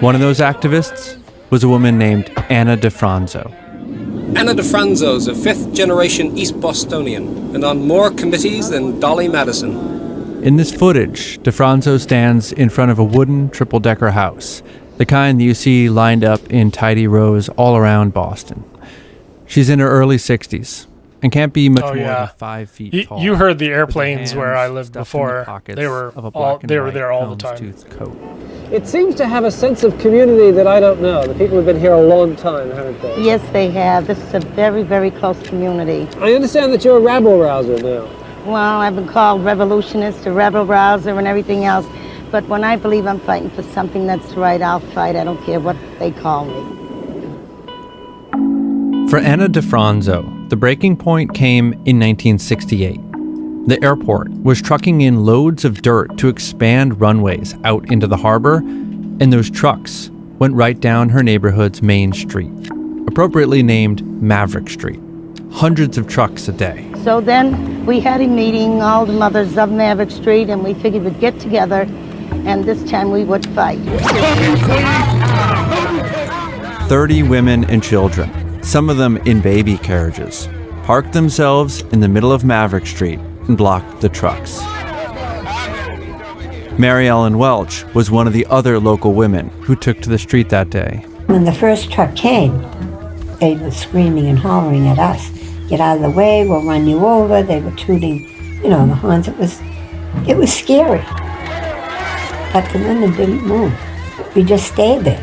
One of those activists was a woman named Anna DeFranzo. Anna DeFranzo is a fifth-generation East Bostonian and on more committees than Dolly Madison. In this footage, DeFranzo stands in front of a wooden triple-decker house, the kind that you see lined up in tidy rows all around Boston. She's in her early 60s and can't be much more than 5 feet tall. You heard the airplanes where I lived before. They were there all the time. It seems to have a sense of community that I don't know. The people have been here a long time, haven't they? Yes, they have. This is a very, very close community. I understand that you're a rabble-rouser now. Well, I've been called revolutionist, a rebel-rouser, and everything else. But when I believe I'm fighting for something that's right, I'll fight. I don't care what they call me. For Anna DeFranzo, the breaking point came in 1968. The airport was trucking in loads of dirt to expand runways out into the harbor, and those trucks went right down her neighborhood's main street, appropriately named Maverick Street. Hundreds of trucks a day. So then we had a meeting, all the mothers of Maverick Street, and we figured we'd get together, and this time we would fight. 30 women and children, some of them in baby carriages, parked themselves in the middle of Maverick Street and blocked the trucks. Mary Ellen Welch was one of the other local women who took to the street that day. When the first truck came, they were screaming and hollering at us. Get out of the way, we'll run you over. They were tooting, the horns. It was scary. But the women didn't move. We just stayed there.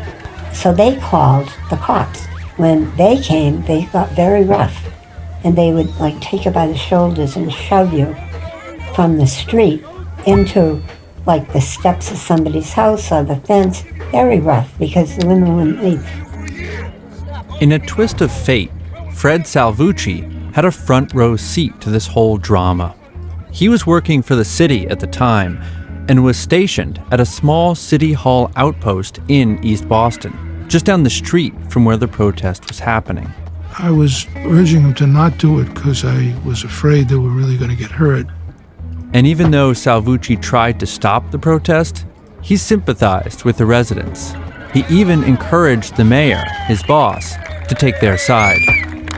So they called the cops. When they came, they got very rough. And they would take you by the shoulders and shove you from the street into the steps of somebody's house or the fence. Very rough because the women wouldn't leave. In a twist of fate, Fred Salvucci had a front row seat to this whole drama. He was working for the city at the time and was stationed at a small city hall outpost in East Boston, just down the street from where the protest was happening. I was urging him to not do it because I was afraid they were really going to get hurt. And even though Salvucci tried to stop the protest, he sympathized with the residents. He even encouraged the mayor, his boss, to take their side.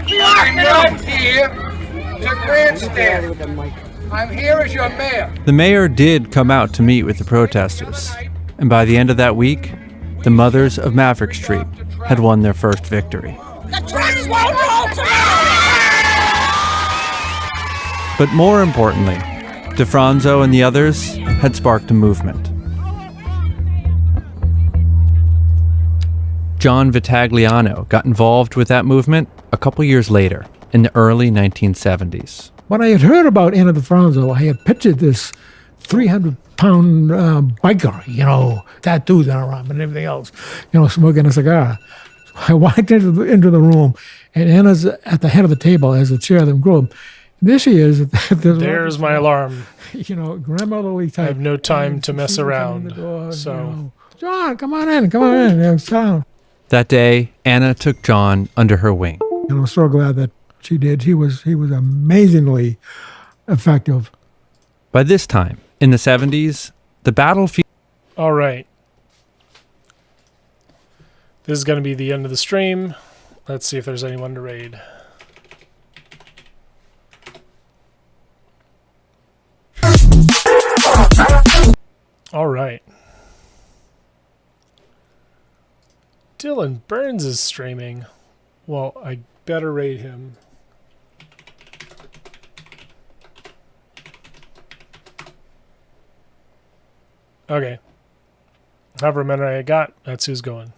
I'm not here to grandstand. I'm here as your mayor. The mayor did come out to meet with the protesters, and by the end of that week, the mothers of Maverick Street had won their first victory. The trains won't roll tomorrow! But more importantly, DeFranzo and the others had sparked a movement. John Vitagliano got involved with that movement a couple years later, in the early 1970s. When I had heard about Anna DeFranzo, I had pictured this 300-pound biker, tattoos on her arm and everything else, smoking a cigar. So I walked into the room, and Anna's at the head of the table as the chair of the group. There she is. There's my alarm. Grandmotherly type. I have no time to mess around. John, come on in. Sit down. That day, Anna took John under her wing. And I'm so glad that she did. He was amazingly effective. By this time, in the 70s, the battlefield... All right. This is going to be the end of the stream. Let's see if there's anyone to raid. All right. Dylan Burns is streaming. Well, I better raid him. Okay. However many I got, that's who's going.